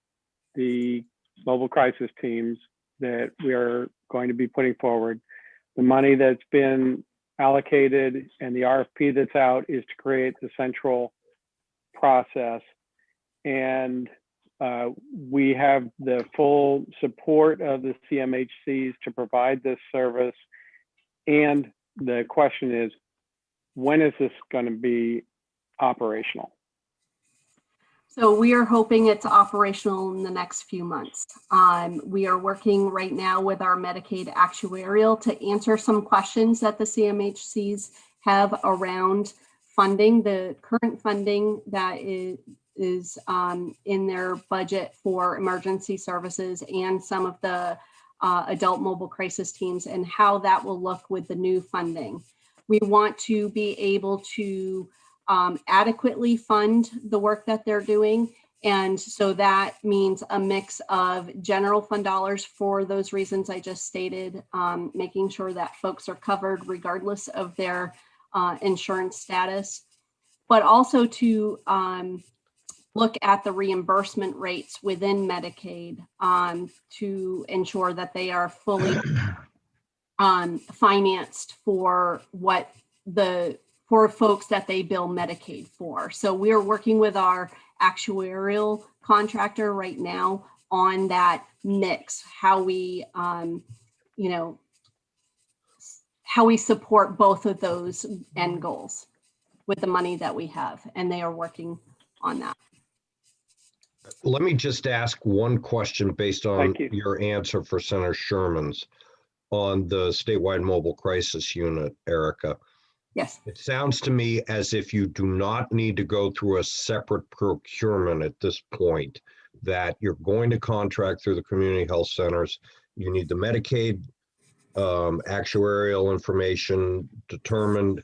the mobile crisis teams that we are going to be putting forward. The money that's been allocated and the RFP that's out is to create the central process. And we have the full support of the CMHCs to provide this service. And the question is, when is this going to be operational? So we are hoping it's operational in the next few months. We are working right now with our Medicaid actuarial to answer some questions that the CMHCs have around funding, the current funding that is in their budget for emergency services and some of the adult mobile crisis teams, and how that will look with the new funding. We want to be able to adequately fund the work that they're doing. And so that means a mix of general fund dollars for those reasons I just stated, making sure that folks are covered regardless of their insurance status, but also to look at the reimbursement rates within Medicaid to ensure that they are fully financed for for folks that they bill Medicaid for. So we're working with our actuarial contractor right now on that mix, how we, how we support both of those end goals with the money that we have, and they are working on that. Let me just ask one question based on your answer for Senator Sherman's on the statewide mobile crisis unit, Erica. Yes. It sounds to me as if you do not need to go through a separate procurement at this point, that you're going to contract through the community health centers. You need the Medicaid actuarial information determined,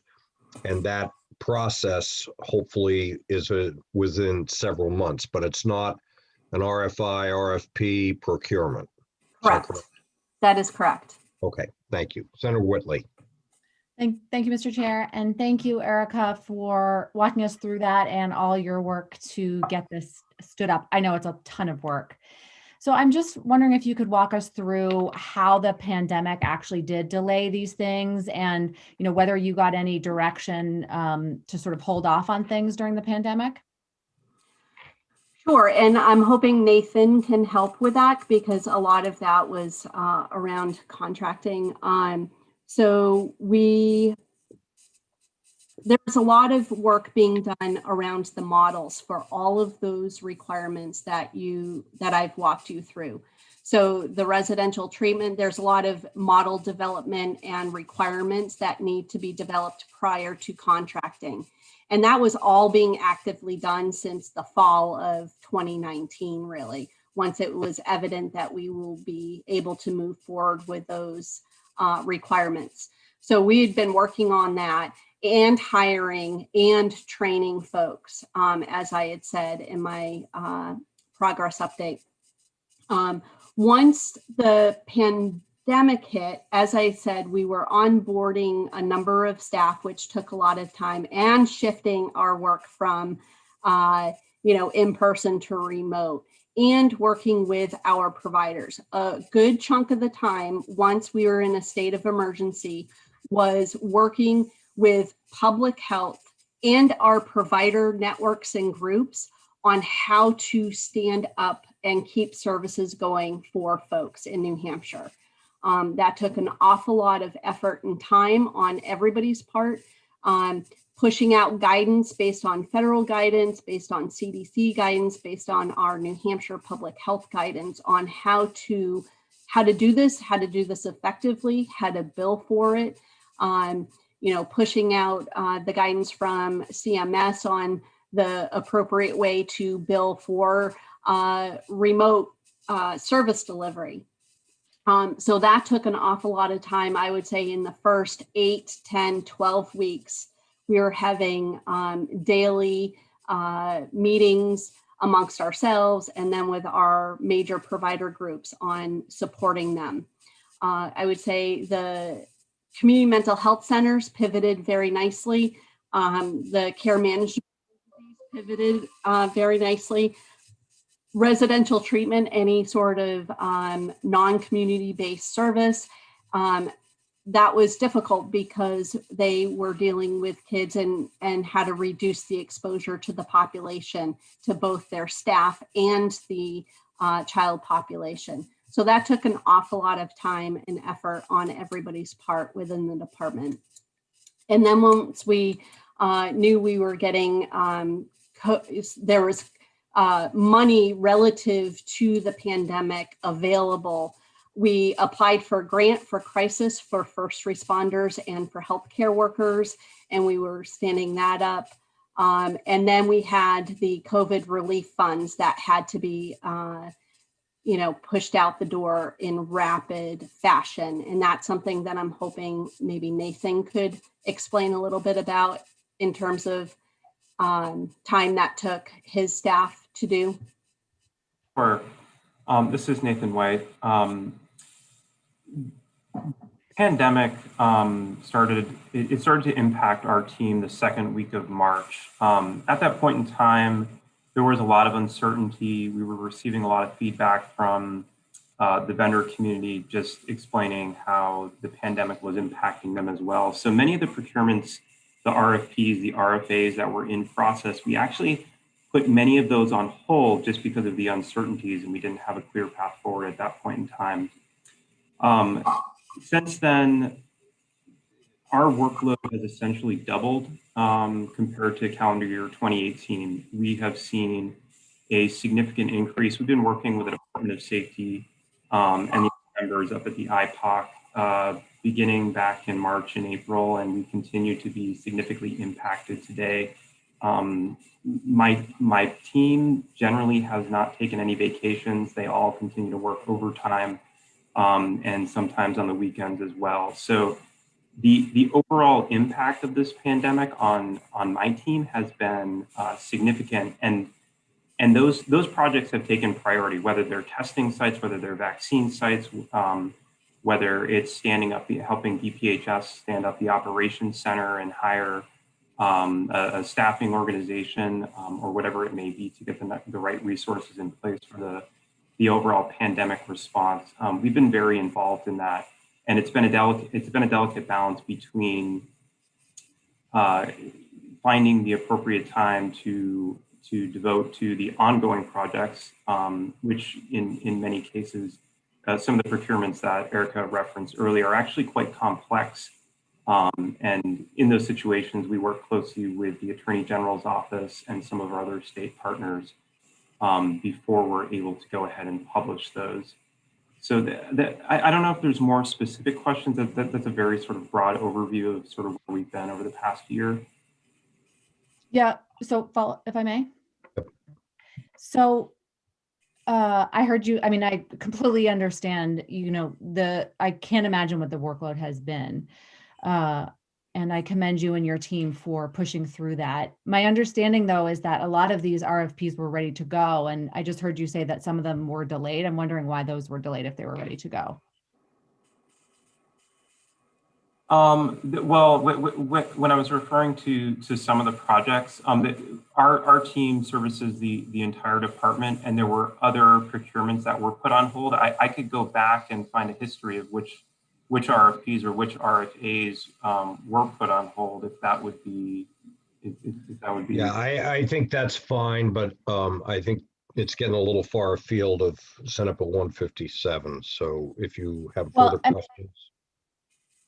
and that process hopefully is within several months, but it's not an RFI, RFP procurement. Correct. That is correct. Okay, thank you. Senator Whitley. Thank you, Mr. Chair, and thank you, Erica, for walking us through that and all your work to get this stood up. I know it's a ton of work. So I'm just wondering if you could walk us through how the pandemic actually did delay these things, and whether you got any direction to sort of hold off on things during the pandemic. Sure, and I'm hoping Nathan can help with that, because a lot of that was around contracting. So there's a lot of work being done around the models for all of those requirements that I've walked you through. So the residential treatment, there's a lot of model development and requirements that need to be developed prior to contracting. And that was all being actively done since the fall of 2019, really, once it was evident that we will be able to move forward with those requirements. So we had been working on that and hiring and training folks, as I had said in my progress update. Once the pandemic hit, as I said, we were onboarding a number of staff, which took a lot of time, and shifting our work from in person to remote, and working with our providers. A good chunk of the time, once we were in a state of emergency, was working with public health and our provider networks and groups on how to stand up and keep services going for folks in New Hampshire. That took an awful lot of effort and time on everybody's part, pushing out guidance based on federal guidance, based on CDC guidance, based on our New Hampshire public health guidance on how to do this effectively, how to bill for it. Pushing out the guidance from CMS on the appropriate way to bill for remote service delivery. So that took an awful lot of time. I would say in the first 8, 10, 12 weeks, we were having daily meetings amongst ourselves and then with our major provider groups on supporting them. I would say the community mental health centers pivoted very nicely. The care management pivoted very nicely. Residential treatment, any sort of non-community based service, that was difficult because they were dealing with kids and how to reduce the exposure to the population, to both their staff and the child population. So that took an awful lot of time and effort on everybody's part within the department. And then once we knew we were getting, there was money relative to the pandemic available. We applied for a grant for crisis for first responders and for healthcare workers, and we were standing that up. And then we had the COVID relief funds that had to be, pushed out the door in rapid fashion. And that's something that I'm hoping maybe Nathan could explain a little bit about in terms of time that took his staff to do. Sure. This is Nathan White. Pandemic started to impact our team the second week of March. At that point in time, there was a lot of uncertainty. We were receiving a lot of feedback from the vendor community, just explaining how the pandemic was impacting them as well. So many of the procurements, the RFPs, the RFAs that were in process, we actually put many of those on hold just because of the uncertainties, and we didn't have a clear path forward at that point in time. Since then, our workload has essentially doubled compared to calendar year 2018. We have seen a significant increase. We've been working with the Department of Safety and the members up at the IPOC beginning back in March and April, and we continue to be significantly impacted today. My team generally has not taken any vacations. They all continue to work overtime and sometimes on the weekends as well. So the overall impact of this pandemic on my team has been significant, and those projects have taken priority, whether they're testing sites, whether they're vaccine sites, whether it's helping DPHS stand up the operations center and hire a staffing organization or whatever it may be to get the right resources in place for the overall pandemic response. We've been very involved in that, and it's been a delicate balance between finding the appropriate time to devote to the ongoing projects, which in many cases, some of the procurements that Erica referenced earlier are actually quite complex. And in those situations, we work closely with the Attorney General's office and some of our other state partners before we're able to go ahead and publish those. So I don't know if there's more specific questions. That's a very sort of broad overview of sort of where we've been over the past year. Yeah, so follow, if I may. So I heard you, I mean, I completely understand, I can't imagine what the workload has been. And I commend you and your team for pushing through that. My understanding, though, is that a lot of these RFPs were ready to go. And I just heard you say that some of them were delayed. I'm wondering why those were delayed if they were ready to go. Well, when I was referring to some of the projects, our team services the entire department, and there were other procurements that were put on hold. I could go back and find a history of which RFPs or which RFAs were put on hold, if that would be. Yeah, I think that's fine, but I think it's getting a little far afield of Senate Bill 157. So if you have further questions.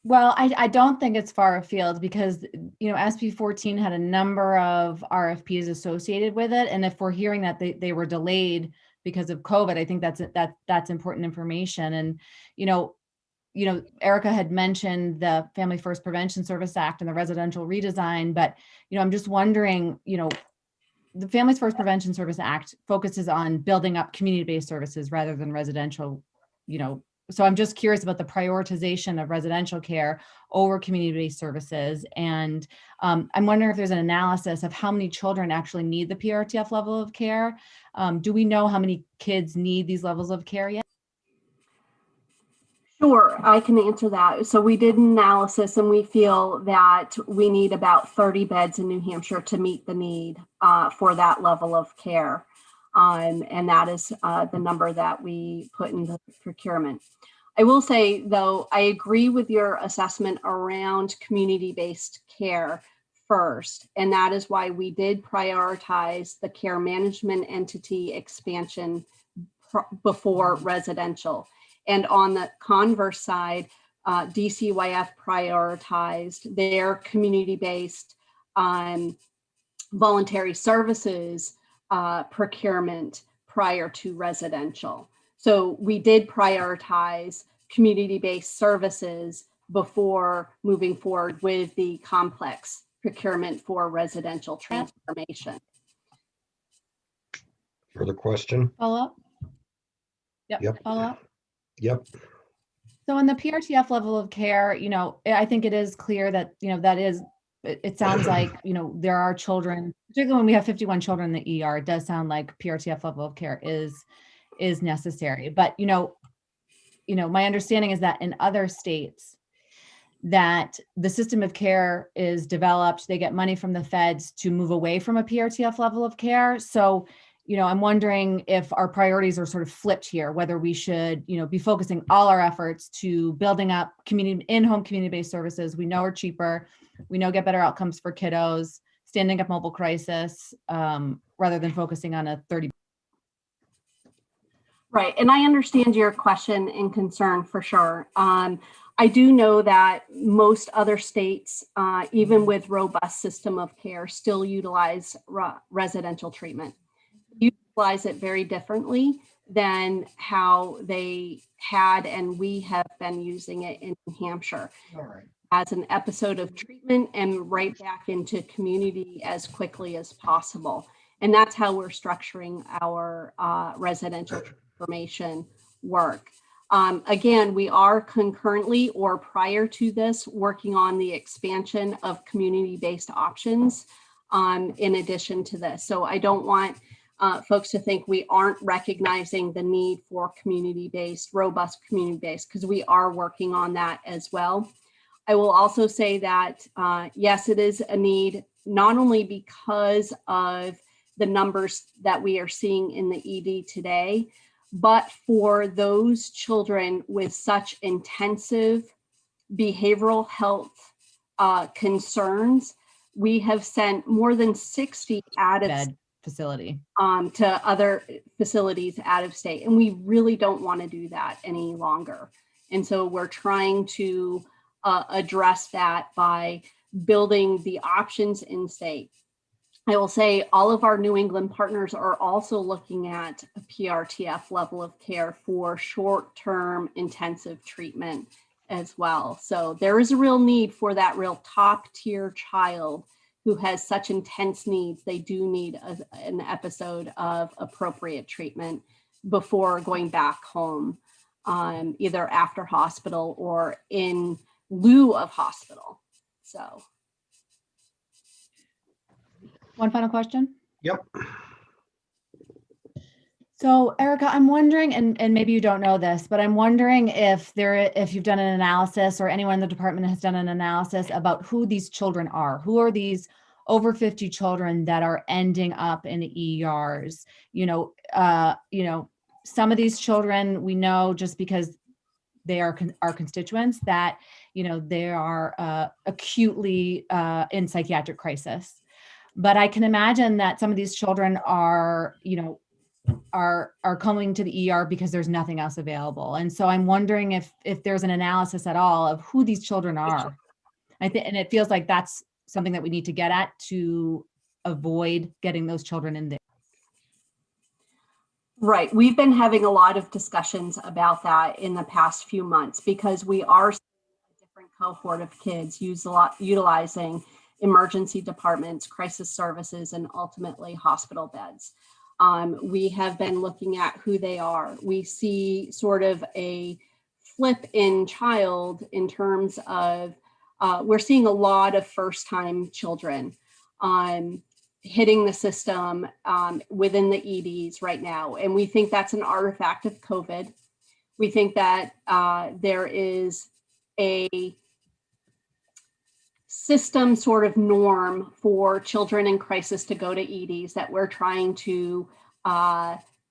Well, I don't think it's far afield because, SB 14 had a number of RFPs associated with it. And if we're hearing that they were delayed because of COVID, I think that's important information. And, Erica had mentioned the Family First Prevention Service Act and the residential redesign, but, I'm just wondering, the Families First Prevention Service Act focuses on building up community-based services rather than residential, so I'm just curious about the prioritization of residential care over community-based services. And I'm wondering if there's an analysis of how many children actually need the PRTF level of care. Do we know how many kids need these levels of care yet? Sure, I can answer that. So we did an analysis and we feel that we need about 30 beds in New Hampshire to meet the need for that level of care. And that is the number that we put in the procurement. I will say, though, I agree with your assessment around community-based care first, and that is why we did prioritize the care management entity expansion before residential. And on the converse side, DCYF prioritized their community-based voluntary services procurement prior to residential. So we did prioritize community-based services before moving forward with the complex procurement for residential transformation. Further question? Follow up? Yep. Yep. Follow up? Yep. So on the PRTF level of care, I think it is clear that, it sounds like, there are children, particularly when we have 51 children in the ER, it does sound like PRTF level of care is necessary. But, my understanding is that in other states that the system of care is developed, they get money from the feds to move away from a PRTF level of care. So, I'm wondering if our priorities are sort of flipped here, whether we should, be focusing all our efforts to building up in-home community-based services we know are cheaper, we know get better outcomes for kiddos, standing up mobile crisis, rather than focusing on a 30. Right, and I understand your question and concern for sure. I do know that most other states, even with robust system of care, still utilize residential treatment. Utilize it very differently than how they had, and we have been using it in New Hampshire. All right. As an episode of treatment and right back into community as quickly as possible. And that's how we're structuring our residential transformation work. Again, we are concurrently or prior to this working on the expansion of community-based options in addition to this. So I don't want folks to think we aren't recognizing the need for community-based, robust community-based, because we are working on that as well. I will also say that, yes, it is a need, not only because of the numbers that we are seeing in the ED today, but for those children with such intensive behavioral health concerns. We have sent more than 60 out of bed facility to other facilities out of state, and we really don't want to do that any longer. And so we're trying to address that by building the options in state. I will say all of our New England partners are also looking at a PRTF level of care for short-term intensive treatment as well. So there is a real need for that real top tier child who has such intense needs. They do need an episode of appropriate treatment before going back home, either after hospital or in lieu of hospital. So. One final question. Yep. So Erica, I'm wondering, and maybe you don't know this, but I'm wondering if you've done an analysis or anyone in the department has done an analysis about who these children are. Who are these over 50 children that are ending up in the ERs? Some of these children we know just because they are our constituents that, they are acutely in psychiatric crisis. But I can imagine that some of these children are coming to the ER because there's nothing else available. And so I'm wondering if there's an analysis at all of who these children are. And it feels like that's something that we need to get at to avoid getting those children in there. Right. We've been having a lot of discussions about that in the past few months because we are seeing a different cohort of kids utilizing emergency departments, crisis services, and ultimately hospital beds. We have been looking at who they are. We see sort of a flip in child in terms of, we're seeing a lot of first-time children hitting the system within the EDs right now. And we think that's an artifact of COVID. We think that there is a system sort of norm for children in crisis to go to EDs that we're trying to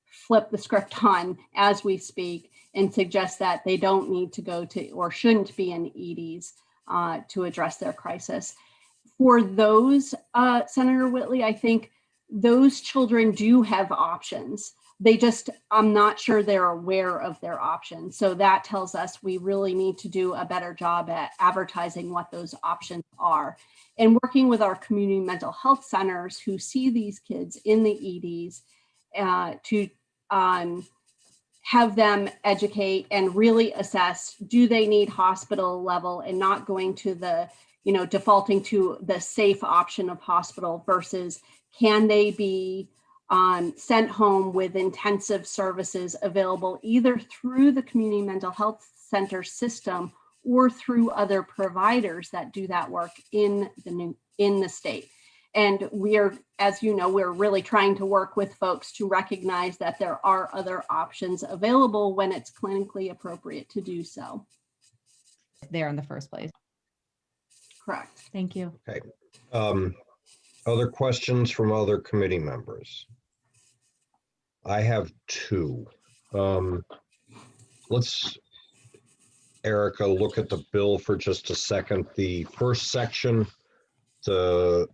flip the script on as we speak and suggest that they don't need to go to or shouldn't be in EDs to address their crisis. For those, Senator Whitley, I think those children do have options. I'm not sure they're aware of their options. So that tells us we really need to do a better job at advertising what those options are. And working with our community mental health centers who see these kids in the EDs to have them educate and really assess, do they need hospital level and not going to the, defaulting to the safe option of hospital versus can they be sent home with intensive services available either through the community mental health center system or through other providers that do that work in the state. And we're, as you know, we're really trying to work with folks to recognize that there are other options available when it's clinically appropriate to do so. There in the first place. Correct. Thank you. Okay. Other questions from other committee members? I have two. Let's, Erica, look at the bill for just a second. The first section, the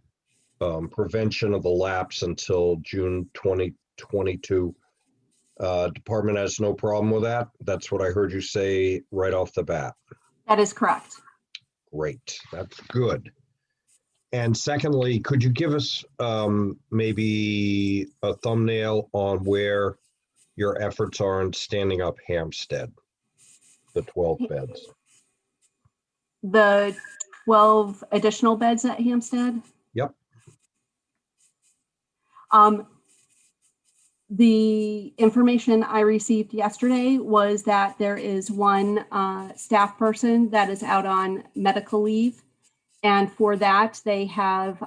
prevention of the lapse until June 2022. Department has no problem with that. That's what I heard you say right off the bat. That is correct. Great, that's good. And secondly, could you give us maybe a thumbnail on where your efforts are in standing up Hampstead, the 12 beds? The 12 additional beds at Hampstead? Yep. The information I received yesterday was that there is one staff person that is out on medical leave. And for that, they have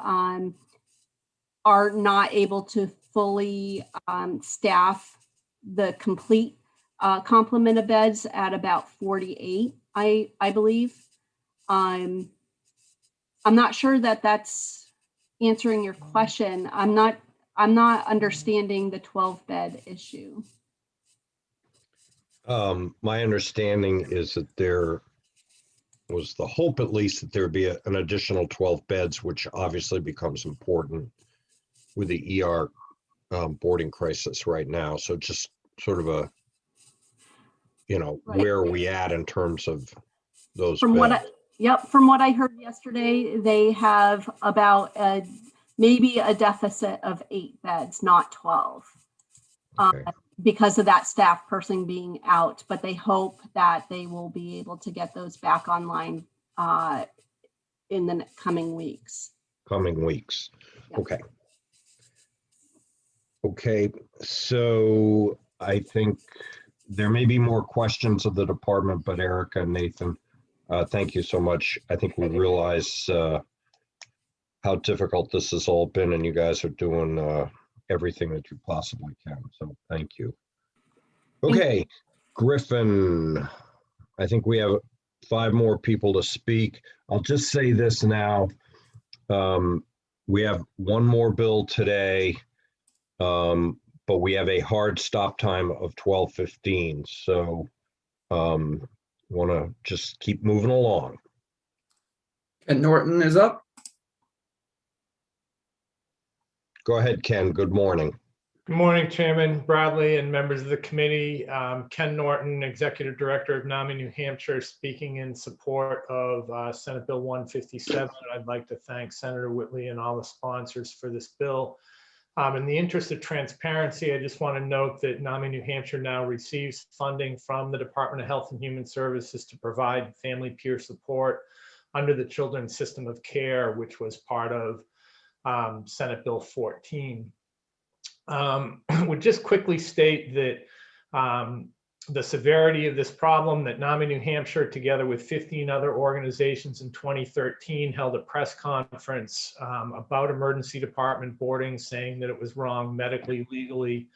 are not able to fully staff the complete complement of beds at about 48, I believe. I'm not sure that that's answering your question. I'm not understanding the 12-bed issue. My understanding is that there was the hope, at least, that there'd be an additional 12 beds, which obviously becomes important with the ER boarding crisis right now. So just sort of a, Right. where are we at in terms of those From beds? from what I heard yesterday, they have about maybe a deficit of 8 beds, not 12. Okay. Because of that staff person being out, but they hope that they will be able to get those back online in the coming weeks. Coming weeks. Yeah. Okay. Okay, so I think there may be more questions of the department, but Erica and Nathan, thank you so much. I think we realize how difficult this has all been, and you guys are doing everything that you possibly can. So thank you. Okay, Griffin, I think we have 5 more people to speak. I'll just say this now. We have one more bill today, but we have a hard stop time of 12:15. So want to just keep moving along. Ken Norton is up. Go ahead, Ken. Good morning. Good morning, Chairman Bradley and members of the committee. Ken Norton, Executive Director of NAMI New Hampshire, speaking in support of Senate Bill 157. I'd like to thank Senator Whitley and all the sponsors for this bill. In the interest of transparency, I just want to note that NAMI New Hampshire now receives funding from the Department of Health and Human Services to provide family peer support under the Children's System of Care, which was part of Senate Bill 14. Would just quickly state that the severity of this problem, that NAMI New Hampshire, together with 15 other organizations in 2013, held a press conference about emergency department boarding, saying that it was wrong medically, legally,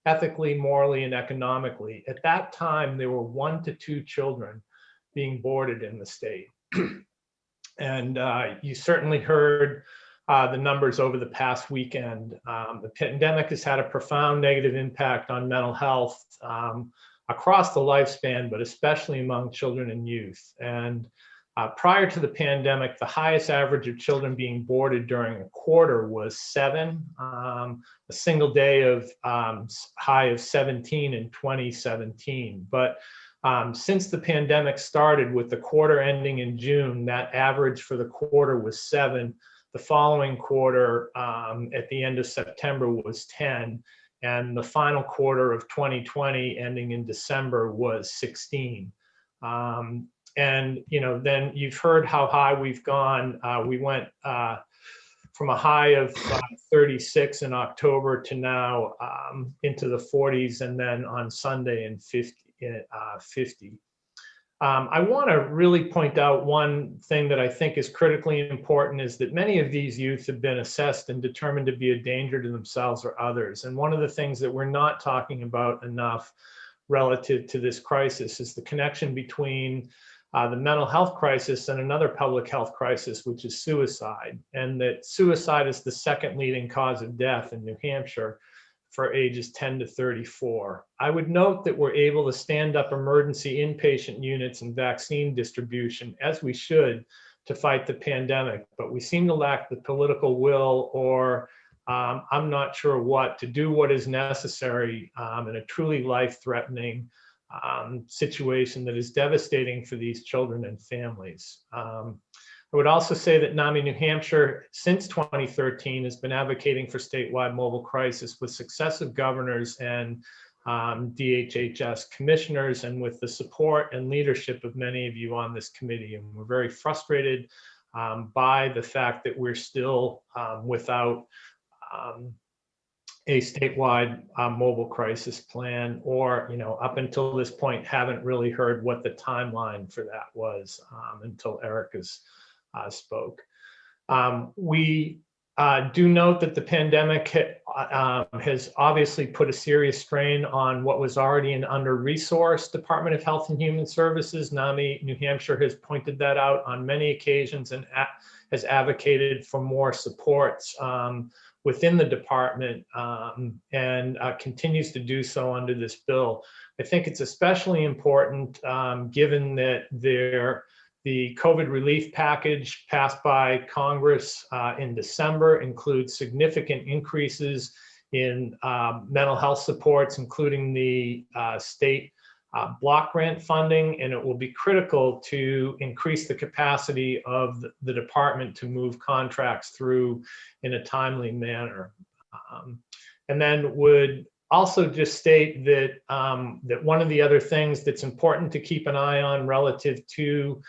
ethically, morally, and economically. At that time, there were 1 to 2 children being boarded in the state. And you certainly heard the numbers over the past weekend. The pandemic has had a profound negative impact on mental health across the lifespan, but especially among children and youth. And Prior to the pandemic, the highest average of children being boarded during a quarter was 7, a single day of high of 17 in 2017. But since the pandemic started, with the quarter ending in June, that average for the quarter was 7. The following quarter at the end of September was 10. And the final quarter of 2020 ending in December was 16. And, you know, then you've heard how high we've gone. We went from a high of 36 in October to now into the 40s, and then on Sunday in 50. I want to really point out one thing that I think is critically important, is that many of these youth have been assessed and determined to be a danger to themselves or others. And one of the things that we're not talking about enough relative to this crisis is the connection between the mental health crisis and another public health crisis, which is suicide. And that suicide is the second leading cause of death in New Hampshire for ages 10 to 34. I would note that we're able to stand up emergency inpatient units and vaccine distribution, as we should, to fight the pandemic, but we seem to lack the political will, or I'm not sure what, to do what is necessary in a truly life-threatening situation that is devastating for these children and families. I would also say that NAMI New Hampshire, since 2013, has been advocating for statewide mobile crisis with successive governors and DHHS commissioners, and with the support and leadership of many of you on this committee. And we're very frustrated by the fact that we're still without a statewide mobile crisis plan, or, you know, up until this point, haven't really heard what the timeline for that was until Erica's spoke. We do note that the pandemic has obviously put a serious strain on what was already an under-resourced Department of Health and Human Services. NAMI New Hampshire has pointed that out on many occasions and has advocated for more supports within the department, and continues to do so under this bill. I think it's especially important given that the COVID relief package passed by Congress in December includes significant increases in mental health supports, including the state block grant funding, and it will be critical to increase the capacity of the department to move contracts through in a timely manner. And then would also just state that that one of the other things that's important to keep an eye on relative to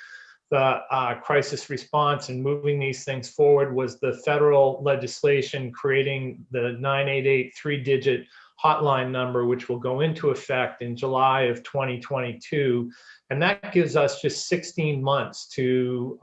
the crisis response and moving these things forward was the federal legislation creating the 988 3-digit hotline number, which will go into effect in July of 2022. And that gives us just 16 months to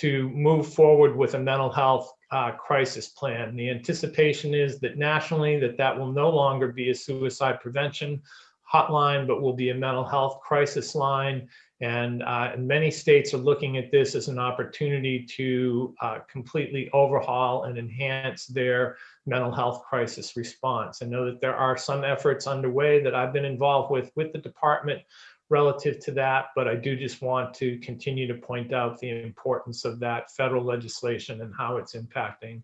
move forward with a mental health crisis plan. The anticipation is that nationally that will no longer be a suicide prevention hotline, but will be a mental health crisis line. And many states are looking at this as an opportunity to completely overhaul and enhance their mental health crisis response. I know that there are some efforts underway that I've been involved with the department relative to that, but I do just want to continue to point out the importance of that federal legislation and how it's impacting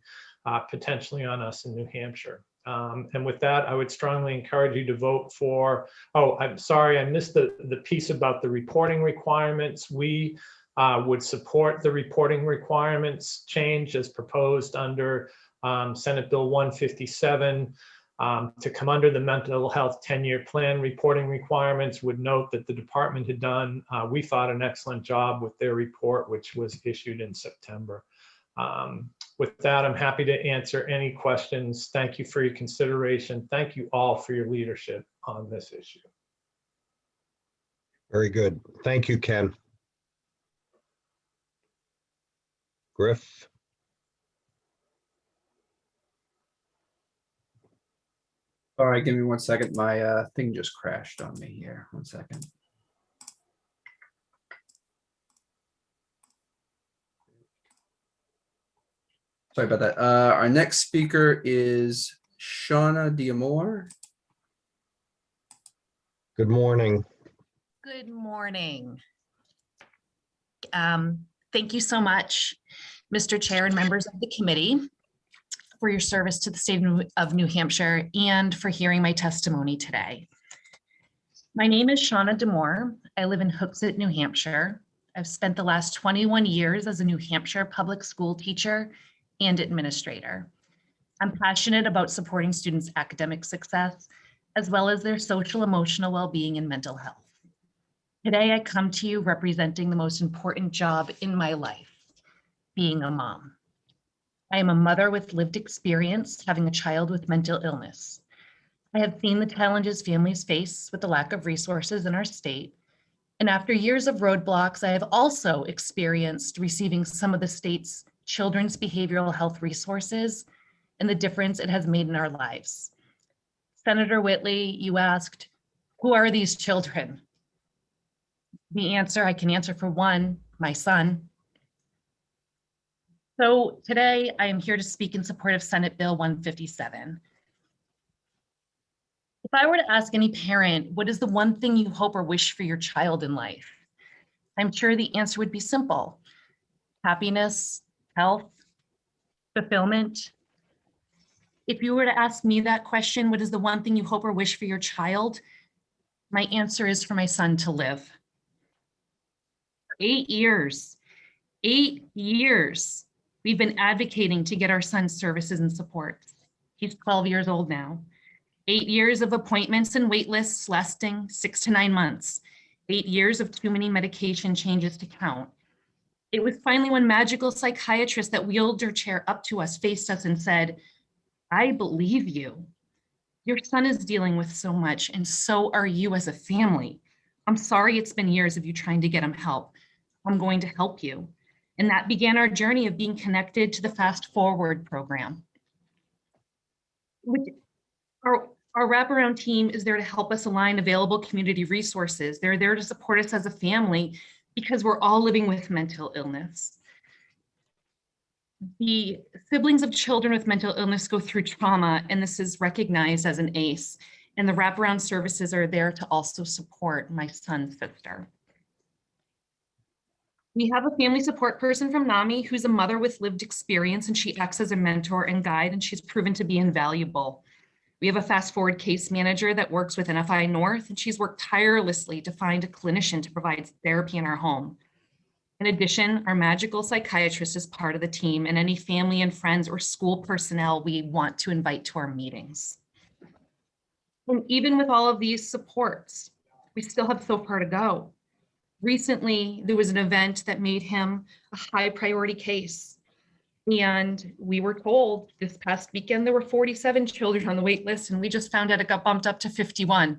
potentially on us in New Hampshire. And with that, I would strongly encourage you to vote for, oh, I'm sorry, I missed the piece about the reporting requirements. We would support the reporting requirements change as proposed under Senate Bill 157 to come under the mental health 10-year plan reporting requirements. Would note that the department had done, we thought, an excellent job with their report, which was issued in September. With that, I'm happy to answer any questions. Thank you for your consideration. Thank you all for your leadership on this issue. Very good. Thank you, Ken. Griff? All right, give me 1 second. My thing just crashed on me here. 1 second. Sorry about that. Our next speaker is Shauna Diamore. Good morning. Good morning. Thank you so much, Mr. Chair and members of the committee, for your service to the state of New Hampshire and for hearing my testimony today. My name is Shauna Demore. I live in Hooksett, New Hampshire. I've spent the last 21 years as a New Hampshire public school teacher and administrator. I'm passionate about supporting students' academic success, as well as their social, emotional well-being and mental health. Today, I come to you representing the most important job in my life, being a mom. I am a mother with lived experience, having a child with mental illness. I have seen the challenges families face with the lack of resources in our state. And after years of roadblocks, I have also experienced receiving some of the state's children's behavioral health resources and the difference it has made in our lives. Senator Whitley, you asked, who are these children? The answer I can answer for one, my son. So today I am here to speak in support of Senate Bill 157. If I were to ask any parent, what is the one thing you hope or wish for your child in life? I'm sure the answer would be simple. Happiness, health, fulfillment. If you were to ask me that question, what is the one thing you hope or wish for your child? My answer is for my son to live. For 8 years, 8 years, we've been advocating to get our son services and supports. He's 12 years old now. 8 years of appointments and wait lists lasting 6 to 9 months. 8 years of too many medication changes to count. It was finally one magical psychiatrist that wheeled her chair up to us, faced us and said, I believe you. Your son is dealing with so much and so are you as a family. I'm sorry it's been years of you trying to get him help. I'm going to help you. And that began our journey of being connected to the Fast Forward program. Our wraparound team is there to help us align available community resources. They're there to support us as a family because we're all living with mental illness. The siblings of children with mental illness go through trauma, and this is recognized as an ACE. And the wraparound services are there to also support my son's sister. We have a family support person from NAMI who's a mother with lived experience, and she acts as a mentor and guide, and she's proven to be invaluable. We have a Fast Forward case manager that works with NFI North, and she's worked tirelessly to find a clinician to provide therapy in our home. In addition, our magical psychiatrist is part of the team, and any family and friends or school personnel we want to invite to our meetings. And even with all of these supports, we still have so far to go. Recently, there was an event that made him a high priority case. And we were told this past weekend there were 47 children on the wait list, and we just found out it got bumped up to 51.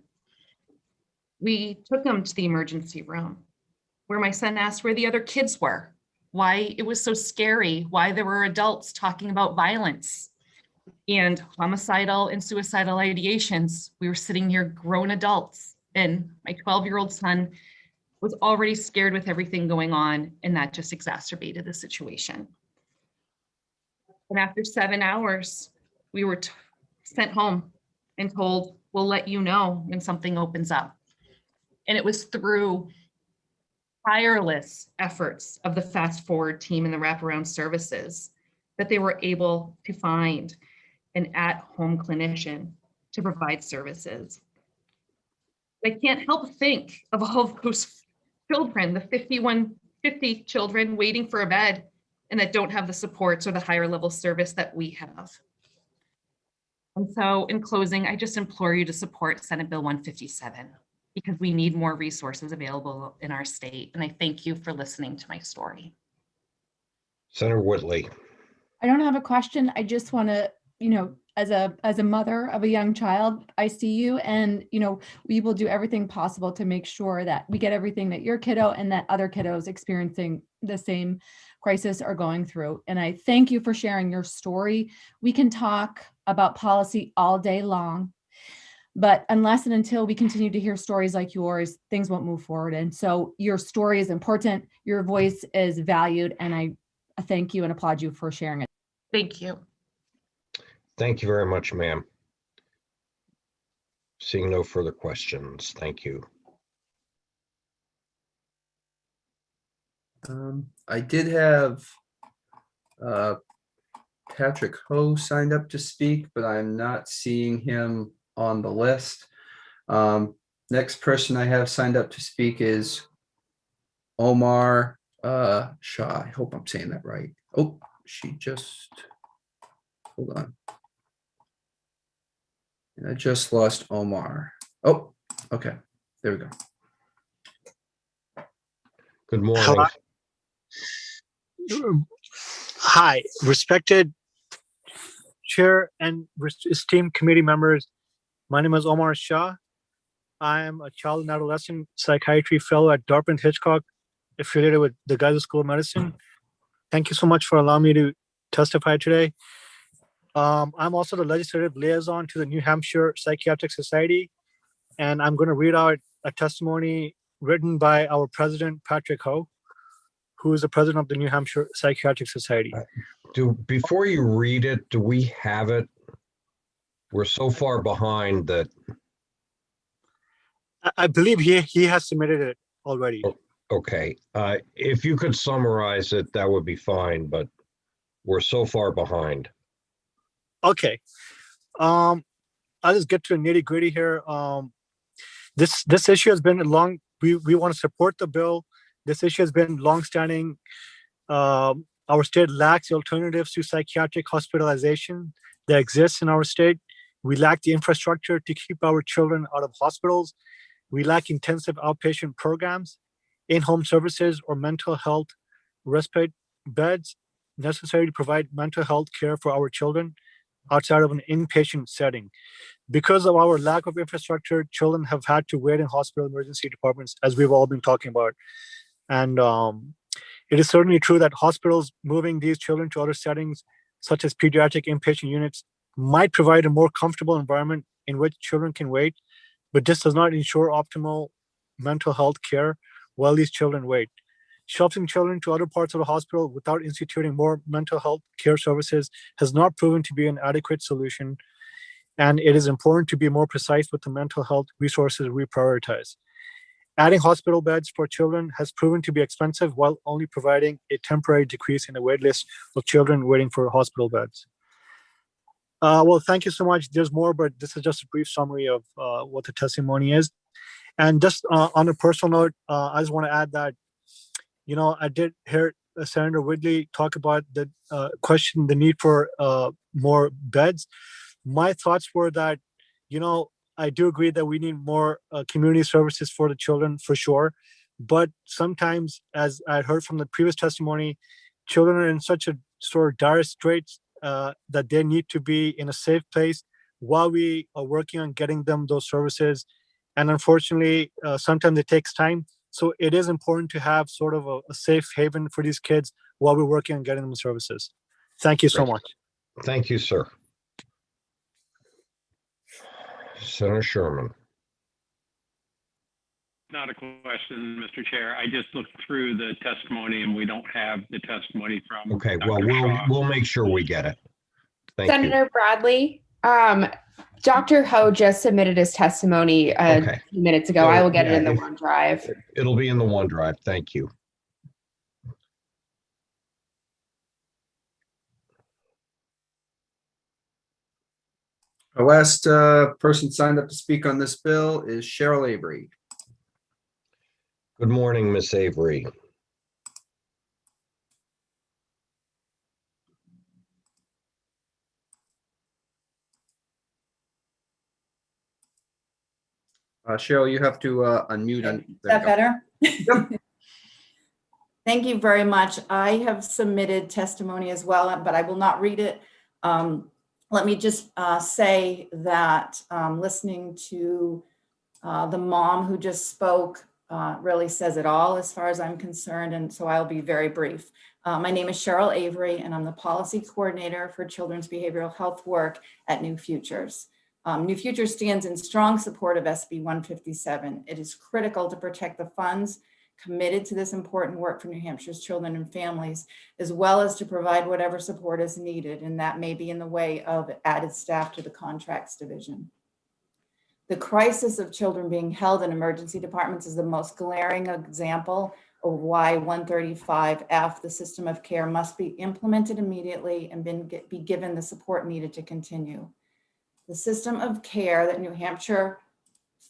We took him to the emergency room where my son asked where the other kids were, why it was so scary, why there were adults talking about violence and homicidal and suicidal ideations. We were sitting here grown adults, and my 12-year-old son was already scared with everything going on, and that just exacerbated the situation. And after 7 hours, we were sent home and told, we'll let you know when something opens up. And it was through tireless efforts of the Fast Forward team and the wraparound services that they were able to find an at-home clinician to provide services. I can't help but think of all of those children, the 50 children waiting for a bed and that don't have the supports or the higher level service that we have. And so in closing, I just implore you to support Senate Bill 157 because we need more resources available in our state. And I thank you for listening to my story. Senator Whitley. I don't have a question. I just want to, as a mother of a young child, I see you, and we will do everything possible to make sure that we get everything that your kiddo and that other kiddos experiencing the same crisis are going through. And I thank you for sharing your story. We can talk about policy all day long, but unless and until we continue to hear stories like yours, things won't move forward. And so your story is important. Your voice is valued, and I thank you and applaud you for sharing it. Thank you. Thank you very much, ma'am. Seeing no further questions, thank you. I did have Patrick Ho signed up to speak, but I'm not seeing him on the list. Next person I have signed up to speak is Omar Shah. I hope I'm saying that right. Oh, she just, hold on. And I just lost Omar. Oh, okay. There we go. Good morning. Hi, respected Chair and esteemed committee members. My name is Omar Shah. I am a child and adolescent psychiatry fellow at Dartmouth-Hitchcock, affiliated with the Guy's School of Medicine. Thank you so much for allowing me to testify today. I'm also the legislative liaison to the New Hampshire Psychiatric Society, and I'm going to read out a testimony written by our president, Patrick Ho, who is the president of the New Hampshire Psychiatric Society. Before you read it, do we have it? We're so far behind that. I believe he has submitted it already. Okay, if you could summarize it, that would be fine, but we're so far behind. Okay. I'll just get to the nitty gritty here. This issue has been long. We want to support the bill. This issue has been longstanding. Our state lacks the alternatives to psychiatric hospitalization that exists in our state. We lack the infrastructure to keep our children out of hospitals. We lack intensive outpatient programs, in-home services, or mental health respite beds necessary to provide mental health care for our children outside of an inpatient setting. Because of our lack of infrastructure, children have had to wait in hospital emergency departments, as we've all been talking about. And it is certainly true that hospitals moving these children to other settings, such as pediatric inpatient units, might provide a more comfortable environment in which children can wait, but this does not ensure optimal mental health care while these children wait. Shuffling children to other parts of the hospital without instituting more mental health care services has not proven to be an adequate solution, and it is important to be more precise with the mental health resources we prioritize. Adding hospital beds for children has proven to be expensive while only providing a temporary decrease in the wait list of children waiting for hospital beds. Well, thank you so much. There's more, but this is just a brief summary of what the testimony is. And just on a personal note, I just want to add that, you know, I did hear Senator Whitley talk about the the need for more beds. My thoughts were that, you know, I do agree that we need more community services for the children, for sure. But sometimes, as I heard from the previous testimony, children are in such a sort of dire straits that they need to be in a safe place while we are working on getting them those services. And unfortunately, sometimes it takes time. So it is important to have sort of a safe haven for these kids while we're working on getting them services. Thank you so much. Thank you, sir. Senator Sherman. Not a question, Mr. Chair. I just looked through the testimony and we don't have the testimony from. Okay, Dr. well, Shaw. we'll make sure we get it. Thank Senator Bradley, Dr. Ho just submitted his testimony a few minutes ago. So, I will get yeah, it in the OneDrive. It'll be in the OneDrive. Thank you. Our last person signed up to speak on this bill is Cheryl Avery. Good morning, Miss Avery. Cheryl, you have to unmute. Is that better? Thank you very much. I have submitted testimony as well, but I will not read it. Let me just say that listening to the mom who just spoke really says it all as far as I'm concerned, and so I'll be very brief. My name is Cheryl Avery, and I'm the Policy Coordinator for Children's Behavioral Health Work at New Futures. New Futures stands in strong support of SB 157. It is critical to protect the funds committed to this important work for New Hampshire's children and families, as well as to provide whatever support is needed, and that may be in the way of added staff to the contracts division. The crisis of children being held in emergency departments is the most glaring example Y 135F, the system of care must be implemented immediately and be given the support needed to continue. The system of care that New Hampshire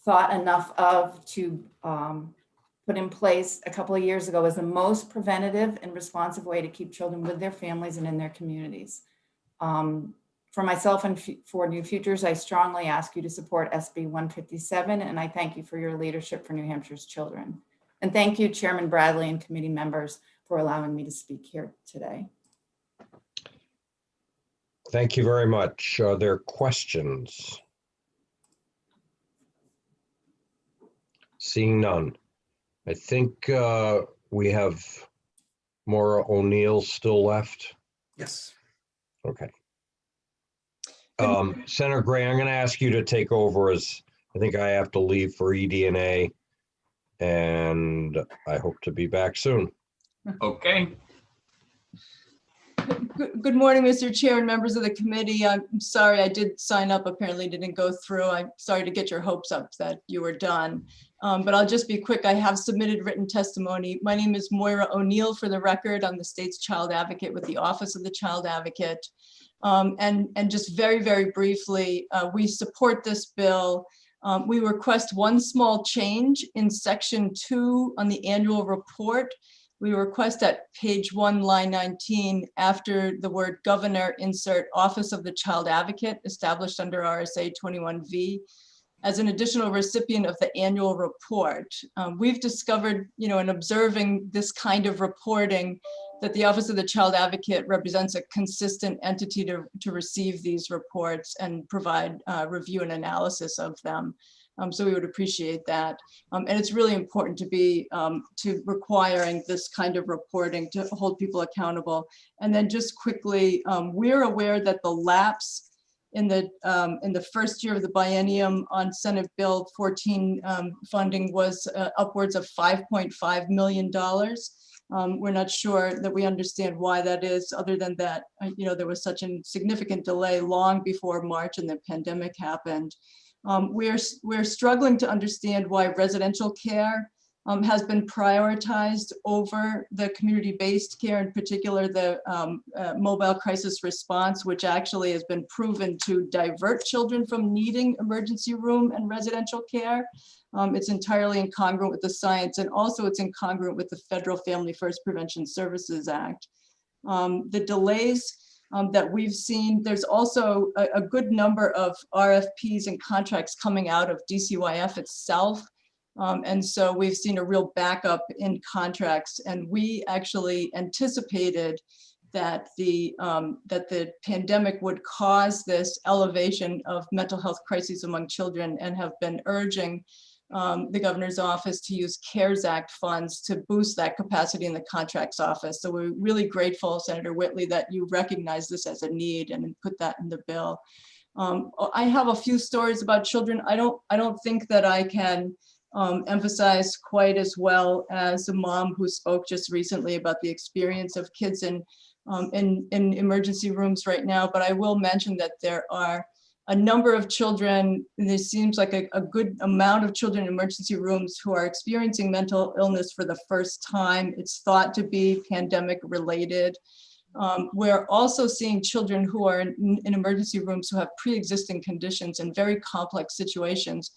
thought enough of to put in place a couple of years ago is the most preventative and responsive way to keep children with their families and in their communities. For myself and for New Futures, I strongly ask you to support SB 157, and I thank you for your leadership for New Hampshire's children. And thank you, Chairman Bradley and committee members, for allowing me to speak here today. Thank you very much. Are there questions? Seeing none. I think we have Maura O'Neill still left. Yes. Okay. Senator Gray, I'm going to ask you to take over, as I think I have to leave for EDNA, and I hope to be back soon. Okay. Good morning, Mr. Chair and members of the committee. I'm sorry I did sign up, apparently didn't go through. I'm sorry to get your hopes up that you were done. But I'll just be quick. I have submitted written testimony. My name is Moira O'Neill, for the record. I'm the state's child advocate with the Office of the Child Advocate. And just very, very briefly, we support this bill. We request one small change in section 2 on the annual report. We request at page 1, line 19, after the word governor, insert Office of the Child Advocate established under RSA 21V as an additional recipient of the annual report. We've discovered, in observing this kind of reporting, that the Office of the Child Advocate represents a consistent entity to receive these reports and provide review and analysis of them. So we would appreciate that. And it's really important to be to requiring this kind of reporting to hold people accountable. And then just quickly, we're aware that the lapse in the first year of the biennium on Senate Bill 14 funding was upwards of $5.5 million. We're not sure that we understand why that is, other than that, there was such a significant delay long before March and the pandemic happened. We're struggling to understand why residential care has been prioritized over the community-based care, in particular the mobile crisis response, which actually has been proven to divert children from needing emergency room and residential care. It's entirely incongruent with the science, and also it's incongruent with the Federal Family First Prevention Services Act. The delays that we've seen, there's also a good number of RFPs and contracts coming out of DCYF itself. And so we've seen a real backup in contracts, and we actually anticipated that the pandemic would cause this elevation of mental health crises among children, and have been urging the governor's office to use CARES Act funds to boost that capacity in the contracts office. So we're really grateful, Senator Whitley, that you recognize this as a need and put that in the bill. I have a few stories about children. I don't think that I can emphasize quite as well as a mom who spoke just recently about the experience of kids in emergency rooms right now. But I will mention that there are a number of children, and there seems like a good amount of children in emergency rooms who are experiencing mental illness for the first time. It's thought to be pandemic related. We're also seeing children who are in emergency rooms who have pre-existing conditions and very complex situations.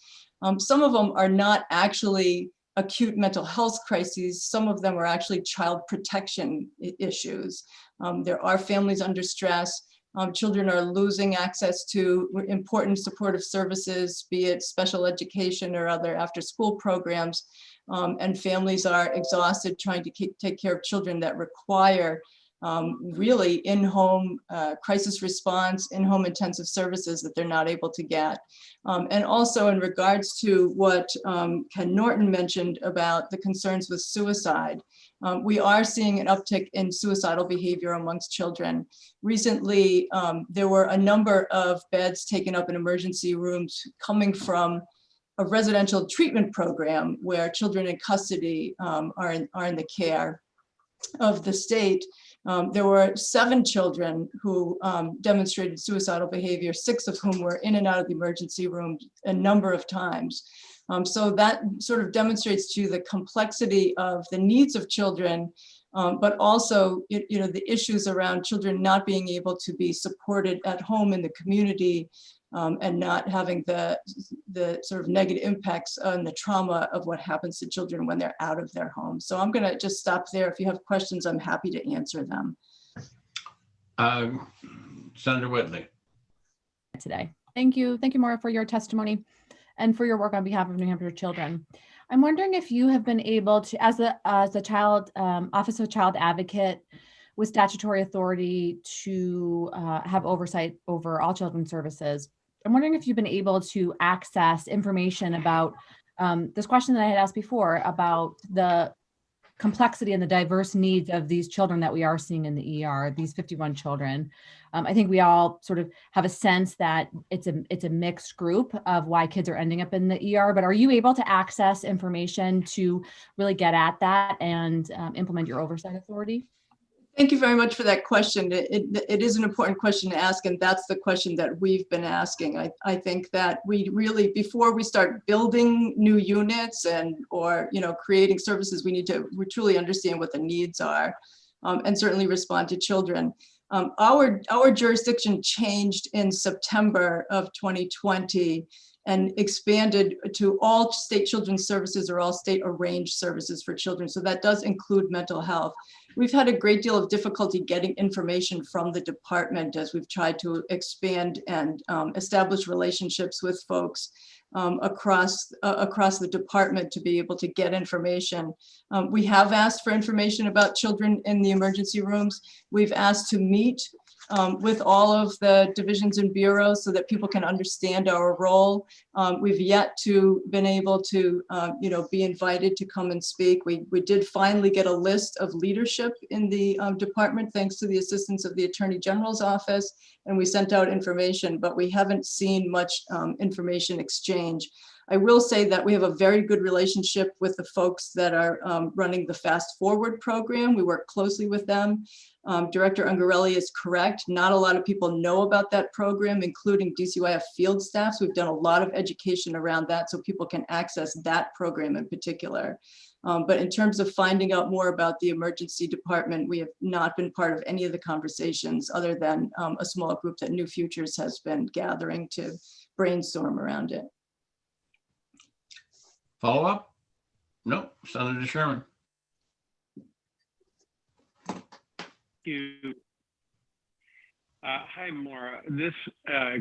Some of them are not actually acute mental health crises. Some of them are actually child protection issues. There are families under stress. Children are losing access to important supportive services, be it special education or other after-school programs. And families are exhausted trying to take care of children that require really in-home crisis response, in-home intensive services that they're not able to get. And also in regards to what Ken Norton mentioned about the concerns with suicide, we are seeing an uptick in suicidal behavior amongst children. Recently, there were a number of beds taken up in emergency rooms coming from a residential treatment program where children in custody are in the care of the state. There were 7 children who demonstrated suicidal behavior, 6 of whom were in and out of the emergency room a number of times. So that sort of demonstrates to you the complexity of the needs of children, but also, the issues around children not being able to be supported at home in the community, and not having the sort of negative impacts on the trauma of what happens to children when they're out of their home. So I'm going to just stop there. If you have questions, I'm happy to answer them. Senator Whitley. Today. Thank you, Maura, for your testimony and for your work on behalf of New Hampshire children. I'm wondering if you have been able to, as a child Office of Child Advocate with statutory authority to have oversight over all children's services, I'm wondering if you've been able to access information about this question that I had asked before about the complexity and the diverse needs of these children that we are seeing in the ER, these 51 children. I think we all sort of have a sense that it's a mixed group of why kids are ending up in the ER, but are you able to access information to really get at that and implement your oversight authority? Thank you very much for that question. It is an important question to ask, and that's the question that we've been asking. I think that we really, before we start building new units or creating services, we truly understand what the needs are, and certainly respond to children. Our jurisdiction changed in September of 2020 and expanded to all state children's services or all state arranged services for children. So that does include mental health. We've had a great deal of difficulty getting information from the department as we've tried to expand and establish relationships with folks across the department to be able to get information. We have asked for information about children in the emergency rooms. We've asked to meet with all of the divisions and bureaus so that people can understand our role. We've yet to been able to, be invited to come and speak. We did finally get a list of leadership in the department, thanks to the assistance of the Attorney General's office, and we sent out information, but we haven't seen much information exchange. I will say that we have a very good relationship with the folks that are running the Fast Forward program. We work closely with them. Director Ungarelli is correct. Not a lot of people know about that program, including DCYF field staffs. We've done a lot of education around that so people can access that program in particular. But in terms of finding out more about the emergency department, we have not been part of any of the conversations other than a small group that New Futures has been gathering to brainstorm around it. Follow up? No, Senator Sherman. You. Hi, Maura. This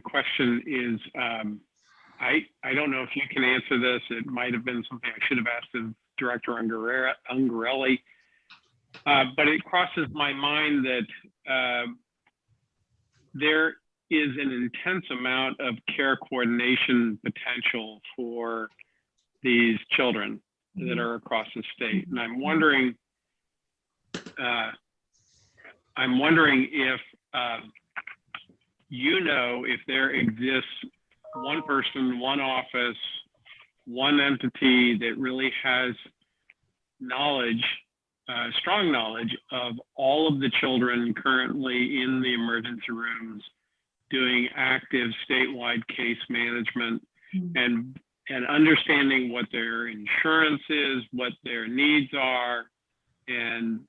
question is, I don't know if you can answer this. It might have been something I should have asked of Director Ungarelli, but it crosses my mind that there is an intense amount of care coordination potential for these children that are across the state. And I'm wondering if if there exists one person, one office, one entity that really has knowledge, strong knowledge of all of the children currently in the emergency rooms doing active statewide case management and understanding what their insurance is, what their needs are, and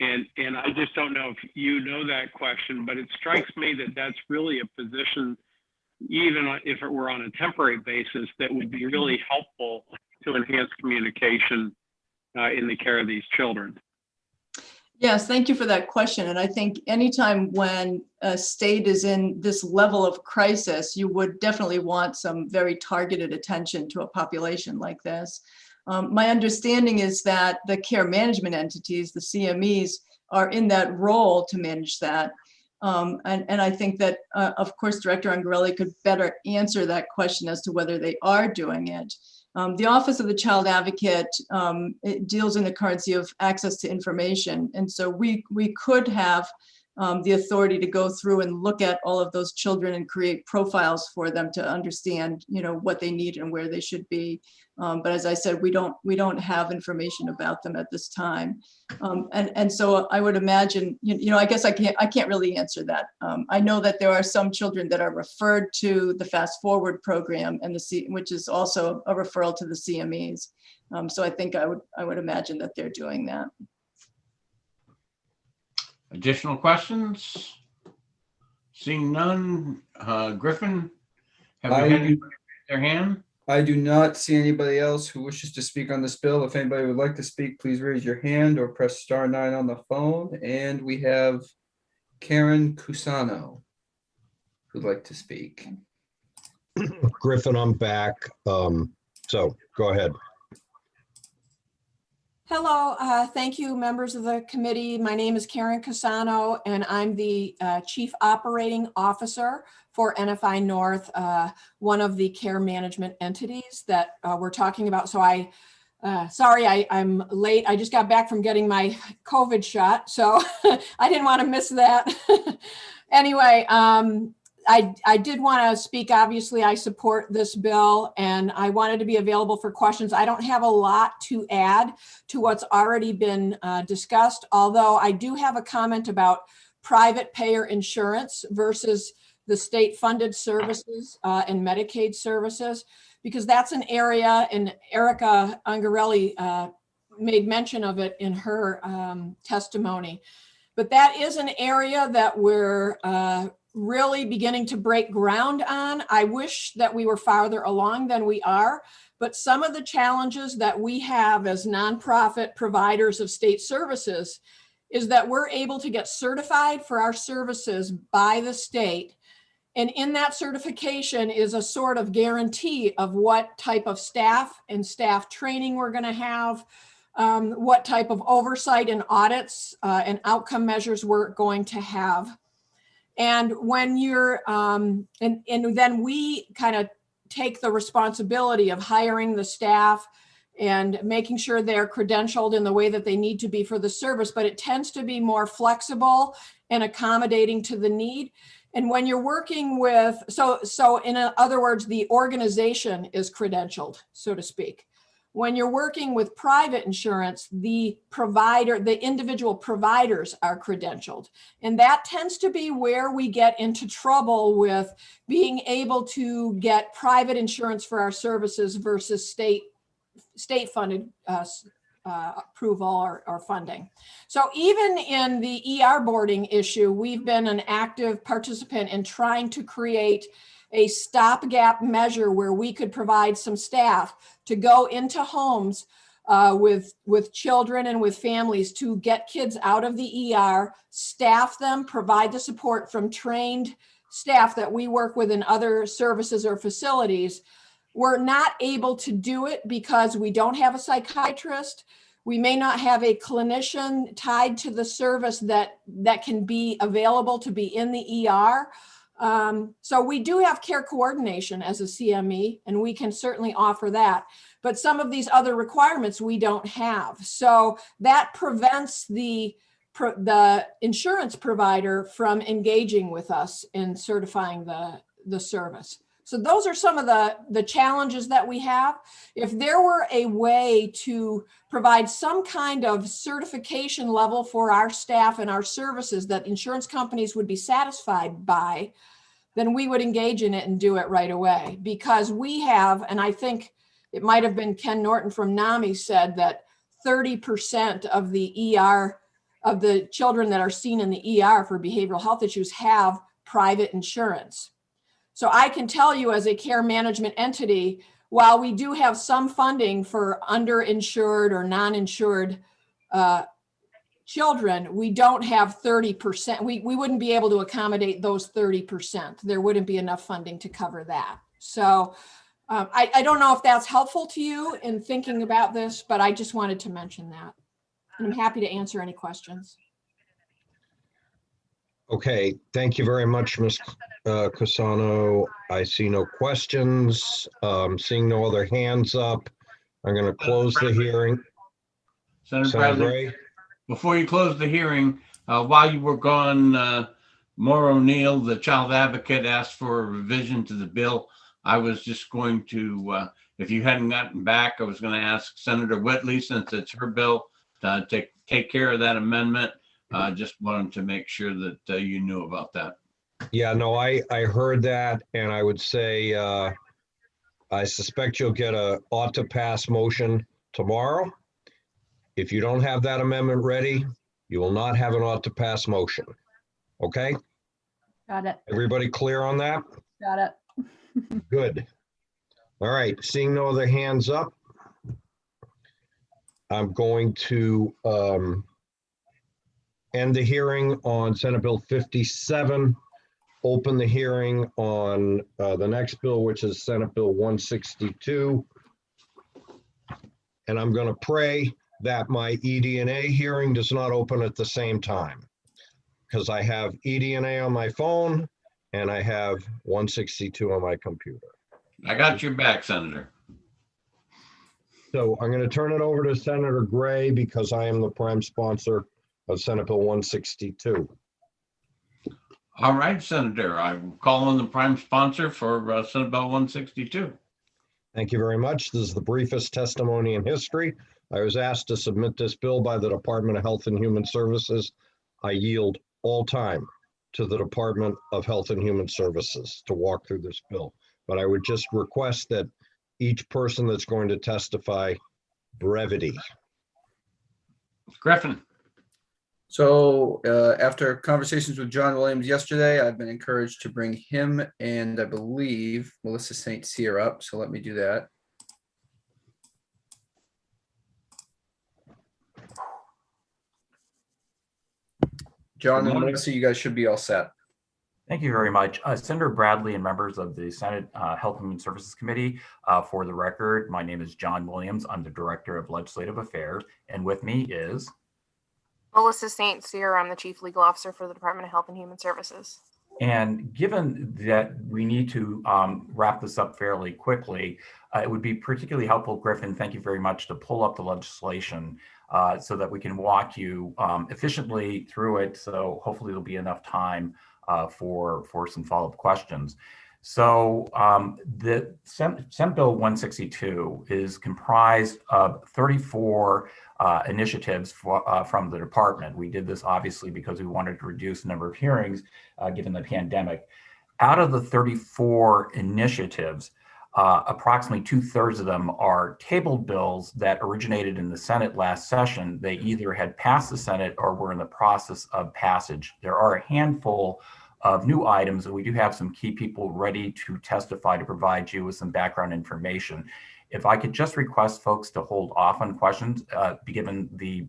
I just don't know if you know that question, but it strikes me that that's really a position, even if it were on a temporary basis, that would be really helpful to enhance communication in the care of these children. Yes, thank you for that question. And I think anytime when a state is in this level of crisis, you would definitely want some very targeted attention to a population like this. My understanding is that the care management entities, the CMEs, are in that role to manage that. And I think that, of course, Director Ungarelli could better answer that question as to whether they are doing it. The Office of the Child Advocate it deals in the currency of access to information. And so we could have the authority to go through and look at all of those children and create profiles for them to understand, what they need and where they should be. But as I said, we don't have information about them at this time. And so I would imagine, I guess I can't really answer that. I know that there are some children that are referred to the Fast Forward program and which is also a referral to the CMEs. So I think I would imagine that they're doing that. Additional questions? Seeing none, Griffin, have we had anybody raise their hand? I do not see anybody else who wishes to speak on this bill. If anybody would like to speak, please raise your hand or press *9 on the phone. And we have Karen Cusano who'd like to speak. Griffin, I'm back. So go ahead. Hello, thank you, members of the committee. My name is Karen Cusano, and I'm the Chief Operating Officer for NFI North, one of the care management entities that we're talking about. So I'm late. I just got back from getting my COVID shot, so I didn't want to miss that. Anyway, I did want to speak. Obviously, I support this bill and I wanted to be available for questions. I don't have a lot to add to what's already been discussed, although I do have a comment about private payer insurance versus the state funded services and Medicaid services, because that's an area, and Erica Ungarelli made mention of it in her testimony. But that is an area that we're really beginning to break ground on. I wish that we were farther along than we are, but some of the challenges that we have as nonprofit providers of state services is that we're able to get certified for our services by the state. And in that certification is a sort of guarantee of what type of staff and staff training we're going to have, what type of oversight and audits and outcome measures we're going to have. And when you're, and then we kind of take the responsibility of hiring the staff and making sure they're credentialed in the way that they need to be for the service, but it tends to be more flexible and accommodating to the need. And when you're working with, so in other words, the organization is credentialed, so to speak. When you're working with private insurance, the provider, the individual providers are credentialed. And that tends to be where we get into trouble with being able to get private insurance for our services versus state funded approval or funding. So even in the ER boarding issue, we've been an active participant in trying to create a stopgap measure where we could provide some staff to go into homes with children and with families to get kids out of the ER, staff them, provide the support from trained staff that we work with in other services or facilities. We're not able to do it because we don't have a psychiatrist. We may not have a clinician tied to the service that can be available to be in the ER. So we do have care coordination as a CME, and we can certainly offer that. But some of these other requirements we don't have. So that prevents the insurance provider from engaging with us in certifying the service. So those are some of the challenges that we have. If there were a way to provide some kind of certification level for our staff and our services that insurance companies would be satisfied by, then we would engage in it and do it right away. Because we have, and I think it might have been Ken Norton from NAMI said that 30% of the ER, of the children that are seen in the ER for behavioral health issues have private insurance. So I can tell you as a care management entity, while we do have some funding for underinsured or non-insured children, we don't have 30%. We wouldn't be able to accommodate those 30%. There wouldn't be enough funding to cover that. So I don't know if that's helpful to you in thinking about this, but I just wanted to mention that. And I'm happy to answer any questions. Okay, thank you very much, Ms. Cusano. I see no questions. Seeing no other hands up, I'm going to close the hearing. Senator Bradley, before you close the hearing, While you were gone, Maura O'Neill, the child advocate, asked for a revision to the bill. I was just going to, if you hadn't gotten back, I was going to ask Senator Whitley, since it's her bill, to take care of that amendment. Just wanted to make sure that you knew about that. Yeah, no, I heard that, and I would say I suspect you'll get a ought to pass motion tomorrow. If you don't have that amendment ready, you will not have an ought to pass motion. Okay? Got it. Everybody clear on that? Got it. Good. All right, seeing no other hands up, I'm going to end the hearing on Senate Bill 57, open the hearing on the next bill, which is Senate Bill 162. And I'm going to pray that my ED&A hearing does not open at the same time, because I have ED&A on my phone and I have 162 on my computer. I got your back, Senator. So I'm going to turn it over to Senator Gray, because I am the prime sponsor of Senate Bill 162. All right, Senator, I'm calling the prime sponsor for Senate Bill 162. Thank you very much. This is the briefest testimony in history. I was asked to submit this bill by the Department of Health and Human Services. I yield all time to the Department of Health and Human Services to walk through this bill. But I would just request that each person that's going to testify, brevity. Griffin. So after conversations with John Williams yesterday, I've been encouraged to bring him and I believe Melissa St. Cyr up. So let me do that. John and Melissa, you guys should be all set. Thank you very much. Senator Bradley and members of the Senate Health and Human Services Committee, for the record, my name is John Williams. I'm the Director of Legislative Affairs, and with me is Melissa St. Cyr. I'm the Chief Legal Officer for the Department of Health and Human Services. And given that we need to wrap this up fairly quickly, it would be particularly helpful, Griffin, thank you very much, to pull up the legislation so that we can walk you efficiently through it. So hopefully there'll be enough time for some follow-up questions. So the Senate Bill 162 is comprised of 34 initiatives from the department. We did this obviously because we wanted to reduce the number of hearings given the pandemic. Out of the 34 initiatives, approximately 2/3 of them are tabled bills that originated in the Senate last session. They either had passed the Senate or were in the process of passage. There are a handful of new items, and we do have some key people ready to testify to provide you with some background information. If I could just request folks to hold off on questions, given the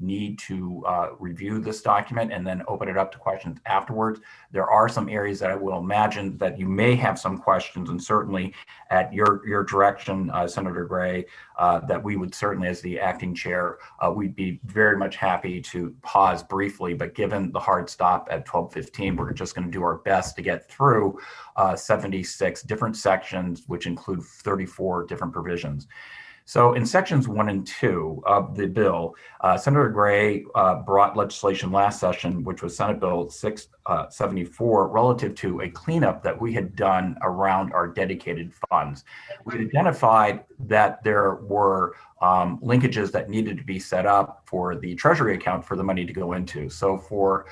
need to review this document and then open it up to questions afterwards. There are some areas that I will imagine that you may have some questions, and certainly at your direction, Senator Gray, that we would certainly, as the acting chair, we'd be very much happy to pause briefly, but given the hard stop at 12:15, we're just going to do our best to get through 76 different sections, which include 34 different provisions. So in sections 1 and 2 of the bill, Senator Gray brought legislation last session, which was Senate Bill 674, relative to a cleanup that we had done around our dedicated funds. We identified that there were linkages that needed to be set up for the Treasury account for the money to go into. So for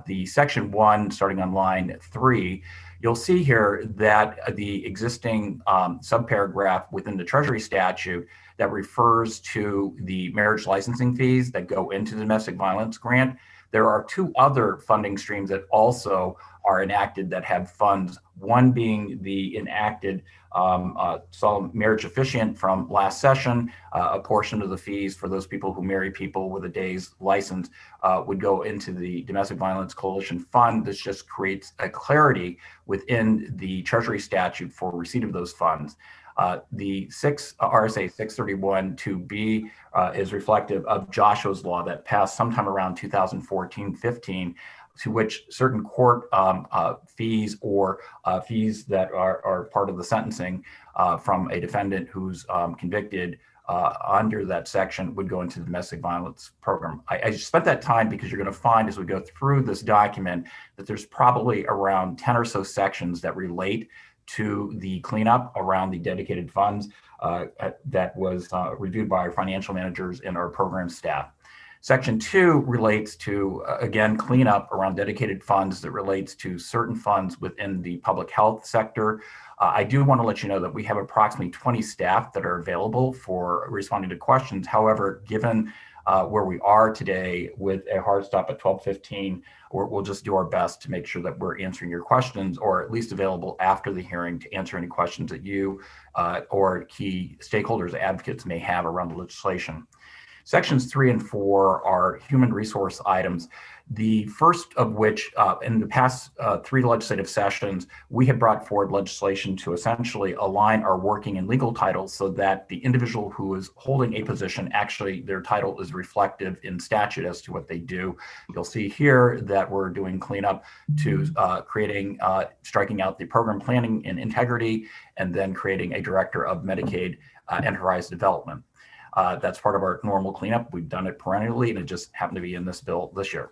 the section 1, starting on line 3, you'll see here that the existing subparagraph within the Treasury statute that refers to the marriage licensing fees that go into the domestic violence grant. There are 2 other funding streams that also are enacted that have funds, one being the enacted solemn marriage officiant from last session. A portion of the fees for those people who marry people with a day's license would go into the Domestic Violence Coalition Fund. This just creates a clarity within the Treasury statute for receipt of those funds. The RSA 631-2B is reflective of Joshua's law that passed sometime around 2014-15, to which certain court fees or fees that are part of the sentencing from a defendant who's convicted under that section would go into the domestic violence program. I spent that time because you're going to find as we go through this document that there's probably around 10 or so sections that relate to the cleanup around the dedicated funds that was reviewed by our financial managers and our program staff. Section 2 relates to, again, cleanup around dedicated funds that relates to certain funds within the public health sector. I do want to let you know that we have approximately 20 staff that are available for responding to questions. However, given where we are today with a hard stop at 12:15, we'll just do our best to make sure that we're answering your questions, or at least available after the hearing to answer any questions that you or key stakeholders, advocates may have around the legislation. Sections 3 and 4 are human resource items. The first of which, in the past 3 legislative sessions, we have brought forward legislation to essentially align our working and legal titles so that the individual who is holding a position, actually their title is reflective in statute as to what they do. You'll see here that we're doing cleanup to striking out the program planning and integrity, and then creating a director of Medicaid enterprise development. That's part of our normal cleanup. We've done it perennially, and it just happened to be in this bill this year.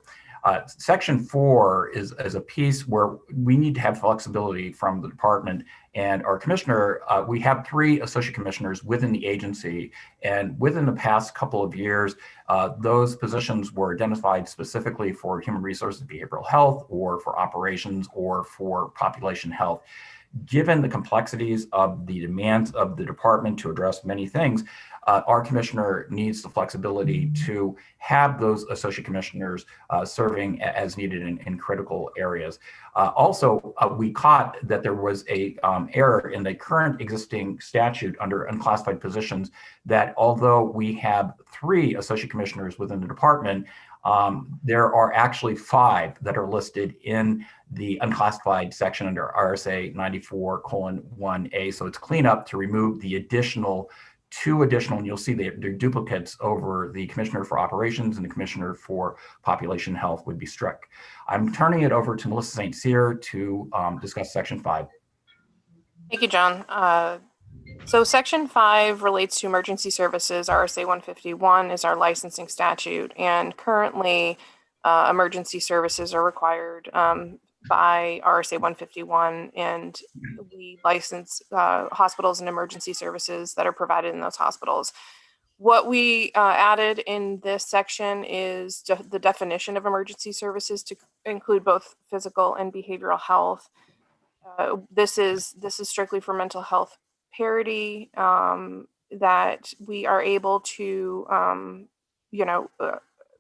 Section 4 is a piece where we need to have flexibility from the department and our commissioner. We have 3 associate commissioners within the agency, and within the past couple of years, those positions were identified specifically for human resources, behavioral health, or for operations, or for population health. Given the complexities of the demands of the department to address many things, our commissioner needs the flexibility to have those associate commissioners serving as needed in critical areas. Also, we caught that there was a error in the current existing statute under unclassified positions, that although we have 3 associate commissioners within the department, there are actually 5 that are listed in the unclassified section under RSA 94:1A. So it's cleanup to remove the additional 2 additional, and you'll see they're duplicates over the commissioner for operations and the commissioner for population health would be struck. I'm turning it over to Melissa St. Cyr to discuss section 5. Thank you, John. So section 5 relates to emergency services. RSA 151 is our licensing statute, and currently emergency services are required by RSA 151, and we license hospitals and emergency services that are provided in those hospitals. What we added in this section is the definition of emergency services to include both physical and behavioral health. This is strictly for mental health parity, that we are able to,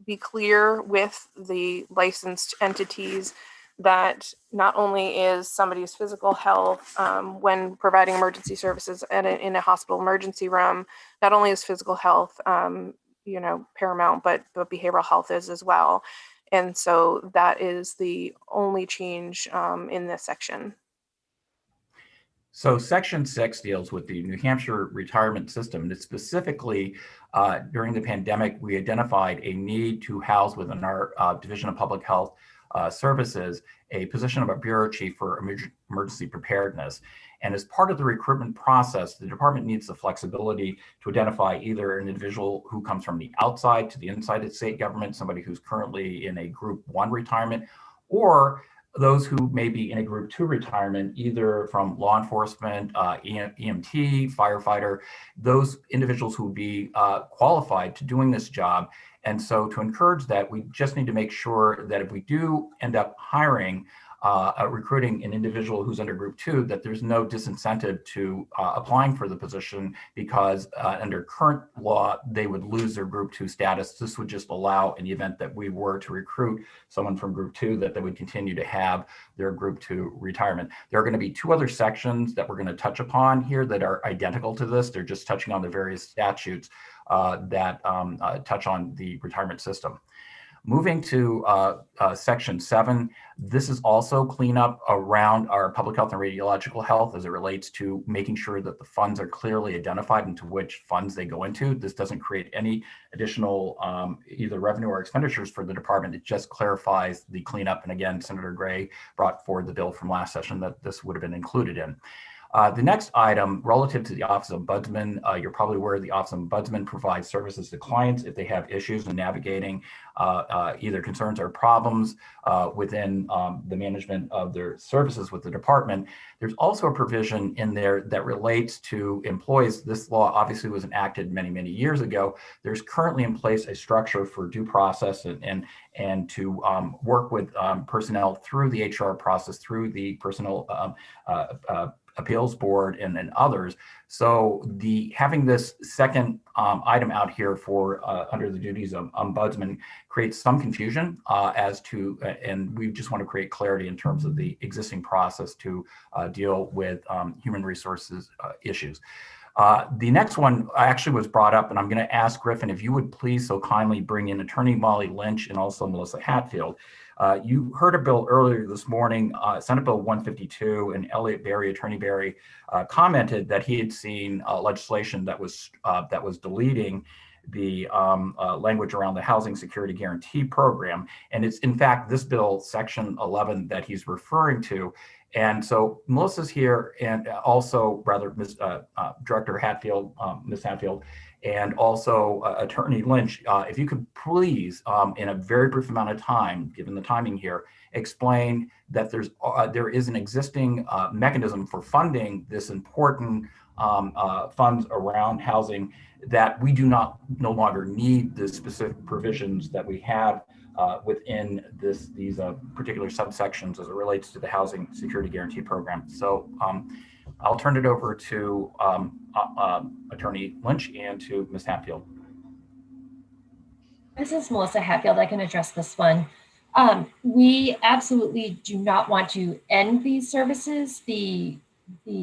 be clear with the licensed entities that not only is somebody's physical health when providing emergency services in a hospital emergency room, not only is physical health, paramount, but behavioral health is as well. And so that is the only change in this section. So section 6 deals with the New Hampshire retirement system. And specifically, during the pandemic, we identified a need to house within our Division of Public Health Services a position of a bureau chief for emergency preparedness. And as part of the recruitment process, the department needs the flexibility to identify either an individual who comes from the outside to the inside of state government, somebody who's currently in a Group 1 retirement, or those who may be in a Group 2 retirement, either from law enforcement, EMT, firefighter, those individuals who would be qualified to doing this job. And so to encourage that, we just need to make sure that if we do end up hiring, recruiting an individual who's under Group 2, that there's no disincentive to applying for the position, because under current law, they would lose their Group 2 status. This would just allow, in the event that we were to recruit someone from Group 2, that they would continue to have their Group 2 retirement. There are going to be 2 other sections that we're going to touch upon here that are identical to this. They're just touching on the various statutes that touch on the retirement system. Moving to section 7, this is also cleanup around our public health and radiological health as it relates to making sure that the funds are clearly identified into which funds they go into. This doesn't create any additional either revenue or expenditures for the department. It just clarifies the cleanup. And again, Senator Gray brought forward the bill from last session that this would have been included in. The next item relative to the Office of Ombudsman, you're probably aware the Office of Ombudsman provides services to clients if they have issues in navigating either concerns or problems within the management of their services with the department. There's also a provision in there that relates to employees. This law obviously was enacted many, many years ago. There's currently in place a structure for due process and to work with personnel through the HR process, through the personnel appeals board and others. So having this second item out here for under the duties of ombudsman creates some confusion as to, and we just want to create clarity in terms of the existing process to deal with human resources issues. The next one actually was brought up, and I'm going to ask Griffin if you would please so kindly bring in Attorney Molly Lynch and also Melissa Hatfield. You heard a bill earlier this morning, Senate Bill 152, and Elliot Berry, Attorney Berry, commented that he had seen legislation that was deleting the language around the Housing Security Guarantee Program. And it's in fact this bill, Section 11, that he's referring to. And so Melissa's here, and also rather Director Hatfield, Ms. Hatfield, and also Attorney Lynch, if you could please, in a very brief amount of time, given the timing here, explain that there is an existing mechanism for funding this important funds around housing, that we do no longer need the specific provisions that we have within these particular subsections as it relates to the Housing Security Guarantee Program. So I'll turn it over to Attorney Lynch and to Ms. Hatfield. This is Melissa Hatfield. I can address this one. We absolutely do not want to end these services, the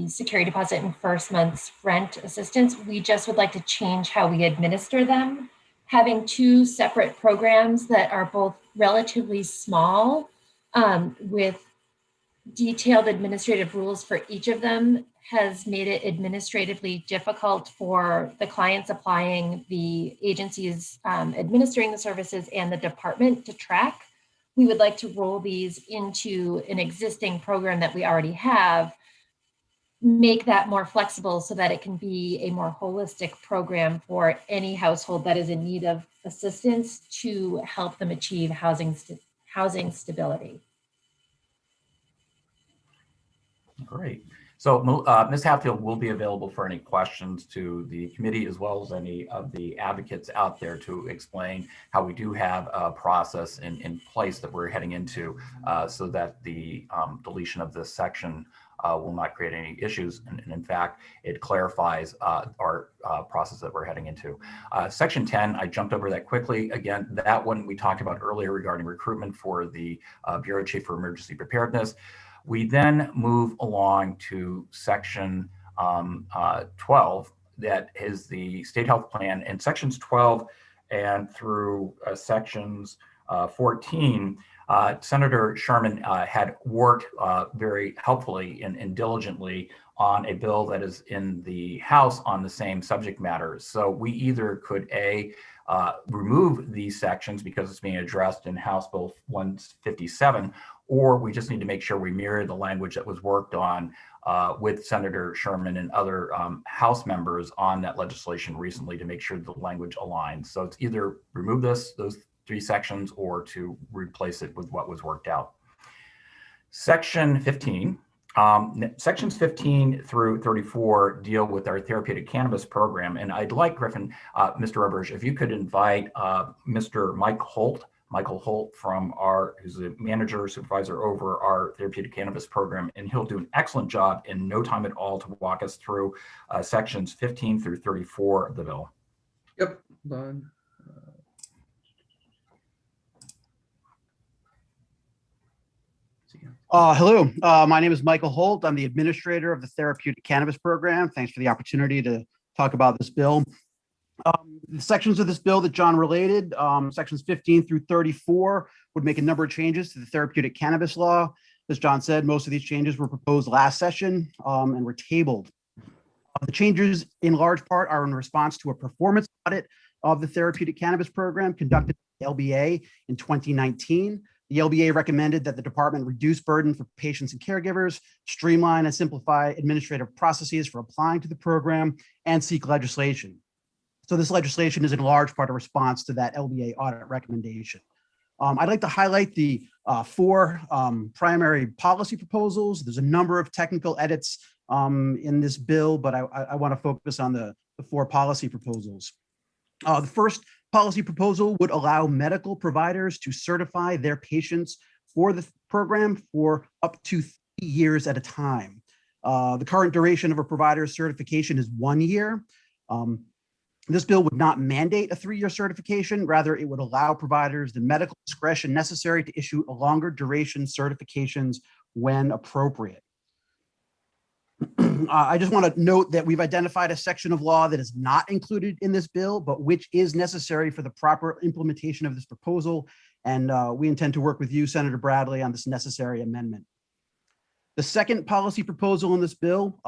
security deposit and first month's rent assistance. We just would like to change how we administer them. Having two separate programs that are both relatively small with detailed administrative rules for each of them has made it administratively difficult for the clients applying, the agencies administering the services, and the department to track. We would like to roll these into an existing program that we already have, make that more flexible so that it can be a more holistic program for any household that is in need of assistance to help them achieve housing stability. Great. So Ms. Hatfield will be available for any questions to the committee, as well as any of the advocates out there, to explain how we do have a process in place that we're heading into so that the deletion of this section will not create any issues. And in fact, it clarifies our process that we're heading into. Section 10, I jumped over that quickly. Again, that one we talked about earlier regarding recruitment for the Bureau Chief for Emergency Preparedness. We then move along to Section 12, that is the State Health Plan, and Sections 12 and through Sections 14. Senator Sherman had worked very helpfully and diligently on a bill that is in the House on the same subject matter. So we either could remove these sections because it's being addressed in House Bill 157, or we just need to make sure we mirror the language that was worked on with Senator Sherman and other House members on that legislation recently to make sure the language aligns. So it's either remove those three sections or to replace it with what was worked out. Section 15. Sections 15 through 34 deal with our therapeutic cannabis program. And I'd like, Griffin, Mr. Roberge, if you could invite Mr. Michael Holt from who's the manager, supervisor over our therapeutic cannabis program, and he'll do an excellent job in no time at all to walk us through sections 15 through 34 of the bill. Yep. Done. Hello, my name is Michael Holt. I'm the administrator of the Therapeutic Cannabis Program. Thanks for the opportunity to talk about this bill. The sections of this bill that John related, sections 15 through 34, would make a number of changes to the therapeutic cannabis law. As John said, most of these changes were proposed last session and were tabled. The changes in large part are in response to a performance audit of the Therapeutic Cannabis Program conducted by LBA in 2019. The LBA recommended that the department reduce burden for patients and caregivers, streamline and simplify administrative processes for applying to the program, and seek legislation. So this legislation is in large part a response to that LBA audit recommendation. I'd like to highlight the 4 primary policy proposals. There's a number of technical edits in this bill, but I want to focus on the 4 policy proposals. The first policy proposal would allow medical providers to certify their patients for the program for up to 3 years at a time. The current duration of a provider's certification is 1 year. This bill would not mandate a 3-year certification. Rather, it would allow providers the medical discretion necessary to issue a longer duration certifications when appropriate. I just want to note that we've identified a section of law that is not included in this bill, but which is necessary for the proper implementation of this proposal. And we intend to work with you, Senator Bradley, on this necessary amendment. The second policy proposal in this bill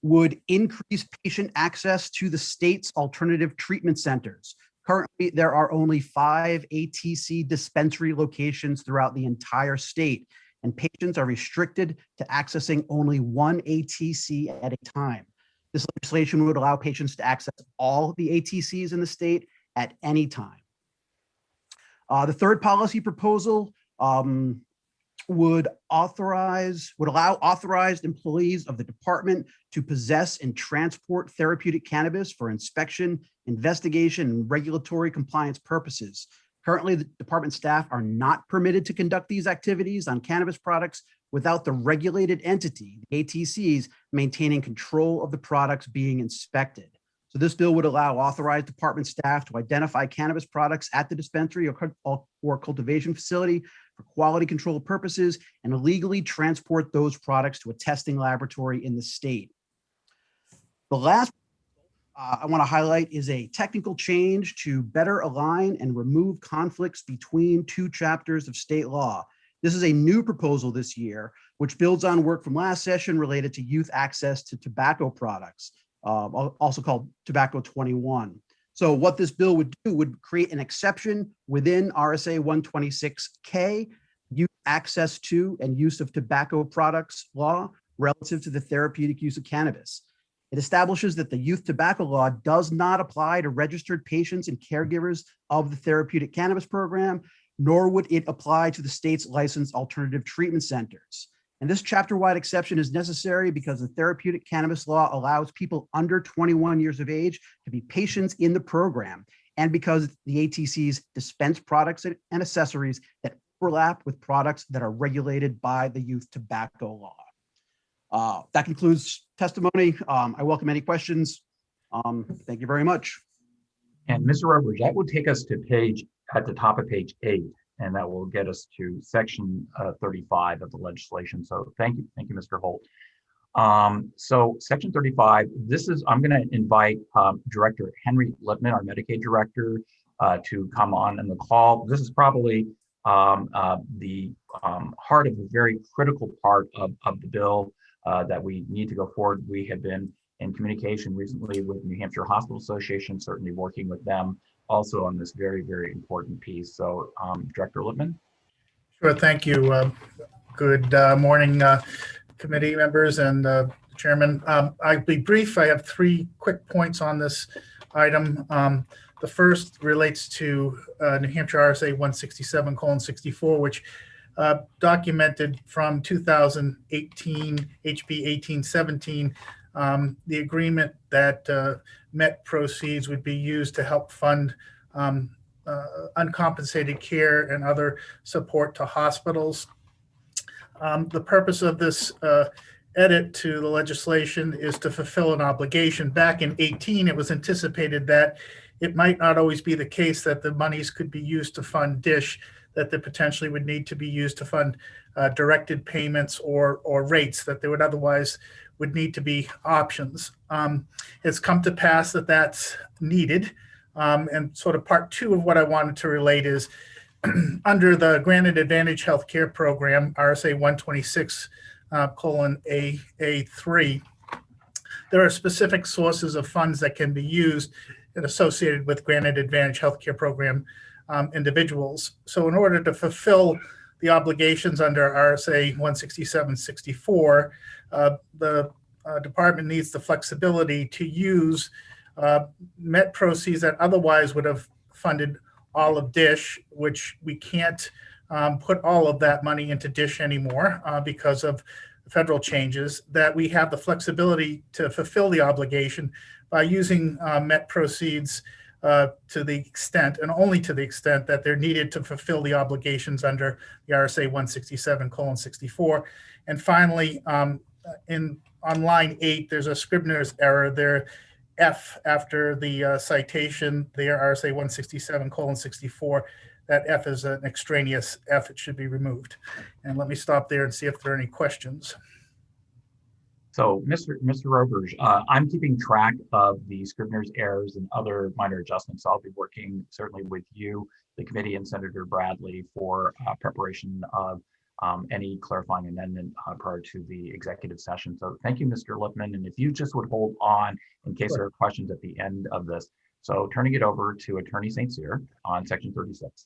would increase patient access to the state's alternative treatment centers. Currently, there are only 5 ATC dispensary locations throughout the entire state, and patients are restricted to accessing only 1 ATC at a time. This legislation would allow patients to access all the ATCs in the state at any time. The third policy proposal would allow authorized employees of the department to possess and transport therapeutic cannabis for inspection, investigation, and regulatory compliance purposes. Currently, the department staff are not permitted to conduct these activities on cannabis products without the regulated entity, the ATCs, maintaining control of the products being inspected. So this bill would allow authorized department staff to identify cannabis products at the dispensary or cultivation facility for quality control purposes and illegally transport those products to a testing laboratory in the state. The last I want to highlight is a technical change to better align and remove conflicts between 2 chapters of state law. This is a new proposal this year, which builds on work from last session related to youth access to tobacco products, also called Tobacco 21. So what this bill would do would create an exception within RSA 126K, youth access to and use of tobacco products law relative to the therapeutic use of cannabis. It establishes that the youth tobacco law does not apply to registered patients and caregivers of the therapeutic cannabis program, nor would it apply to the state's licensed alternative treatment centers. And this chapter-wide exception is necessary because the therapeutic cannabis law allows people under 21 years of age to be patients in the program, and because the ATCs dispense products and accessories that overlap with products that are regulated by the youth tobacco law. That concludes testimony. I welcome any questions. Thank you very much. And Mr. Roberge, that will take us to at the top of page 8, and that will get us to section 35 of the legislation. So thank you, Mr. Holt. So section 35, I'm going to invite Director Henry Lippman, our Medicaid director, to come on in the call. This is probably the heart of a very critical part of the bill that we need to go forward. We have been in communication recently with New Hampshire Hospital Association, certainly working with them also on this very, very important piece. So Director Lippman. Sure, thank you. Good morning, committee members and chairman. I'll be brief. I have 3 quick points on this item. The first relates to New Hampshire RSA 167:64, which documented from 2018, HB 1817, the agreement that MET proceeds would be used to help fund uncompensated care and other support to hospitals. The purpose of this edit to the legislation is to fulfill an obligation. Back in 18, it was anticipated that it might not always be the case that the monies could be used to fund DISH, that they potentially would need to be used to fund directed payments or rates, that there would otherwise would need to be options. It's come to pass that that's needed. And sort of part 2 of what I wanted to relate is under the Granted Advantage Healthcare Program, RSA 126:A3, there are specific sources of funds that can be used and associated with Granted Advantage Healthcare Program individuals. So in order to fulfill the obligations under RSA 167-64, the department needs the flexibility to use MET proceeds that otherwise would have funded all of DISH, which we can't put all of that money into DISH anymore because of federal changes, that we have the flexibility to fulfill the obligation by using MET proceeds to the extent, and only to the extent, that they're needed to fulfill the obligations under the RSA 167:64. And finally, on line 8, there's a Scribner's error there. F after the citation there, RSA 167:64. That F is an extraneous F. It should be removed. And let me stop there and see if there are any questions. So, Mr. Roberge, I'm keeping track of the Scribner's errors and other minor adjustments. I'll be working certainly with you, the committee, and Senator Bradley for preparation of any clarifying amendment prior to the executive session. So thank you, Mr. Lippman. And if you just would hold on in case there are questions at the end of this. So turning it over to Attorney St. Cyr on section 36.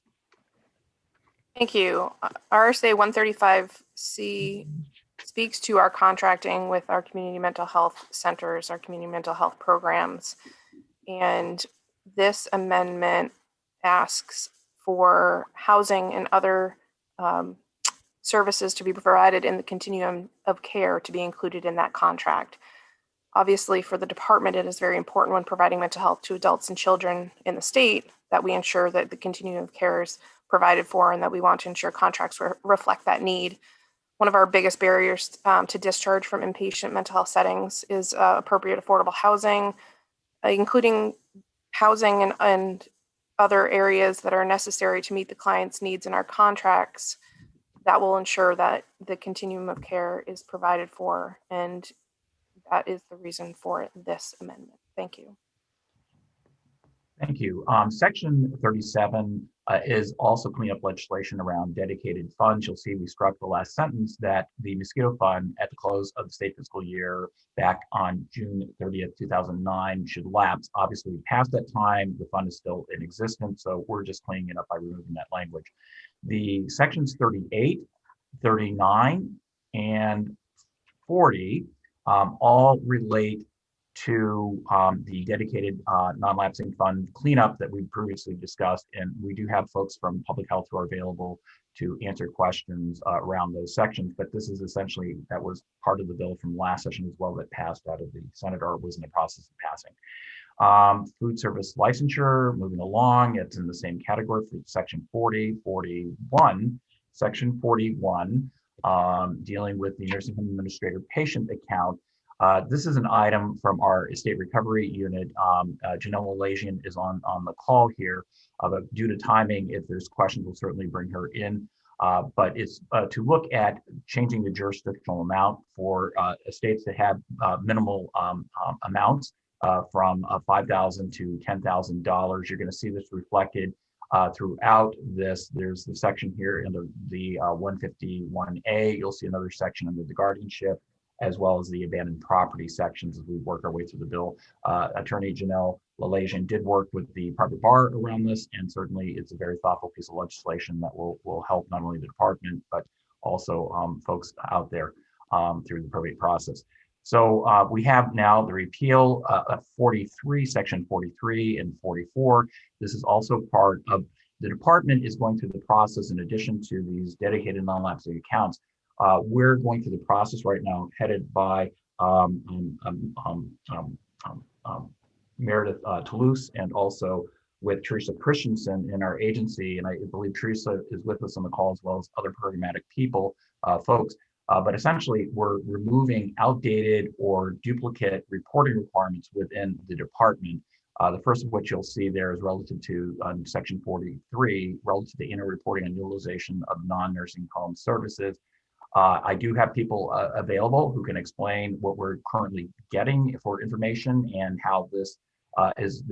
Thank you. RSA 135C speaks to our contracting with our community mental health centers, our community mental health programs. And this amendment asks for housing and other services to be provided in the continuum of care to be included in that contract. Obviously, for the department, it is very important when providing mental health to adults and children in the state that we ensure that the continuum of care is provided for, and that we want to ensure contracts reflect that need. One of our biggest barriers to discharge from inpatient mental health settings is appropriate affordable housing, including housing and other areas that are necessary to meet the client's needs in our contracts. That will ensure that the continuum of care is provided for, and that is the reason for this amendment. Thank you. Thank you. Section 37 is also cleaning up legislation around dedicated funds. You'll see we struck the last sentence that the mosquito fund at the close of the state fiscal year back on June 30th, 2009 should lapse. Obviously, past that time, the fund is still in existence, so we're just cleaning it up by removing that language. The sections 38, 39, and 40 all relate to the dedicated non-lapsing fund cleanup that we previously discussed. And we do have folks from public health who are available to answer questions around those sections. But this is essentially, that was part of the bill from last session as well that passed out of the Senate, or was in the process of passing. Food service licensure, moving along, it's in the same category for section 40, 41. Section 41, dealing with the nursing home administrator patient account. This is an item from our estate recovery unit. Janelle Malaysian is on the call here, but due to timing, if there's questions, we'll certainly bring her in. But it's to look at changing the jurisdictional amount for estates that have minimal amounts from $5,000 to $10,000. You're going to see this reflected throughout this. There's the section here under the 151A. You'll see another section under the guardianship, as well as the abandoned property sections as we work our way through the bill. Attorney Janelle Malaysian did work with the private bar around this, and certainly it's a very thoughtful piece of legislation that will help not only the department, but also folks out there through the probate process. So we have now the repeal of 43, section 43 and 44. This is also part of, the department is going through the process in addition to these dedicated non-lapsing accounts. We're going through the process right now, headed by Meredith Toulouse, and also with Teresa Christensen in our agency. And I believe Teresa is with us on the call, as well as other programmatic people, folks. But essentially, we're removing outdated or duplicate reporting requirements within the department. The first of which you'll see there is relative to section 43, relative to inner reporting on utilization of non-nursing home services. I do have people available who can explain what we're currently getting for information and how this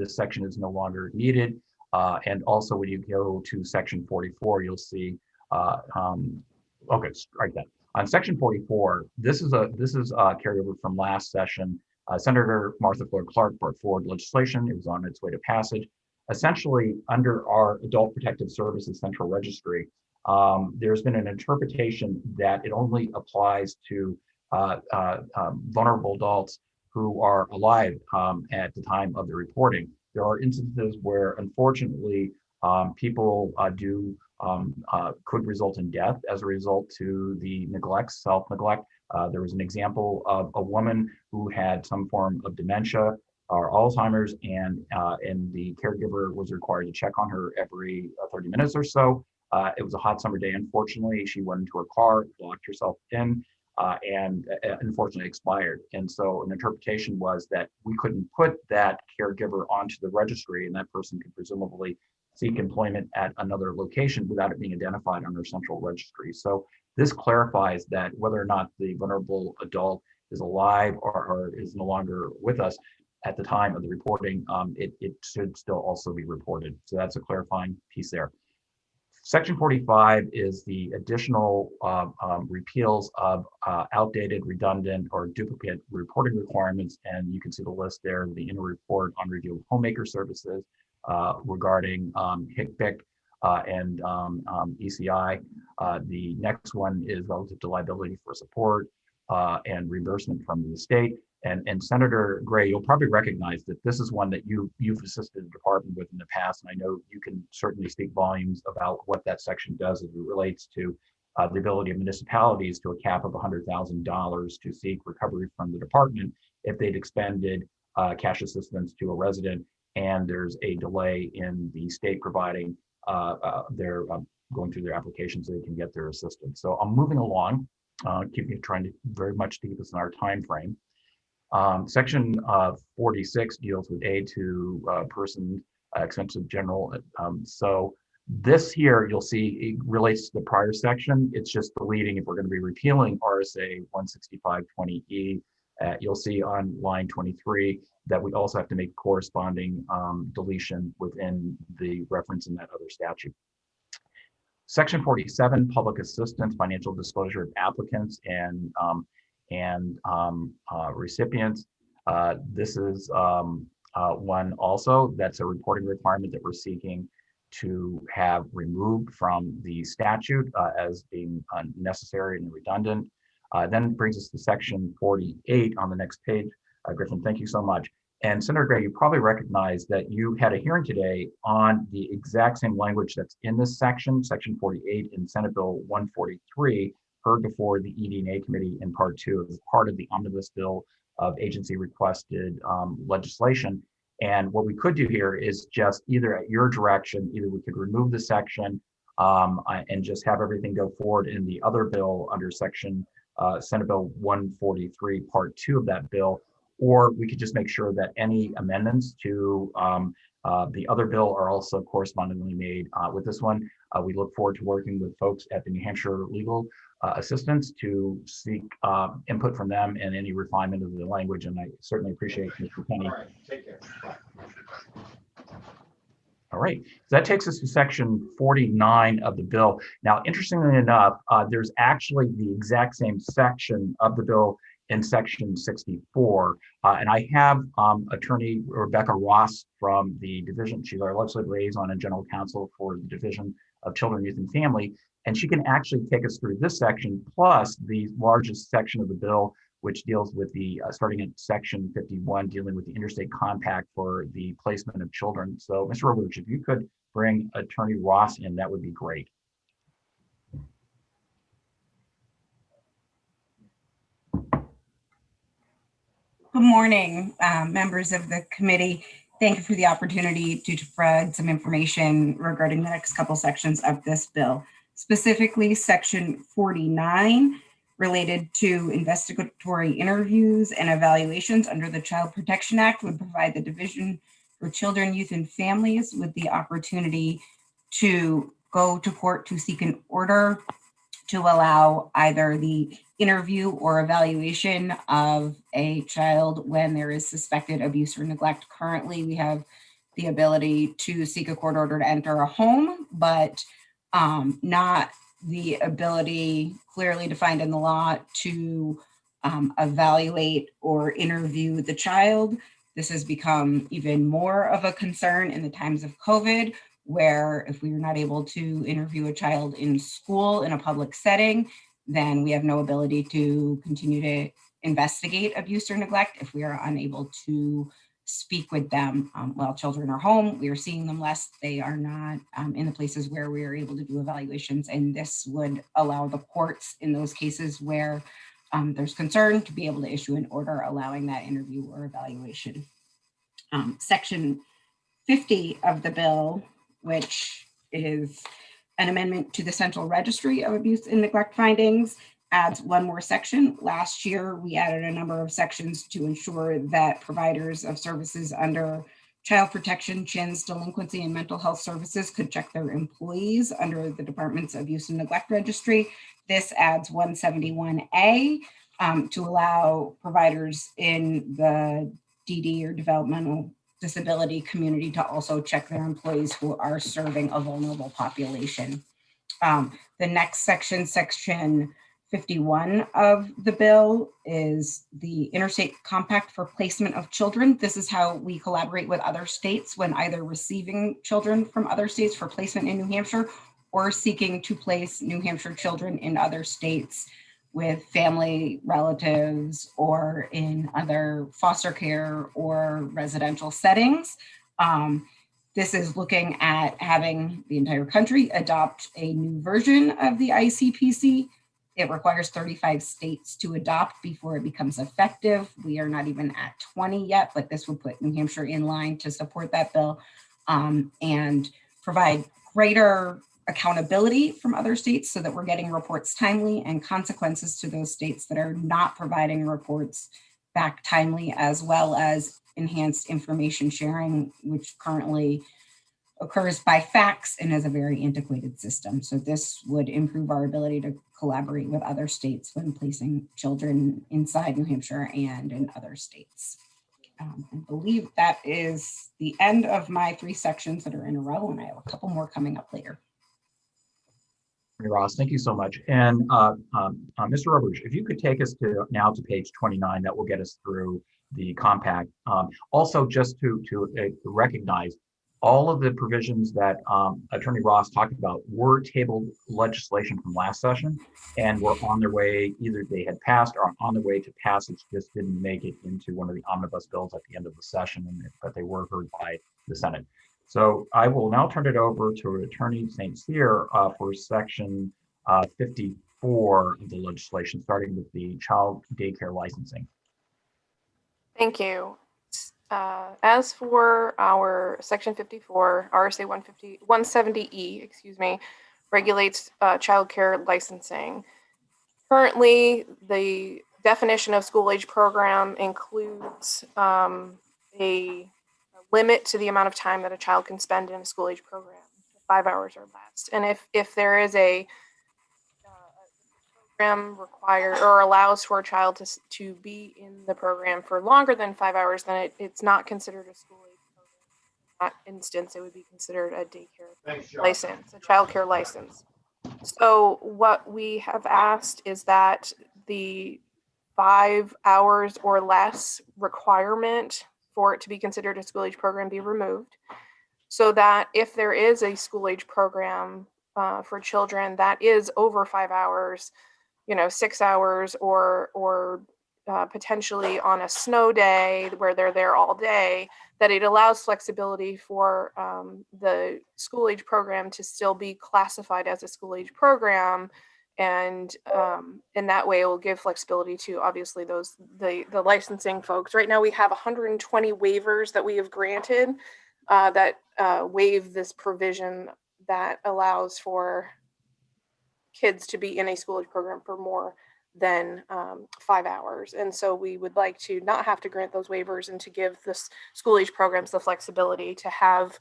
section is no longer needed. And also, when you go to section 44, you'll see. Okay, strike that. On section 44, this is a carryover from last session. Senator Martha Fluor Clark brought forward legislation. It was on its way to passage. essentially under our Adult Protective Services Central Registry, there's been an interpretation that it only applies to vulnerable adults who are alive at the time of the reporting. There are instances where, unfortunately, people could result in death as a result to the neglect, self-neglect. There was an example of a woman who had some form of dementia or Alzheimer's, and the caregiver was required to check on her every 30 minutes or so. It was a hot summer day. Unfortunately, she went into her car, locked herself in, and unfortunately expired. And so an interpretation was that we couldn't put that caregiver onto the registry, and that person could presumably seek employment at another location without it being identified on our central registry. So this clarifies that whether or not the vulnerable adult is alive or is no longer with us at the time of the reporting, it should still also be reported. So that's a clarifying piece there. Section 45 is the additional repeals of outdated, redundant, or duplicate reporting requirements. And you can see the list there, the inner report on review of homemaker services regarding HCPCS and ECI. The next one is relative to liability for support and reimbursement from the state. And Senator Gray, you'll probably recognize that this is one that you've assisted the department with in the past, and I know you can certainly speak volumes about what that section does as it relates to the ability of municipalities to a cap of $100,000 to seek recovery from the department if they'd expended cash assistance to a resident, and there's a delay in the state providing their going through their application so they can get their assistance. So I'm moving along, trying to very much to keep us in our time frame. Section 46 deals with aid to person expensive general. So this here, you'll see, it relates to the prior section. It's just deleting if we're going to be repealing RSA 16520E. You'll see on line 23 that we also have to make corresponding deletion within the reference in that other statute. Section 47, public assistance, financial disclosure of applicants and recipients. This is one also that's a reporting requirement that we're seeking to have removed from the statute as being unnecessary and redundant. Then it brings us to section 48 on the next page. Griffin, thank you so much. And Senator Gray, you probably recognize that you had a hearing today on the exact same language that's in this section, section 48 in Senate Bill 143, heard before the ED&A committee in part 2 as part of the omnibus bill of agency requested legislation. And what we could do here is just either at your direction, either we could remove the section and just have everything go forward in the other bill under section Senate Bill 143, part 2 of that bill, or we could just make sure that any amendments to the other bill are also correspondingly made with this one. We look forward to working with folks at the New Hampshire Legal Assistance to seek input from them and any refinement of the language, and I certainly appreciate Mr. Penny. All right, take care. Bye. All right, so that takes us to section 49 of the bill. Now, interestingly enough, there's actually the exact same section of the bill in section 64. And I have attorney Rebecca Ross from the division. She's our legislative liaison and general counsel for the Division of Children, Youth, and Family. And she can actually take us through this section, plus the largest section of the bill, which deals with the, starting at section 51, dealing with the interstate compact for the placement of children. So Mr. Roberts, if you could bring Attorney Ross in, that would be great. Good morning, members of the committee. Thank you for the opportunity to provide some information regarding the next couple sections of this bill. Specifically, section 49 related to investigatory interviews and evaluations under the Child Protection Act would provide the Division for Children, Youth, and Families with the opportunity to go to court to seek an order to allow either the interview or evaluation of a child when there is suspected abuse or neglect. Currently, we have the ability to seek a court order to enter a home, but not the ability clearly defined in the law to evaluate or interview the child. This has become even more of a concern in the times of COVID, where if we are not able to interview a child in school in a public setting, then we have no ability to continue to investigate abuse or neglect if we are unable to speak with them while children are home. We are seeing them less. They are not in the places where we are able to do evaluations. And this would allow the courts in those cases where there's concern to be able to issue an order allowing that interview or evaluation. Section 50 of the bill, which is an amendment to the Central Registry of Abuse and Neglect Findings, adds one more section. Last year, we added a number of sections to ensure that providers of services under child protection, CHINS, delinquency, and mental health services could check their employees under the Department's Abuse and Neglect Registry. This adds 171A to allow providers in the DD or developmental disability community to also check their employees who are serving a vulnerable population. The next section, section 51 of the bill, is the Interstate Compact for Placement of Children. This is how we collaborate with other states when either receiving children from other states for placement in New Hampshire or seeking to place New Hampshire children in other states with family, relatives, or in other foster care or residential settings. This is looking at having the entire country adopt a new version of the ICPC. It requires 35 states to adopt before it becomes effective. We are not even at 20 yet, but this would put New Hampshire in line to support that bill and provide greater accountability from other states so that we're getting reports timely, and consequences to those states that are not providing reports back timely, as well as enhanced information sharing, which currently occurs by fax and is a very antiquated system. So this would improve our ability to collaborate with other states when placing children inside New Hampshire and in other states. I believe that is the end of my 3 sections that are in a row, and I have a couple more coming up later. Ross, thank you so much. And Mr. Roberge, if you could take us now to page 29, that will get us through the compact. Also, just to recognize, all of the provisions that Attorney Ross talked about were tabled legislation from last session and were on their way, either they had passed or on their way to passage, just didn't make it into one of the omnibus bills at the end of the session, but they were heard by the Senate. So I will now turn it over to Attorney St. Cyr for section 54 of the legislation, starting with the child daycare licensing. Thank you. As for our section 54, RSA 170E, excuse me, regulates childcare licensing. Currently, the definition of school age program includes a limit to the amount of time that a child can spend in a school age program, 5 hours or less. And if there is a program required or allows for a child to be in the program for longer than 5 hours, then it's not considered a school age program. In that instance, it would be considered a daycare license, a childcare license. So what we have asked is that the 5 hours or less requirement for it to be considered a school age program be removed, so that if there is a school age program for children that is over 5 hours, 6 hours, or potentially on a snow day where they're there all day, that it allows flexibility for the school age program to still be classified as a school age program. And in that way, it will give flexibility to obviously the licensing folks. Right now, we have 120 waivers that we have granted that waive this provision that allows for kids to be in a school age program for more than 5 hours. And so we would like to not have to grant those waivers and to give this school age programs the flexibility to have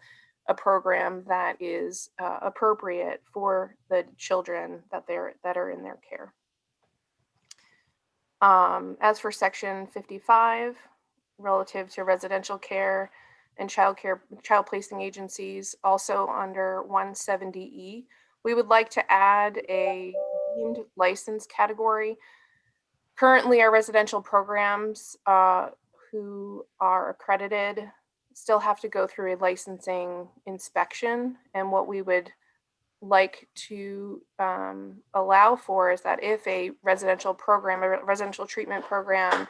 a program that is appropriate for the children that are in their care. As for section 55, relative to residential care and child placing agencies, also under 170E, we would like to add a deemed license category. Currently, our residential programs who are accredited still have to go through a licensing inspection. And what we would like to allow for is that if a residential program, a residential treatment program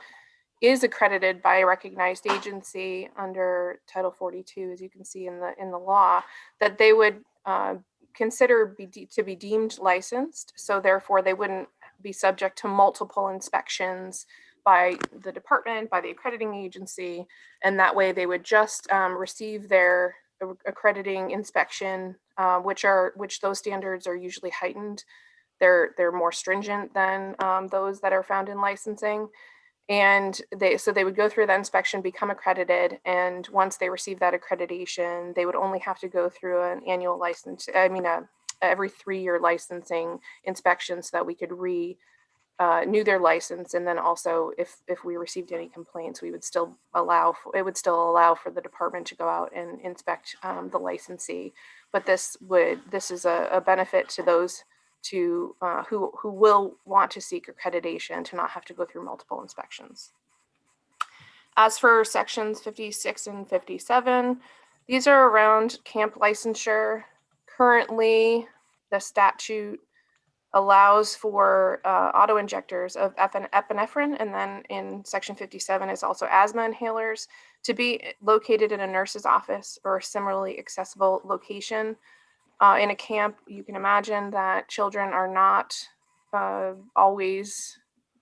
is accredited by a recognized agency under Title 42, as you can see in the law, that they would consider to be deemed licensed. So therefore they wouldn't be subject to multiple inspections by the department, by the accrediting agency, and that way they would just receive their accrediting inspection, which those standards are usually heightened. They're more stringent than those that are found in licensing. And they would go through that inspection, become accredited, and once they receive that accreditation, they would only have to go through an annual license. Every 3-year licensing inspection, so that we could renew their license. And then also, if we received any complaints, we would still allow for the department to go out and inspect the licensee. But this is a benefit to those who will want to seek accreditation, to not have to go through multiple inspections. As for sections 56 and 57, these are around camp licensure. Currently, the statute allows for auto injectors of epinephrine, and then in section 57 is also asthma inhalers, to be located in a nurse's office or a similarly accessible location. In a camp, you can imagine that children are not always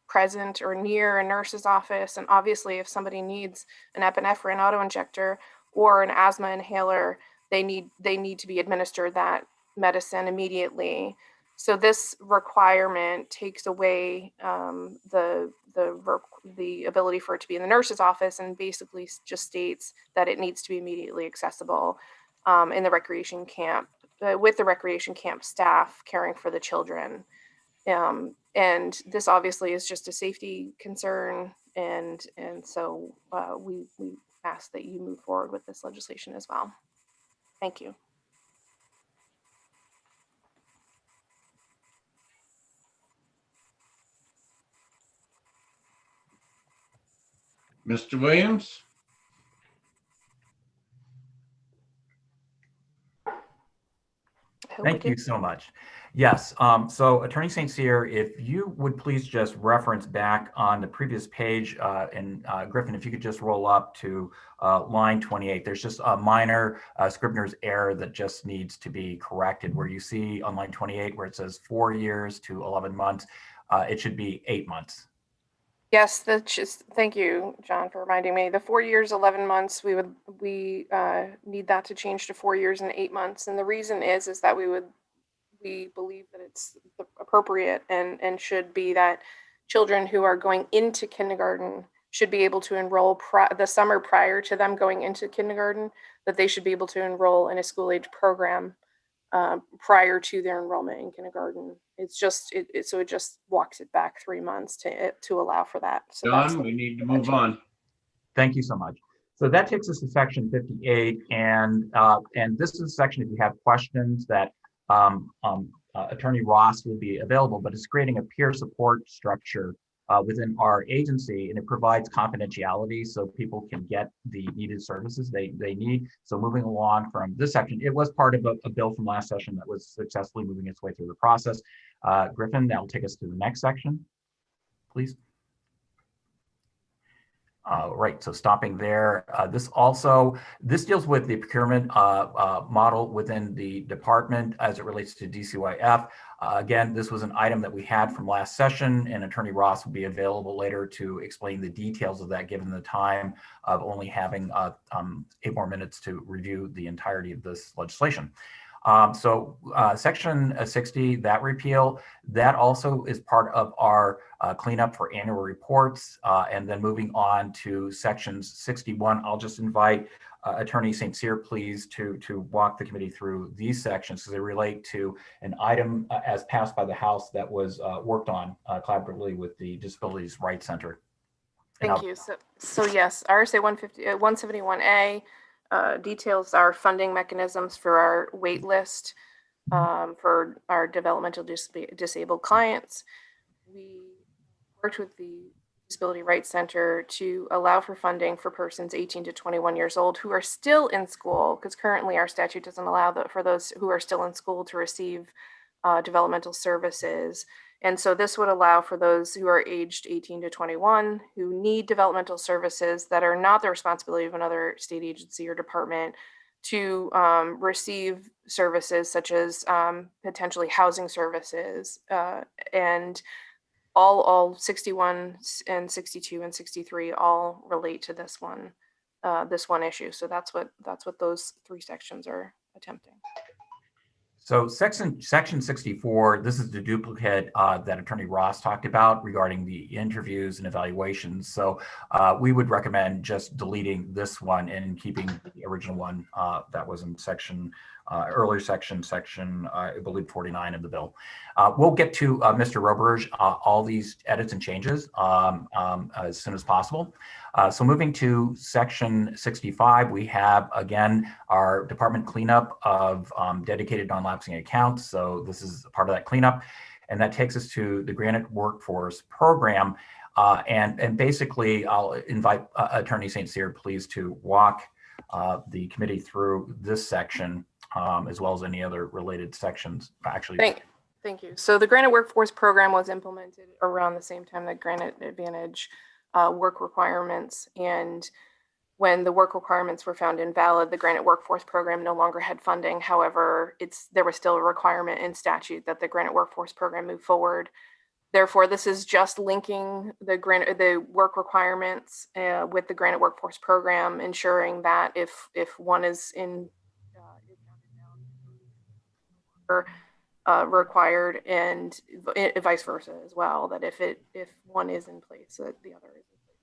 present or near a nurse's office. And obviously, if somebody needs an epinephrine auto-injector or an asthma inhaler, they need to be administered that medicine immediately. So this requirement takes away the ability for it to be in the nurse's office, and basically just states that it needs to be immediately accessible in the recreation camp, with the recreation camp staff caring for the children. And this obviously is just a safety concern, and so we ask that you move forward with this legislation as well. Thank you. Mr. Williams? Thank you so much. Yes, so Attorney St. Cyr, if you would please just reference back on the previous page, and Griffin, if you could just roll up to line 28. There's just a minor Scribner's error that just needs to be corrected, where you see on line 28 where it says 4 years to 11 months, it should be 8 months. Yes, thank you, John, for reminding me. The 4 years, 11 months, we need that to change to 4 years and 8 months. And the reason is that we believe that it's appropriate and should be that children who are going into kindergarten should be able to enroll the summer prior to them going into kindergarten, that they should be able to enroll in a school age program prior to their enrollment in kindergarten. It's just, so it just walks it back 3 months to allow for that. So John, we need to move on. Thank you so much. So that takes us to section 58, and this is a section, if you have questions, that Attorney Ross will be available, but it's creating a peer support structure within our agency, and it provides confidentiality so people can get the needed services they need. So moving along from this section, it was part of a bill from last session that was successfully moving its way through the process. Griffin, that will take us to the next section, please. Right, so stopping there, this deals with the procurement model within the department as it relates to DCYF. Again, this was an item that we had from last session, and Attorney Ross will be available later to explain the details of that, given the time of only having 8 more minutes to review the entirety of this legislation. Section 60, that repeal, that also is part of our cleanup for annual reports. And then moving on to sections 61, I'll just invite Attorney St. Cyr, please, to walk the committee through these sections, because they relate to an item as passed by the House that was worked on collaboratively with the Disabilities Rights Center. Thank you. So yes, RSA 171A details our funding mechanisms for our wait list for our developmental disabled clients. We worked with the Disability Rights Center to allow for funding for persons 18 to 21 years old who are still in school, because currently our statute doesn't allow that for those who are still in school to receive developmental services. And so this would allow for those who are aged 18 to 21 who need developmental services that are not the responsibility of another state agency or department to receive services such as potentially housing services and all 61 and 62 and 63 all relate to this one issue. So that's what those three sections are attempting. So section 64, this is the duplicate that Attorney Ross talked about regarding the interviews and evaluations. So we would recommend just deleting this one and keeping the original one that was in earlier section, I believe 49 of the bill. We'll get to Mr. Roberge, all these edits and changes as soon as possible. So moving to section 65, we have again our department cleanup of dedicated non-lapsing accounts. So this is part of that cleanup, and that takes us to the Granite Workforce Program. And basically, I'll invite Attorney St. Cyr, please, to walk the committee through this section, as well as any other related sections. Actually, thank you. So the Granite Workforce Program was implemented around the same time that Granite Advantage work requirements. And when the work requirements were found invalid, the Granite Workforce Program no longer had funding. However, there was still a requirement in statute that the Granite Workforce Program move forward. Therefore, this is just linking the work requirements with the Granite Workforce Program, ensuring that if one is in required, and vice versa as well, that if one is in place, that the other is in place.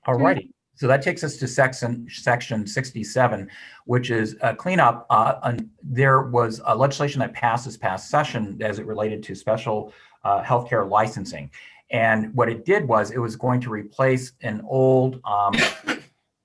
All righty. So that takes us to section 67, which is a cleanup. There was a legislation that passed this past session as it related to special healthcare licensing. And what it did was it was going to replace an old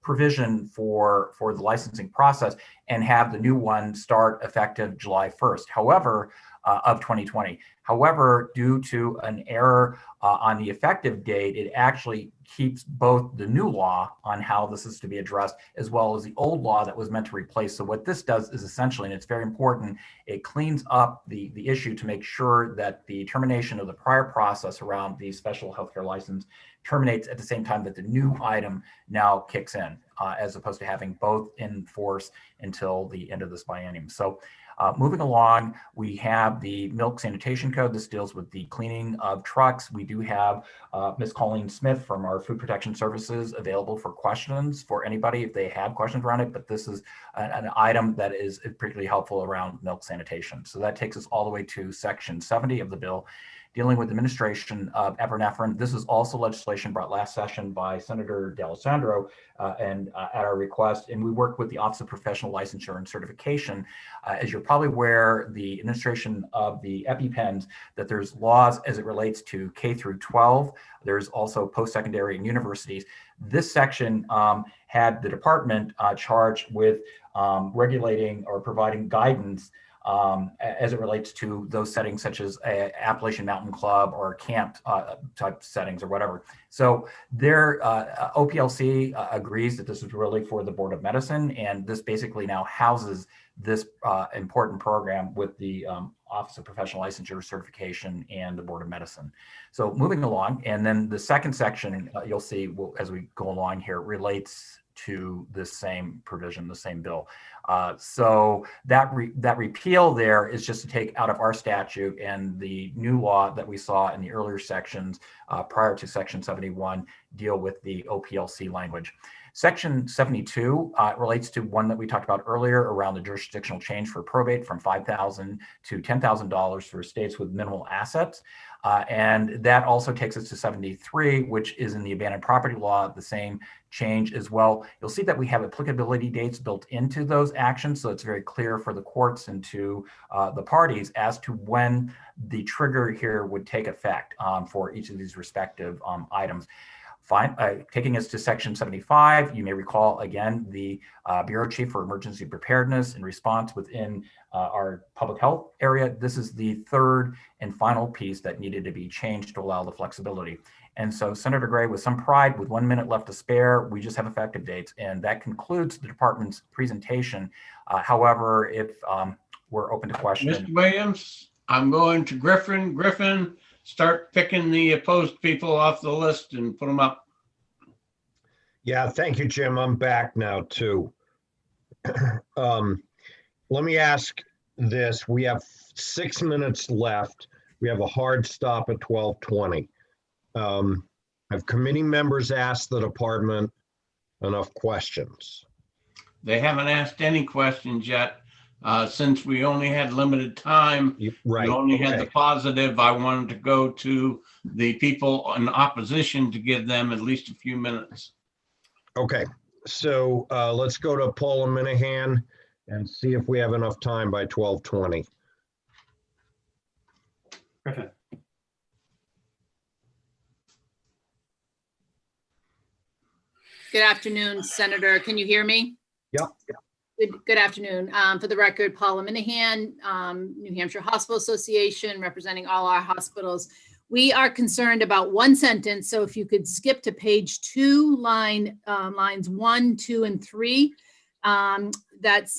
provision for the licensing process and have the new one start effective July 1st. However, of 2020. However, due to an error on the effective date, it actually keeps both the new law on how this is to be addressed, as well as the old law that was meant to replace. So what this does is essentially, and it's very important, it cleans up the issue to make sure that the termination of the prior process around the special healthcare license terminates at the same time that the new item now kicks in, as opposed to having both in force until the end of this biennium. So moving along, we have the Milk Sanitation Code. This deals with the cleaning of trucks. We do have Ms. Colleen Smith from our Food Protection Services available for questions for anybody if they have questions around it, but this is an item that is particularly helpful around milk sanitation. So that takes us all the way to section 70 of the bill, dealing with administration of epinephrine. This is also legislation brought last session by Senator D'Alessandro and at our request, and we worked with the Office of Professional Licensure and Certification. As you're probably aware, the administration of the EpiPens, that there's laws as it relates to K through 12. There's also post-secondary and universities. This section had the department charged with regulating or providing guidance as it relates to those settings such as Appalachian Mountain Club or camp type settings or whatever. So their OPLC agrees that this is really for the Board of Medicine, and this basically now houses this important program with the Office of Professional Licensure Certification and the Board of Medicine. So moving along, and then the second section you'll see as we go along here relates to this same provision, the same bill. So that repeal there is just to take out of our statute, and the new law that we saw in the earlier sections prior to section 71 deal with the OPLC language. Section 72 relates to one that we talked about earlier around the jurisdictional change for probate from $5,000 to $10,000 for states with minimal assets. And that also takes us to 73, which is in the abandoned property law, the same change as well. You'll see that we have applicability dates built into those actions, so it's very clear for the courts and to the parties as to when the trigger here would take effect for each of these respective items. Taking us to section 75, you may recall again the Bureau Chief for Emergency Preparedness and Response within our public health area. This is the third and final piece that needed to be changed to allow the flexibility. And so Senator Gray, with some pride, with 1 minute left to spare, we just have effective dates, and that concludes the department's presentation. However, if we're open to questions. Mr. Williams, I'm going to Griffin. Griffin, start picking the opposed people off the list and put them up. Yeah, thank you, Jim. I'm back now too. Let me ask this. We have 6 minutes left. We have a hard stop at 12:20. Have committee members asked the department enough questions? They haven't asked any questions yet. Since we only had limited time, right. We only had the positive. I wanted to go to the people in opposition to give them at least a few minutes. Okay, so let's go to Paula Minahan and see if we have enough time by 12:20. Griffin. Good afternoon, Senator. Can you hear me? Yep. Good afternoon. For the record, Paula Minahan, New Hampshire Hospital Association, representing all our hospitals. We are concerned about one sentence. So if you could skip to page 2, lines 1, 2, and 3, that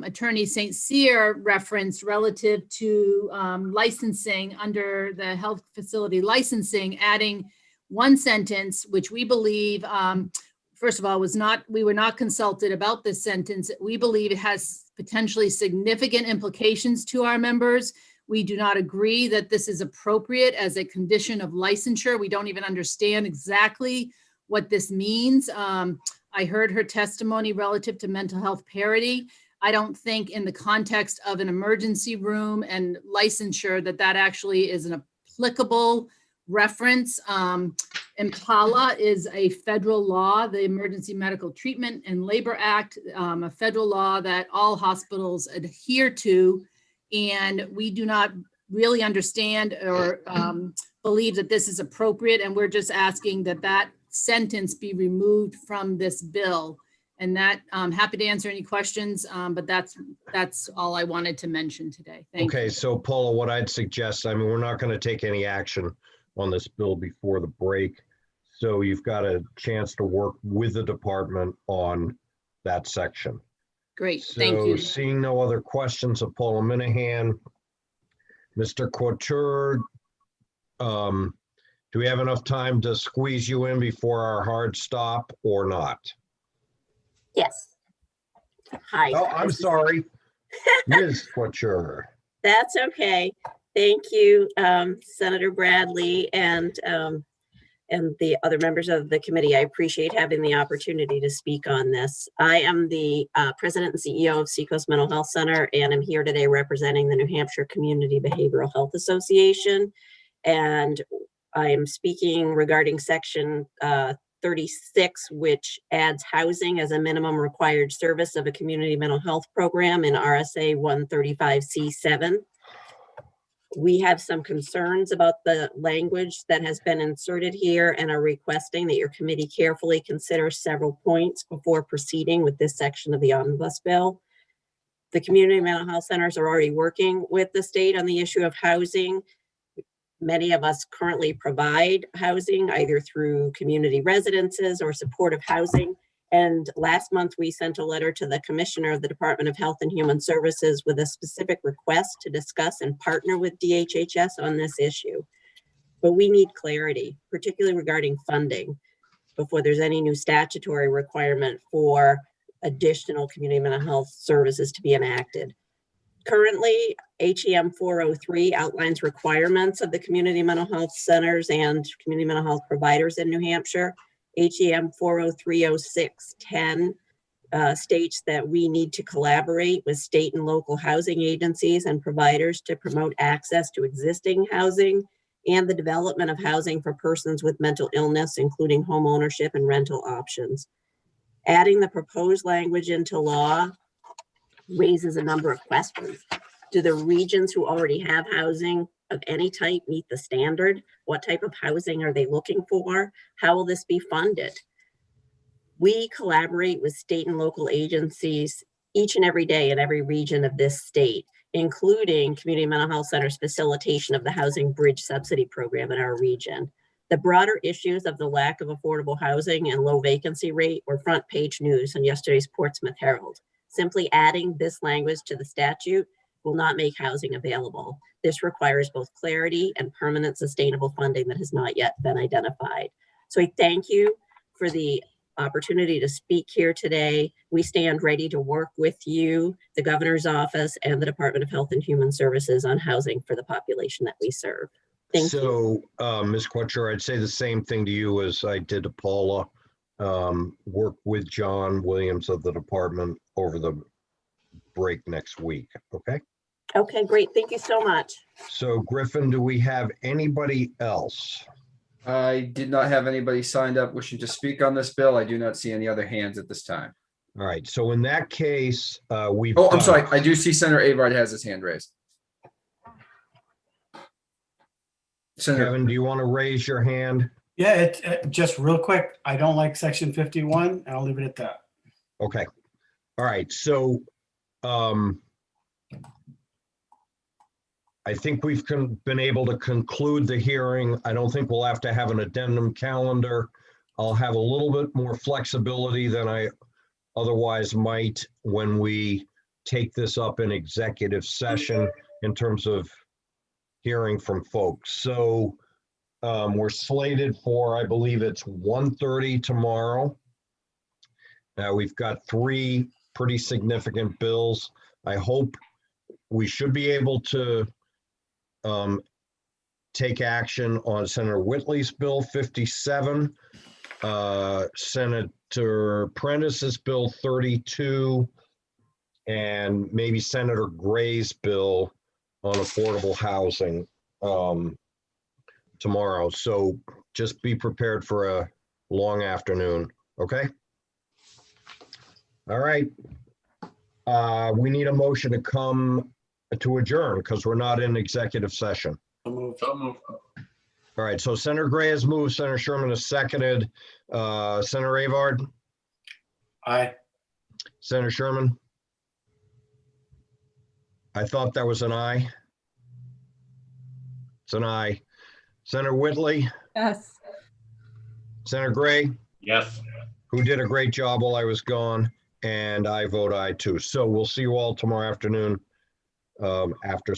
Attorney St. Cyr referenced relative to licensing under the health facility licensing, adding one sentence, which we believe, first of all, we were not consulted about this sentence. We believe it has potentially significant implications to our members. We do not agree that this is appropriate as a condition of licensure. We don't even understand exactly what this means. I heard her testimony relative to mental health parity. I don't think in the context of an emergency room and licensure that actually is an applicable reference. EMTALA is a federal law, the Emergency Medical Treatment and Labor Act, a federal law that all hospitals adhere to. And we do not really understand or believe that this is appropriate. And we're just asking that sentence be removed from this bill. And that I'm happy to answer any questions, but that's all I wanted to mention today. Thank you. Okay, so Paula, what I'd suggest, I mean, we're not going to take any action on this bill before the break. So you've got a chance to work with the department on that section. Great, thank you. So seeing no other questions of Paula Minahan, Mr. Couture, do we have enough time to squeeze you in before our hard stop or not? Yes. Hi. Oh, I'm sorry. Ms. Couture. That's okay. Thank you, Senator Bradley and the other members of the committee. I appreciate having the opportunity to speak on this. I am the president and CEO of Seacoast Mental Health Center, and I'm here today representing the New Hampshire Community Behavioral Health Association. And I am speaking regarding section 36, which adds housing as a minimum required service of a community mental health program in RSA 135C7. We have some concerns about the language that has been inserted here and are requesting that your committee carefully consider several points before proceeding with this section of the omnibus bill. The community mental health centers are already working with the state on the issue of housing. Many of us currently provide housing either through community residences or supportive housing. And last month, we sent a letter to the Commissioner of the Department of Health and Human Services with a specific request to discuss and partner with DHHS on this issue. But we need clarity, particularly regarding funding, before there's any new statutory requirement for additional community mental health services to be enacted. Currently, HEM 403 outlines requirements of the community mental health centers and community mental health providers in New Hampshire. HEM 4030610 states that we need to collaborate with state and local housing agencies and providers to promote access to existing housing and the development of housing for persons with mental illness, including home ownership and rental options. Adding the proposed language into law raises a number of questions. Do the regions who already have housing of any type meet the standard? What type of housing are they looking for? How will this be funded? We collaborate with state and local agencies each and every day in every region of this state, including Community Mental Health Center's facilitation of the Housing Bridge Subsidy Program in our region. The broader issues of the lack of affordable housing and low vacancy rate were front page news in yesterday's Portsmouth Herald. Simply adding this language to the statute will not make housing available. This requires both clarity and permanent sustainable funding that has not yet been identified. So I thank you for the opportunity to speak here today. We stand ready to work with you, the governor's office, and the Department of Health and Human Services on housing for the population that we serve. Thank you. So, Ms. Quetcher, I'd say the same thing to you as I did to Paula. Work with John Williams of the department over the break next week, okay? Okay, great. Thank you so much. So Griffin, do we have anybody else? I did not have anybody signed up wishing to speak on this bill. I do not see any other hands at this time. All right, so in that case, we've. Oh, I'm sorry. I do see Senator Avard has his hand raised. Senator, Kevin, do you want to raise your hand? Yeah, just real quick. I don't like section 51 and I'll leave it at that. Okay. All right, so I think we've been able to conclude the hearing. I don't think we'll have to have an addendum calendar. I'll have a little bit more flexibility than I otherwise might when we take this up in executive session in terms of hearing from folks. So we're slated for, I believe it's 1:30 tomorrow. We've got 3 pretty significant bills. I hope we should be able to take action on Senator Whitley's bill 57, Senator Prentice's bill 32, and maybe Senator Gray's bill on affordable housing tomorrow. So just be prepared for a long afternoon, okay? All right. We need a motion to come to adjourn because we're not in executive session. So moved. All right, so Senator Gray has moved, Senator Sherman has seconded. Senator Avard? Aye. Senator Sherman? I thought that was an aye. It's an aye. Senator Whitley? Yes. Senator Gray? Yes. Who did a great job while I was gone, and I vote aye too. So we'll see you all tomorrow afternoon after